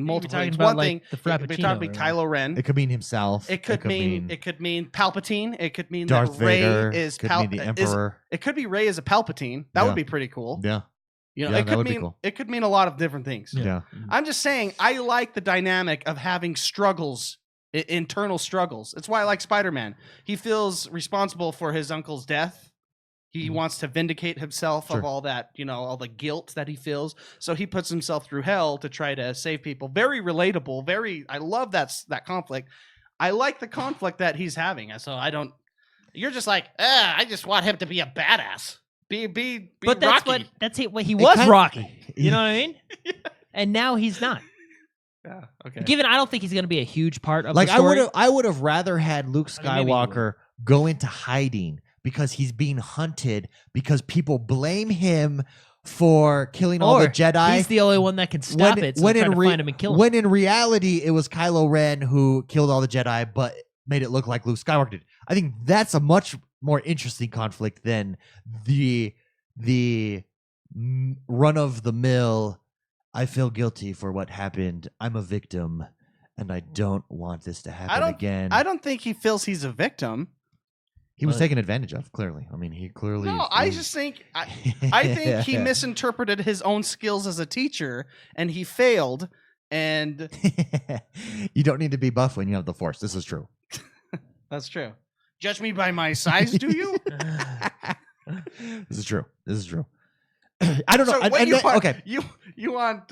multiple things. About, One thing, the Frappuccino, it could be Kylo Ren. It could mean himself. It could mean Palpatine. It could mean Darth that Rey Vader. is could mean the Emperor. It could be Rey as a Palpatine. That would be pretty cool. Yeah. You know, it could mean a lot of different things. Yeah. I'm just saying I like the dynamic of having struggles, internal struggles. It's why I like Spider-Man. He feels responsible for his uncle's death. He wants to vindicate himself of all that, all the guilt that he feels. So he puts himself through hell to try to save people. Very relatable. I love that conflict. I like the conflict that he's having. So you're just like, I just want him to be a badass. Be but Rocky. That's it. He was Rocky. You know what I mean? Yeah. And now he's not. Yeah. Okay. Given I don't think he's going to be a huge part of the story. I would have rather had Luke Skywalker go into hiding because he's being hunted because people blame him for killing all the Jedi. He's the only one that can stop it. So trying to find him and kill him. When in reality, it was Kylo Ren who killed all the Jedi, but made it look like Luke Skywalker did. I think that's a much more interesting conflict than the run of the mill. I feel guilty for what happened. I'm a victim, and I don't want this to happen again. I don't think he feels he's a victim. He was taken advantage of, clearly. I mean, he clearly... No, I just think... I think he misinterpreted his own skills as a teacher, and he failed, and... You don't need to be buff when you have the Force. This is true. That's true. Judge me by my size, do you? This is true. I don't know. Okay. You want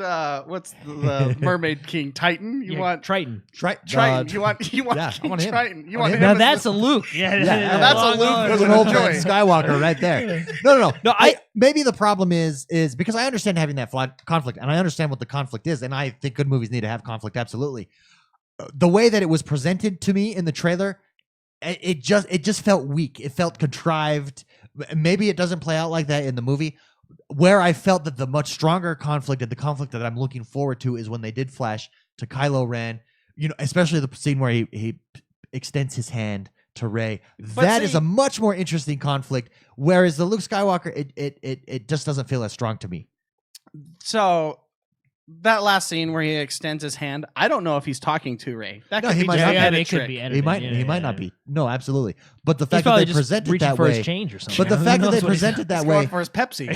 what's the Mermaid King? Titan? You want Triton? Triton. You want King Triton. You want him. Now that's a Luke. That's a Luke. There's an old man Skywalker right there. No. Maybe the problem is because I understand having that conflict, and I understand what the conflict is, and I think good movies need to have conflict. Absolutely. The way that it was presented to me in the trailer, it just felt weak. It felt contrived. Maybe it doesn't play out like that in the movie. Where I felt that the much stronger conflict and the conflict that I'm looking forward to is when they did flash to Kylo Ren, especially the scene where he extends his hand to Rey. That is a much more interesting conflict. Whereas the Luke Skywalker, it just doesn't feel as strong to me. So that last scene where he extends his hand, I don't know if he's talking to Rey. That could be just an edit it trick. could be edited. He might not be. No, absolutely. But the fact that they present it that way, his change or something. but the fact that they present it that way, for his Pepsi,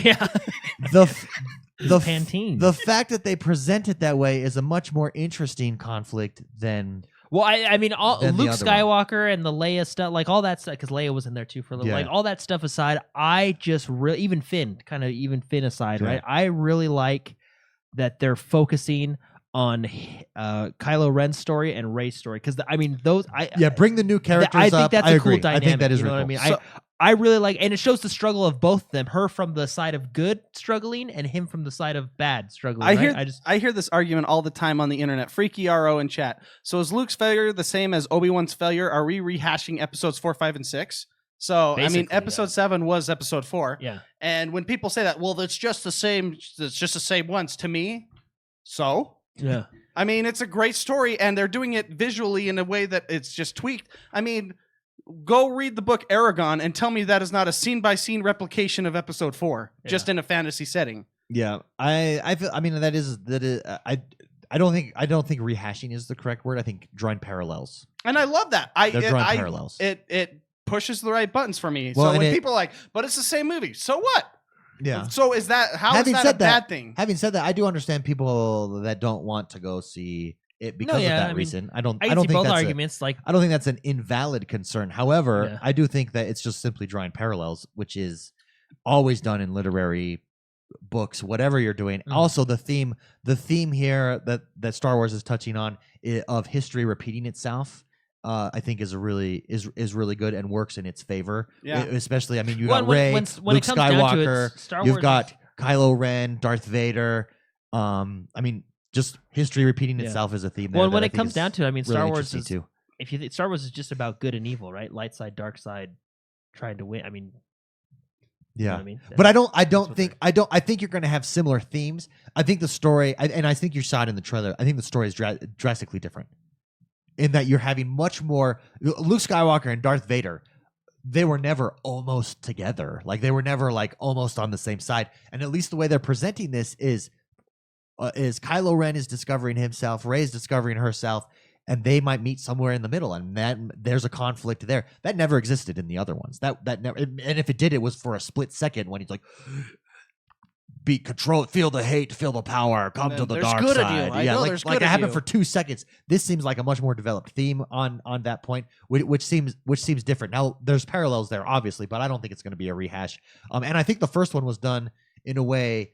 the Pantene. The fact that they present it that way is a much more interesting conflict than. Well, I mean, Luke Skywalker and the Leia stuff, like all that stuff, because Leia was in there too for a little. Like all that stuff aside, I just really even Finn aside, right? I really like that they're focusing on Kylo Ren's story and Rey's story, because bring the new characters up. I think that's a cool dynamic. I think that is you know really what I mean. I really like, and it shows the struggle of both of them. Her from the side of good struggling, and him from the side of bad struggling. I hear this argument all the time on the internet. Freaky RO in chat. So is Luke's failure the same as Obi-Wan's failure? Are we rehashing episodes 4, 5, and 6? So basically, episode 7 was episode 4. Yeah. And when people say that, well, that's just the same. It's just the same ones to me. So yeah. I mean, it's a great story, and they're doing it visually in a way that it's just tweaked. I mean, go read the book Aragon and tell me that is not a scene-by-scene replication of episode 4, just in a fantasy setting. Yeah, I feel. I mean, that is. I don't think rehashing is the correct word. I think drawing parallels. And I love that. They're drawing parallels. It pushes the right buttons for me. Well, so when people are like, but it's the same movie. So what? Yeah. So is that a bad thing? Having said that, I do understand people that don't want to go see it because of that reason. I don't I don't see think both that's arguments. I don't think that's an invalid concern. However, Yeah. I do think that it's just simply drawing parallels, which is always done in literary books, whatever you're doing. Also, the theme here that Star Wars is touching on of history repeating itself, I think is really good and works in its favor. Yeah. Especially, I mean, you got when Rey, when Luke it comes down to Skywalker, it, Star you've Wars got Kylo Ren, Darth Vader. I mean, just history repeating itself is a theme. Well, when it comes down to it, I mean, Star Wars is too. Star Wars is just about good and evil, right? Light side, dark side, trying to win. I mean, yeah, you know what I mean? But I think you're going to have similar themes. I think the story, and I think you saw it in the trailer. I think the story is drastically different in that you're having much more. Luke Skywalker and Darth Vader, they were never almost together. Like they were never like almost on the same side. And at least the way they're presenting this is Kylo Ren is discovering himself, Rey's discovering herself, and they might meet somewhere in the middle, and that there's a conflict there that never existed in the other ones. That never, and if it did, it was for a split second when he's like, feel the hate, feel the power, come to the dark side. Yeah, like it happened for 2 seconds. This seems like a much more developed theme on that point, which seems different. Now there's parallels there, obviously, but I don't think it's going to be a rehash. And I think the first one was done in a way.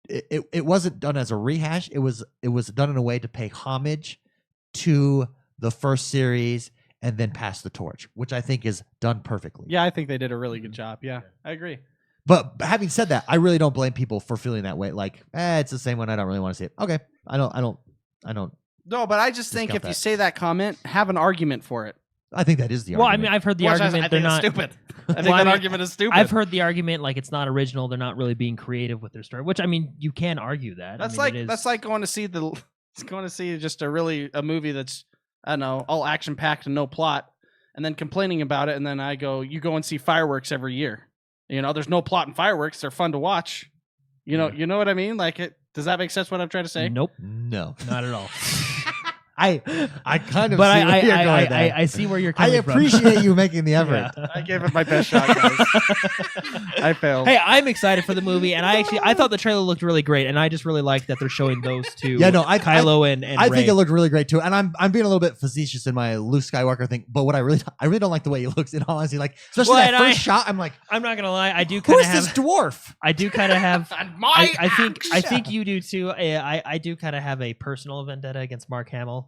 It wasn't done as a rehash. It was done in a way to pay homage to the first series and then pass the torch, which I think is done perfectly. Yeah, I think they did a really good job. Yeah, I agree. But having said that, I really don't blame people for feeling that way. Like, it's the same one. I don't really want to see it. Okay, I don't. No, but I just think if you say that comment, have an argument for it. I think that is the well, argument. I mean, I've heard the argument. They're not stupid. I think that argument is stupid. I've heard the argument like it's not original. They're not really being creative with their story. Which I mean, you can argue that. That's that's like going to see just a movie that's, I don't know, all action packed and no plot, and then complaining about it. And then you go and see fireworks every year. You know, there's no plot in fireworks. They're fun to watch. You know what I mean? Like, does that make sense? What I'm trying to say? Nope. No, not at all. I kind of, but see where you're going there. I see where you're coming from. I appreciate you making the effort. Yeah. I gave it my best shot, guys. I failed. Hey, I'm excited for the movie, and I thought the trailer looked really great, and I just really like that they're showing those two. Yeah, no, Kylo and I Rey. think it looked really great too, and I'm being a little bit facetious in my Luke Skywalker thing. But what I really don't like the way he looks. In all honesty, like especially that first shot, I'm like, I'm not gonna lie, I do kind of have this dwarf. I do kind of have. I think you do too. I do kind of have a personal vendetta against Mark Hamill.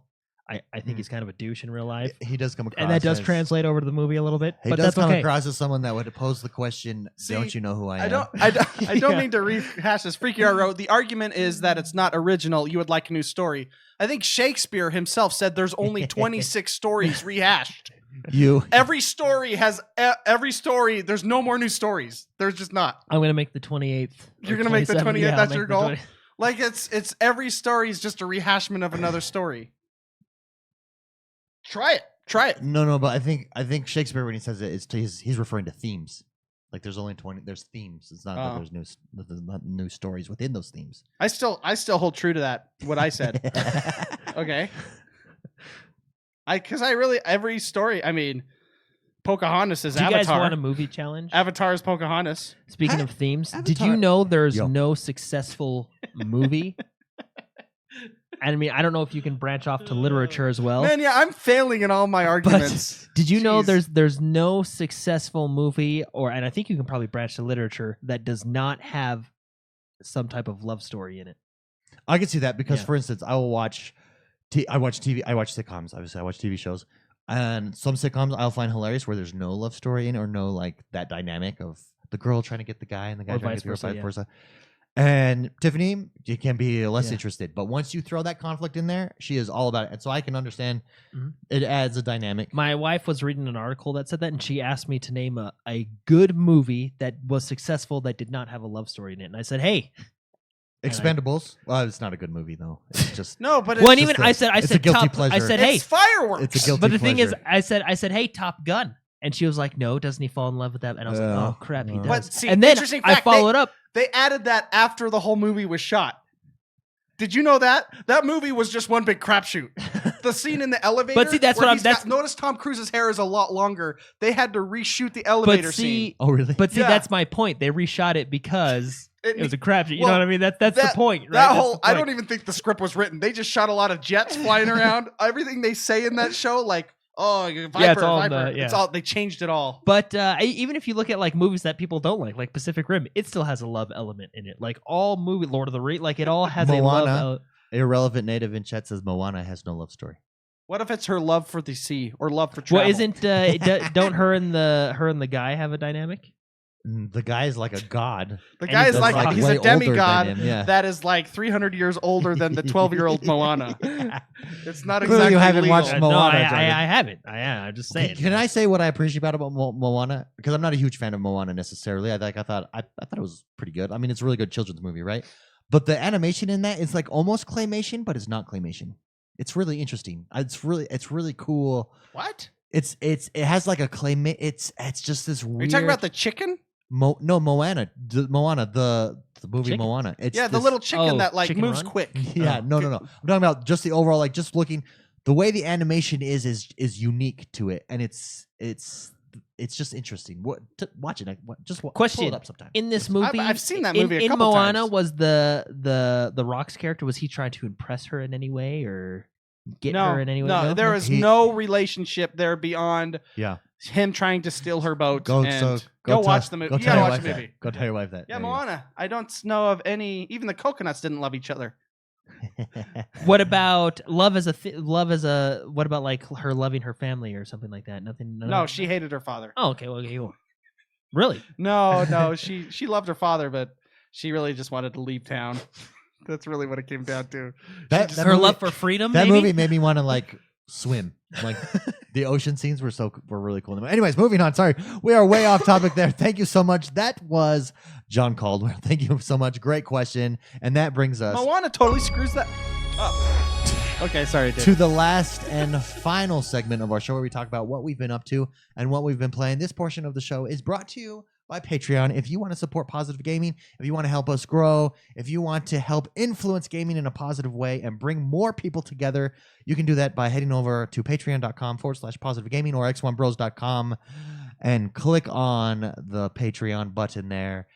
I think he's kind of a douche in real life. He does come across, and that does translate over to the movie a little bit. He but does that's come okay. across as someone that would pose the question, "Don't you know who I am?" I don't mean to rehash this. Freaky Art wrote, the argument is that it's not original. You would like a new story. I think Shakespeare himself said there's only 26 stories rehashed. Every story. There's no more new stories. There's just not. I'm gonna make the 28th. You're gonna make the 28th. Yeah, that's your goal. Like it's every story is just a rehashment of another story. Try it. No, but I think Shakespeare, when he says it, he's referring to themes. Like there's only 20. There's themes. It's not that there's not new stories within those themes. I still hold true to that. What I said. Okay. Because every story. I mean, Pocahontas is Avatar. Do you guys want a movie challenge? Avatar is Pocahontas. Speaking of themes, Avatar. Did you know there's no successful movie? I mean, I don't know if you can branch off to literature as well. Man, yeah, I'm failing in all my arguments. But did you know there's no successful movie, and I think you can probably branch to literature that does not have some type of love story in it? I can see that because, for instance, I watch TV. I watch sitcoms. Obviously, I watch TV shows, and some sitcoms I'll find hilarious where there's no love story in it or no like that dynamic of the girl trying to get the guy and the guy or trying vice to get the girl, vice versa. And Tiffany, you can be less interested, but once you throw that conflict in there, she is all about it. And so I can understand it adds a dynamic. My wife was reading an article that said that, and she asked me to name a good movie that was successful that did not have a love story in it. And I said, "Hey, Expendables." Well, it's not a good movie though. It's just no, but well, and even I said a guilty top, pleasure. I said, "Hey, it's fireworks." It's a guilty but the pleasure. thing is, I said, "Hey, Top Gun." And she was like, "No, doesn't he fall in love with that?" And I was like, "Oh crap, he does." But see, and then interesting I fact, followed up. They added that after the whole movie was shot. Did you know that? That movie was just one big crapshoot. The scene in the elevator. But see, that's what I'm. Notice Tom Cruise's hair is a lot longer. They had to reshoot the elevator scene. Oh, really? But see, that's my point. They reshot it because It was a crapshoot. You know what I mean? That's the point, right? That whole I don't even think the script was written. They just shot a lot of jets flying around. Everything they say in that show, like, oh, Viper, it's all Viper. It's all they changed it all. But even if you look at like movies that people don't like Pacific Rim, it still has a love element in it. Like all movie, Lord of the Rings, like it all has a love. Irrelevant native in chat says Moana has no love story. What if it's her love for the sea or love for travel? Well, isn't don't her and the guy have a dynamic? The guy is like a god. The guy is like he's a demigod yeah. that is like 300 years older than the 12-year-old Moana. It's not Clearly exactly you haven't legal. watched Moana. No, I haven't. I'm just saying. Can I say what I appreciate about Moana? Because I'm not a huge fan of Moana necessarily. I thought it was pretty good. I mean, it's a really good children's movie, right? But the animation in that is like almost claymation, but it's not claymation. It's really interesting. It's really cool. What? It has like a claymation. It's just this weird. Are you talking about the chicken? No, Moana. The movie Chicken? Moana. It's the little chicken that like Chicken moves Run? quick. Yeah, no. I'm talking about just the overall, like just looking. The way the animation is unique to it, and it's just interesting. Watch it. Pull Question it up sometime. in this movie. I've seen that movie a in couple Moana. times. Was the Rock's character? Was he trying to impress her in any way or get her in any way? No, there was no relationship there beyond him trying to steal her boat. Go watch the movie. You gotta watch the movie. Go tell your wife that. Yeah, Moana. I don't know of any. Even the coconuts didn't love each other. What about love as a? What about like her loving her family or something like that? Nothing. No, she hated her father. Oh, okay. Well, okay. Really? No. She loved her father, but she really just wanted to leave town. That's really what it came down to. Her love for freedom. That maybe? movie made me want to like swim. Like the ocean scenes were really cool. Anyways, moving on. Sorry, we are way off topic there. Thank you so much. That was John Caldwell. Thank you so much. Great question. And that brings us Moana totally screws that up. Okay, sorry. To the last and final segment of our show where we talk about what we've been up to and what we've been playing. This portion of the show is brought to you by Patreon. If you want to support positive gaming, if you want to help us grow, if you want to help influence gaming in a positive way and bring more people together, you can do that by heading over to patreon.com/positive gaming or XoneBros.com and click on the Patreon button there.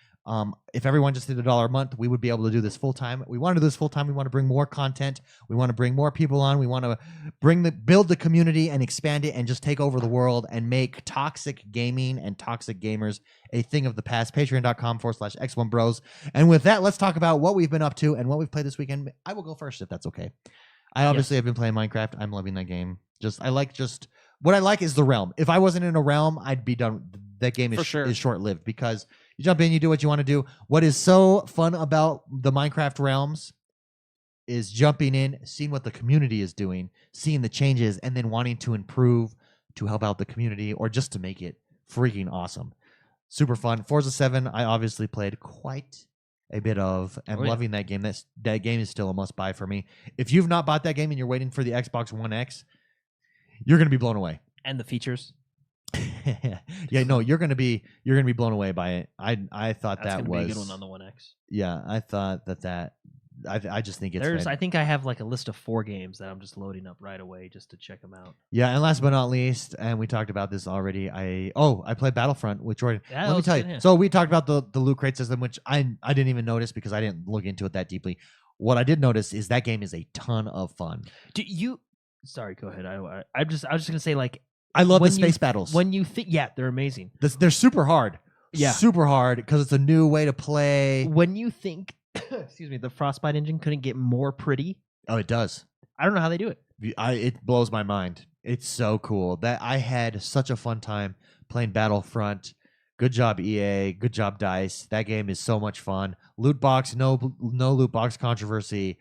If everyone just did $1 a month, we would be able to do this full time. We want to do this full time. We want to bring more content. We want to bring more people on. We want to build the community and expand it and just take over the world and make toxic gaming and toxic gamers a thing of the past. Patreon.com/X1Bros. And with that, let's talk about what we've been up to and what we've played this weekend. I will go first if that's okay. I obviously have been playing Minecraft. I'm loving that game. What I like is the realm. If I wasn't in a realm, I'd be done. That game is short-lived because you jump in, you do what you want to do. What is so fun about the Minecraft realms is jumping in, seeing what the community is doing, seeing the changes, and then wanting to improve to help out the community or just to make it freaking awesome. Super fun. Forza 7, I obviously played quite a bit of and loving that game. That game is still a must-buy for me. If you've not bought that game and you're waiting for the Xbox One X, you're going to be blown away. And the features. Yeah, no, you're gonna be blown away by it. I thought that's that gonna was be a good one on the One X. Yeah, I thought that. I just think it's. I think I have like a list of 4 games that I'm just loading up right away just to check them out. Yeah, and last but not least, and we talked about this already. I played Battlefront with Jordan. Yeah, let me tell you. Yeah. So we talked about the loot crate system, which I didn't even notice because I didn't look into it that deeply. What I did notice is that game is a ton of fun. Sorry, go ahead. I was just gonna say like. I love the space battles. When you think, they're amazing. They're super hard. Yeah, super hard because it's a new way to play. When you think, excuse me, the Frostbite engine couldn't get more pretty. Oh, it does. I don't know how they do it. It blows my mind. It's so cool that I had such a fun time playing Battlefront. Good job, EA. Good job, DICE. That game is so much fun. Loot box, no loot box controversy.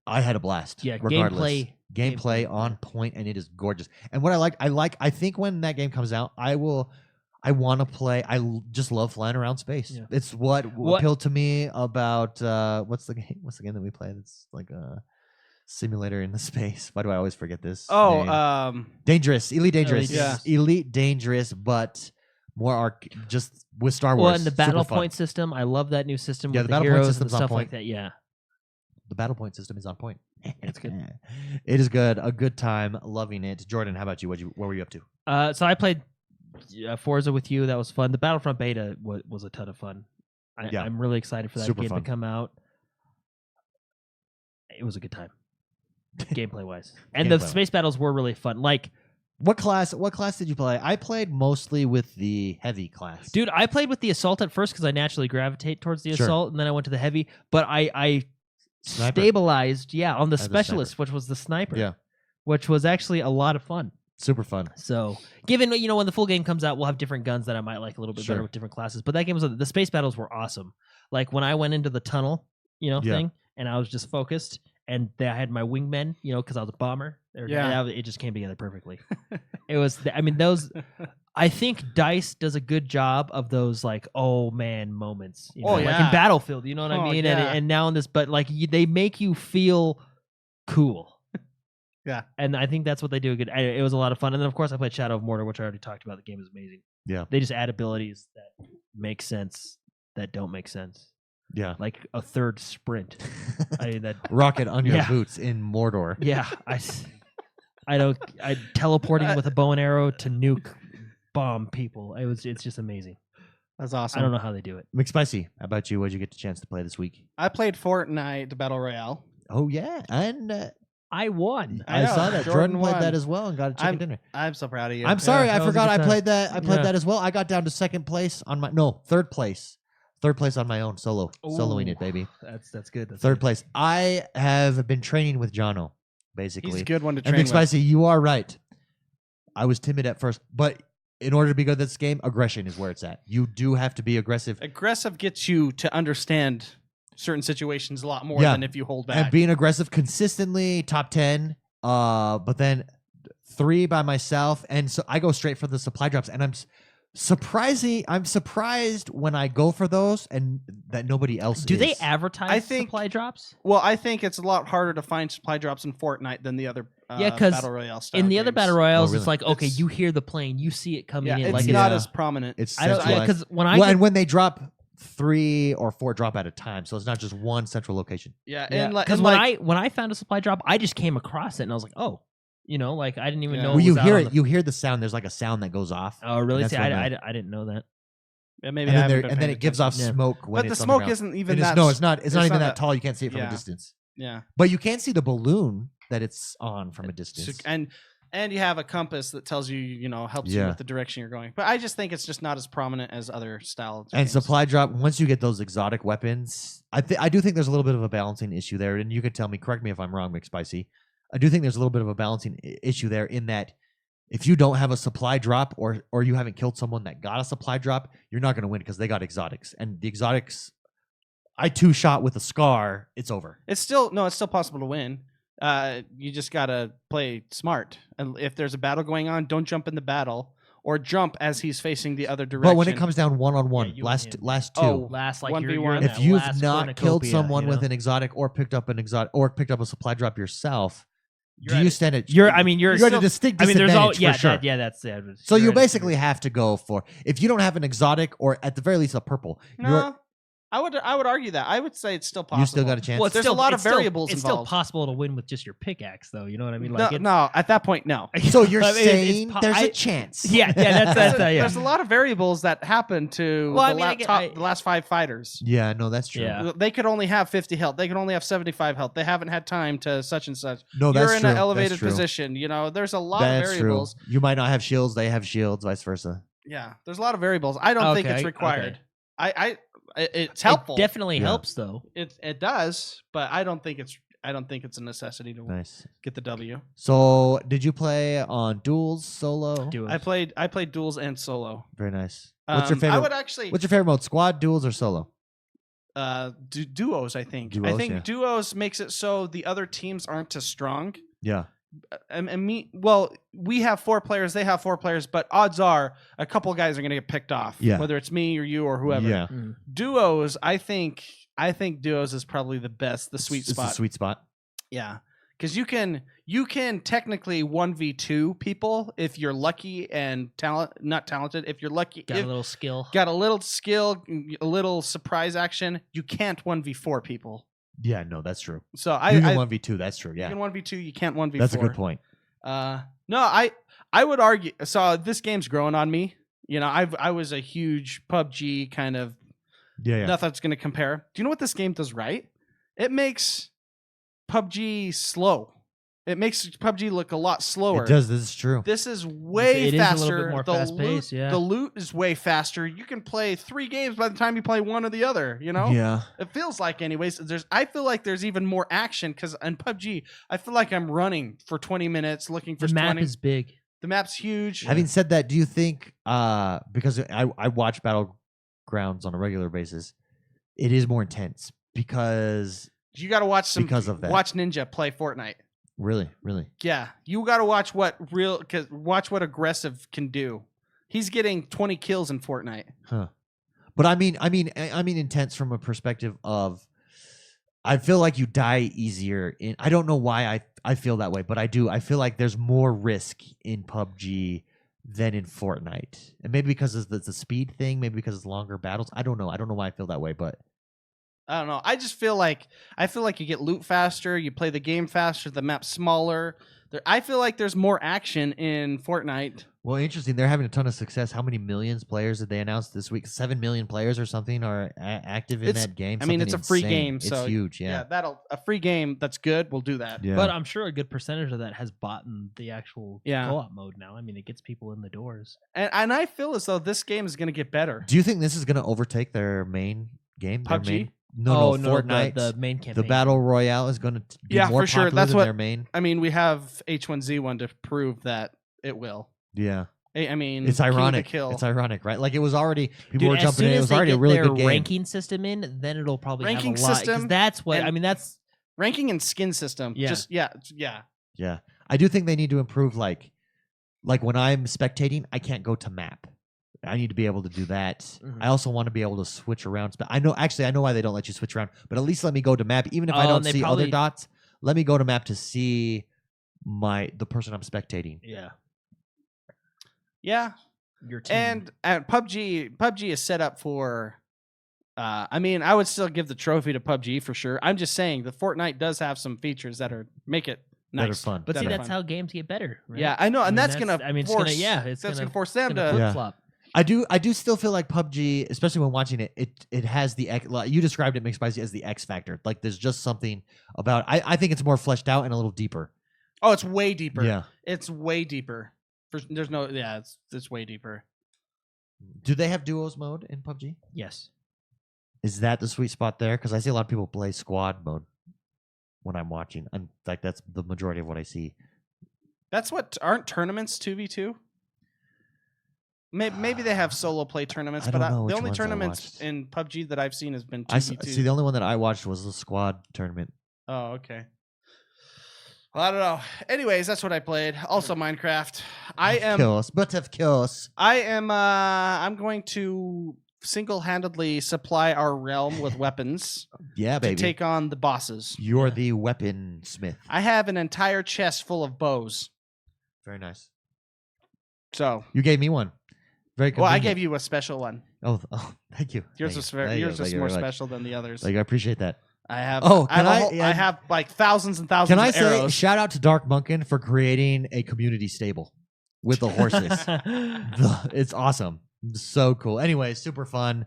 I had a blast. Yeah, regardless. Gameplay on point, and it is gorgeous. And what I think when that game comes out, I want to play. Just love flying around space. Yeah. It's what appealed to me about what's the game that we play? It's like a simulator in the space. Why do I always forget this? Dangerous, Elite Dangerous, Elite Dangerous, but more just with Star Wars. Well, and the battle point system, I love that new system. Yeah, with the battle heroes point system's and stuff on point. Like that. Yeah. The battle point system is on point. It's good. It is good. A good time. Loving it. Jordan, how about you? What were you up to? So I played Forza with you. That was fun. The Battlefront beta was a ton of fun. I'm really excited for that Super game fun. to come out. It was a good time, gameplay wise, and the space battles were really fun. Like, what class did you play? I played mostly with the heavy class. dude, I played with the assault at first because I naturally gravitate towards the assault, and then I went to the heavy. But I stabilized, on the specialist, which was the sniper, which was actually a lot of fun. Super fun. So, given when the full game comes out, we'll have different guns that I might like a little bit better with different classes. But that game the space battles were awesome. Like when I went into the tunnel, thing, and I was just focused, and I had my wingmen, because I was a bomber. It just came together perfectly. It was, those. I think DICE does a good job of those like oh man moments. Like in Battlefield, you know what I mean? Yeah. And now in this, but like they make you feel cool. Yeah, and I think that's what they do good. It was a lot of fun, and then of course I played Shadow of Mordor, which I already talked about. The game is amazing. Yeah, they just add abilities that make sense that don't make sense. Yeah, like a third sprint. That rocket on your boots in Mordor. Yeah, I teleporting with a bow and arrow to nuke bomb people. It's just amazing. That's awesome. I don't know how they do it. McSpicy, how about you? What'd you get the chance to play this week? I played Fortnite, the Battle Royale. Oh yeah, and I won. I saw that. Jordan played that as well and got a chicken dinner. I'm so proud of you. I'm sorry, I forgot I played that. I played that as well. I got down to second place on my third place. Third place on my own soloing it, baby. That's good. That's third good. place. I have been training with Jono, basically. He's a good one to train and with. McSpicy, you are right. I was timid at first, but in order to be good at this game, aggression is where it's at. You do have to be aggressive. Aggressive gets you to understand certain situations a lot more than if you hold back. And being aggressive consistently, top 10, but then 3 by myself. And so I go straight for the supply drops. And I'm surprised when I go for those and that nobody else Do is. they advertise supply drops? Well, I think it's a lot harder to find supply drops in Fortnite than the other Battle Royale style in the games. other Battle Royales, really? it's like, okay, you hear the plane, you see it coming in. It's not as prominent. It's because and when they drop 3 or 4 drop at a time, so it's not just one central location. Because when I found a supply drop, I just came across it and I was like, oh, like I didn't even know. Well, you hear it. You hear the sound. There's like a sound that goes off. Oh, really? See, I didn't know that. Yeah, maybe. And then it gives off smoke when but it's the smoke on the isn't even that. that. It's not even that tall. You can't see it from a distance. Yeah, but you can see the balloon that it's on from a distance. And you have a compass that tells you, helps you with the direction you're going. But I just think it's just not as prominent as other styles. And supply drop, once you get those exotic weapons, I do think there's a little bit of a balancing issue there. And you can tell me, correct me if I'm wrong, McSpicy. I do think there's a little bit of a balancing issue there in that if you don't have a supply drop or you haven't killed someone that got a supply drop, you're not going to win because they got exotics. And the exotics, I 2-shot with a scar, it's over. It's still possible to win. You just gotta play smart, and if there's a battle going on, don't jump in the battle or jump as he's facing the other direction. But when it comes down 1-on-1, last 2, last like 1v1. If you've not killed someone with an exotic or picked up a supply drop yourself, you stand at you're at a distinct disadvantage for sure. That's so you basically have to go for, if you don't have an exotic or at the very least a purple. I would argue that. I would say it's still possible. You still got a chance. Well, there's a lot of variables It's involved. still possible to win with just your pickaxe, though. You know what I mean? No, at that point, no. So you're saying there's a chance. Yeah, that's There's a lot of variables that happen to the last 5 fighters. Yeah, no, that's true. Yeah. They could only have 50 health. They could only have 75 health. They haven't had time to such and such. No, that's You're in true. an elevated position. There's a lot of variables. True. You might not have shields. They have shields, vice versa. Yeah, there's a lot of variables. I don't think it's required. It's helpful. It definitely helps, though. It does, but I don't think it's a necessity to get the W. So, did you play on duels, solo? I played duels and solo. Very nice. What's your favorite? What's your favorite mode? Squad, duels, or solo? Duos, I think. Duos makes it so the other teams aren't as strong. Yeah. We have 4 players, they have 4 players, but odds are a couple of guys are going to get picked off, whether it's me or you or whoever. Yeah. Duos, I think duos is probably the best, the sweet spot. It's the sweet spot. Yeah, because you can technically 1v2 people if you're lucky and not talented. If you're lucky, got a little skill, a little surprise action. You can't 1v4 people. Yeah, no, that's true. So you can 1v2. That's true. Yeah, you can 1v2. You can't 1v4. That's a good point. No, I would argue. So this game's growing on me. I was a huge PUBG kind of Yeah. Nothing's going to compare. Do you know what this game does right? It makes PUBG slow. It makes PUBG look a lot slower. It does. This is true. This is way It is faster. a little bit more fast-paced, yeah. The loot is way faster. You can play 3 games by the time you play one or the other, you know? Yeah. It feels like anyways. I feel like there's even more action because in PUBG, I feel like I'm running for 20 minutes looking for The map 20. is big. The map's huge. Having said that, do you think because I watch Battlegrounds on a regular basis, it is more intense because You got to watch because of that. Watch Ninja play Fortnite. Really? Yeah, you got to watch what aggressive can do. He's getting 20 kills in Fortnite. Huh. But I mean intense from a perspective of I feel like you die easier in I don't know why I feel that way, but I do. I feel like there's more risk in PUBG than in Fortnite. And maybe because it's the speed thing, maybe because it's longer battles. I don't know. I don't know why I feel that way, but I don't know. I just feel like you get loot faster, you play the game faster, the map's smaller. I feel like there's more action in Fortnite. well, interesting. They're having a ton of success. How many millions players did they announce this week? 7 million players or something are active in that game. I mean, it's a free Something game, insane. so it's huge. Yeah. a free game that's good. We'll do that. Yeah. But I'm sure a good percentage of that has bought in the actual Yeah. co-op mode now. I mean, it gets people in the doors. And I feel as though this game is going to get better. Do you think this is going to overtake their main game? Their PUBG? main- No, Fortnite. The main campaign. The battle royale is going to be Yeah, more for sure. popular That's than what- their main. I mean, we have H1Z1 to prove that it will. Yeah, I mean, it's King of the ironic. Kill. It's ironic, right? Like it was already people Dude, were as jumping soon in. It as was they already a get really their good game. ranking system in, then it'll probably Ranking have a lot. 'Cause system that's what and- I mean. That's Ranking and skin system. Yeah. Just yeah. Yeah, I do think they need to improve. Like when I'm spectating, I can't go to map. I need to be able to do that. Mhm. I also want to be able to switch around. I know why they don't let you switch around, but at least let me go to map. Even if I Oh, don't and they see probably- other dots, let me go to map to see the person I'm spectating. yeah. Yeah. Your team. And PUBG is set up for. I mean, I would still give the trophy to PUBG for sure. I'm just saying the Fortnite does have some features that make it That are nice. fun. but see, that are that's fun. how games get better. Right? Yeah, I know, and that's gonna. I mean, it's force, gonna. Yeah, it's that's gonna gonna force them gonna to. Yeah. flip-flop. I do still feel like PUBG, especially when watching it, it has the like you described it, McSpicy, as the X factor. Like there's just something about I think it's more fleshed out and a little deeper. Oh, it's way deeper. Yeah. It's way deeper. It's way deeper. Do they have duos mode in PUBG? Yes. Is that the sweet spot there? Because I see a lot of people play squad mode when I'm watching. And like that's the majority of what I see. That's what aren't tournaments 2v2? Maybe they have solo play tournaments, I but don't know the which only ones I tournaments watched. in PUBG that I've seen has been I 2v2. see the only one that I watched was the squad tournament. Oh, okay. Well, I don't know. Anyways, that's what I played. Also Minecraft. Of course. I'm going to single-handedly supply our realm with weapons Yeah, to baby. take on the bosses. You're the weapon smith. I have an entire chest full of bows. Very nice. So, You gave me one. Very well, I convenient. gave you a special one. Oh, thank you. Yours Thank was you. Thank you. yours Thank was you more very much. special than the others. Like I appreciate that. I have. Oh, I have, can a whole- I- I have like thousands and thousands Can I of say arrows. shout out to Dark Munkin for creating a community stable with the horses. It's awesome. So cool. Anyway, super fun.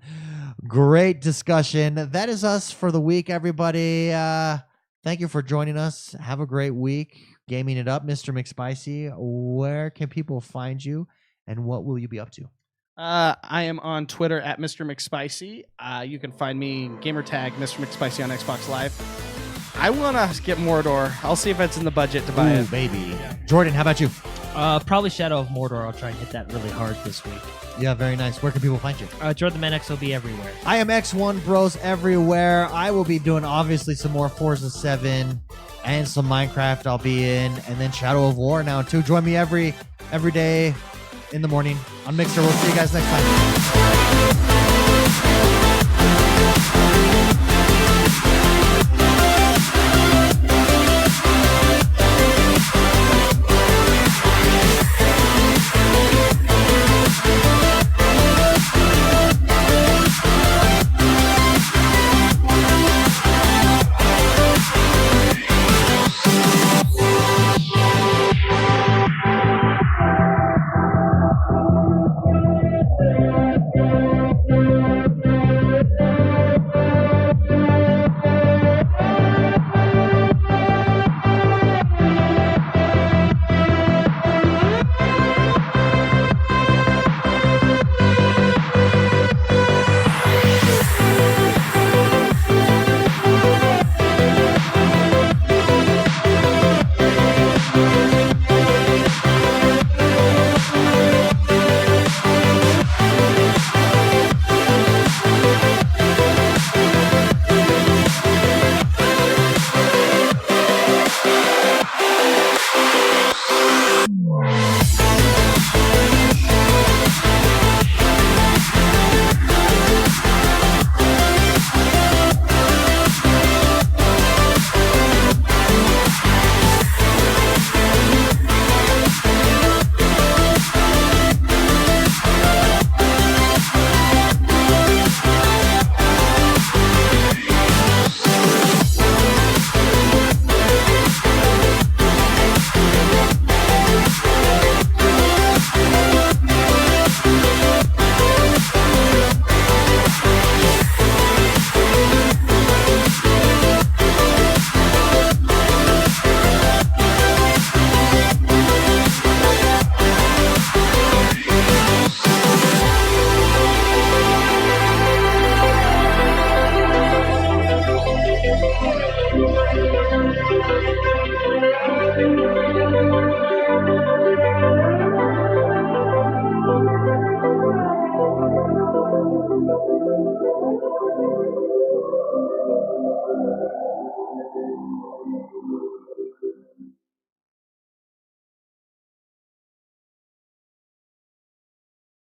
Great discussion. That is us for the week, everybody. Thank you for joining us. Have a great week. Gaming it up, Mr. McSpicy. Where can people find you and what will you be up to? I am on Twitter at Mr. McSpicy. You can find me gamertag Mr. McSpicy on Xbox Live. I want to get Mordor. I'll see if it's in the budget to buy Ooh, it. baby. Jordan, how about you? Probably Shadow of Mordor. I'll try and hit that really hard this week. Yeah, very nice. Where can people find you? Jordan the Man XOB everywhere. I am XoneBros everywhere. I will be doing obviously some more Forza 7 and some Minecraft I'll be in, and then Shadow of War now too. Join me every day in the morning on Mixer. We'll see you guys next time.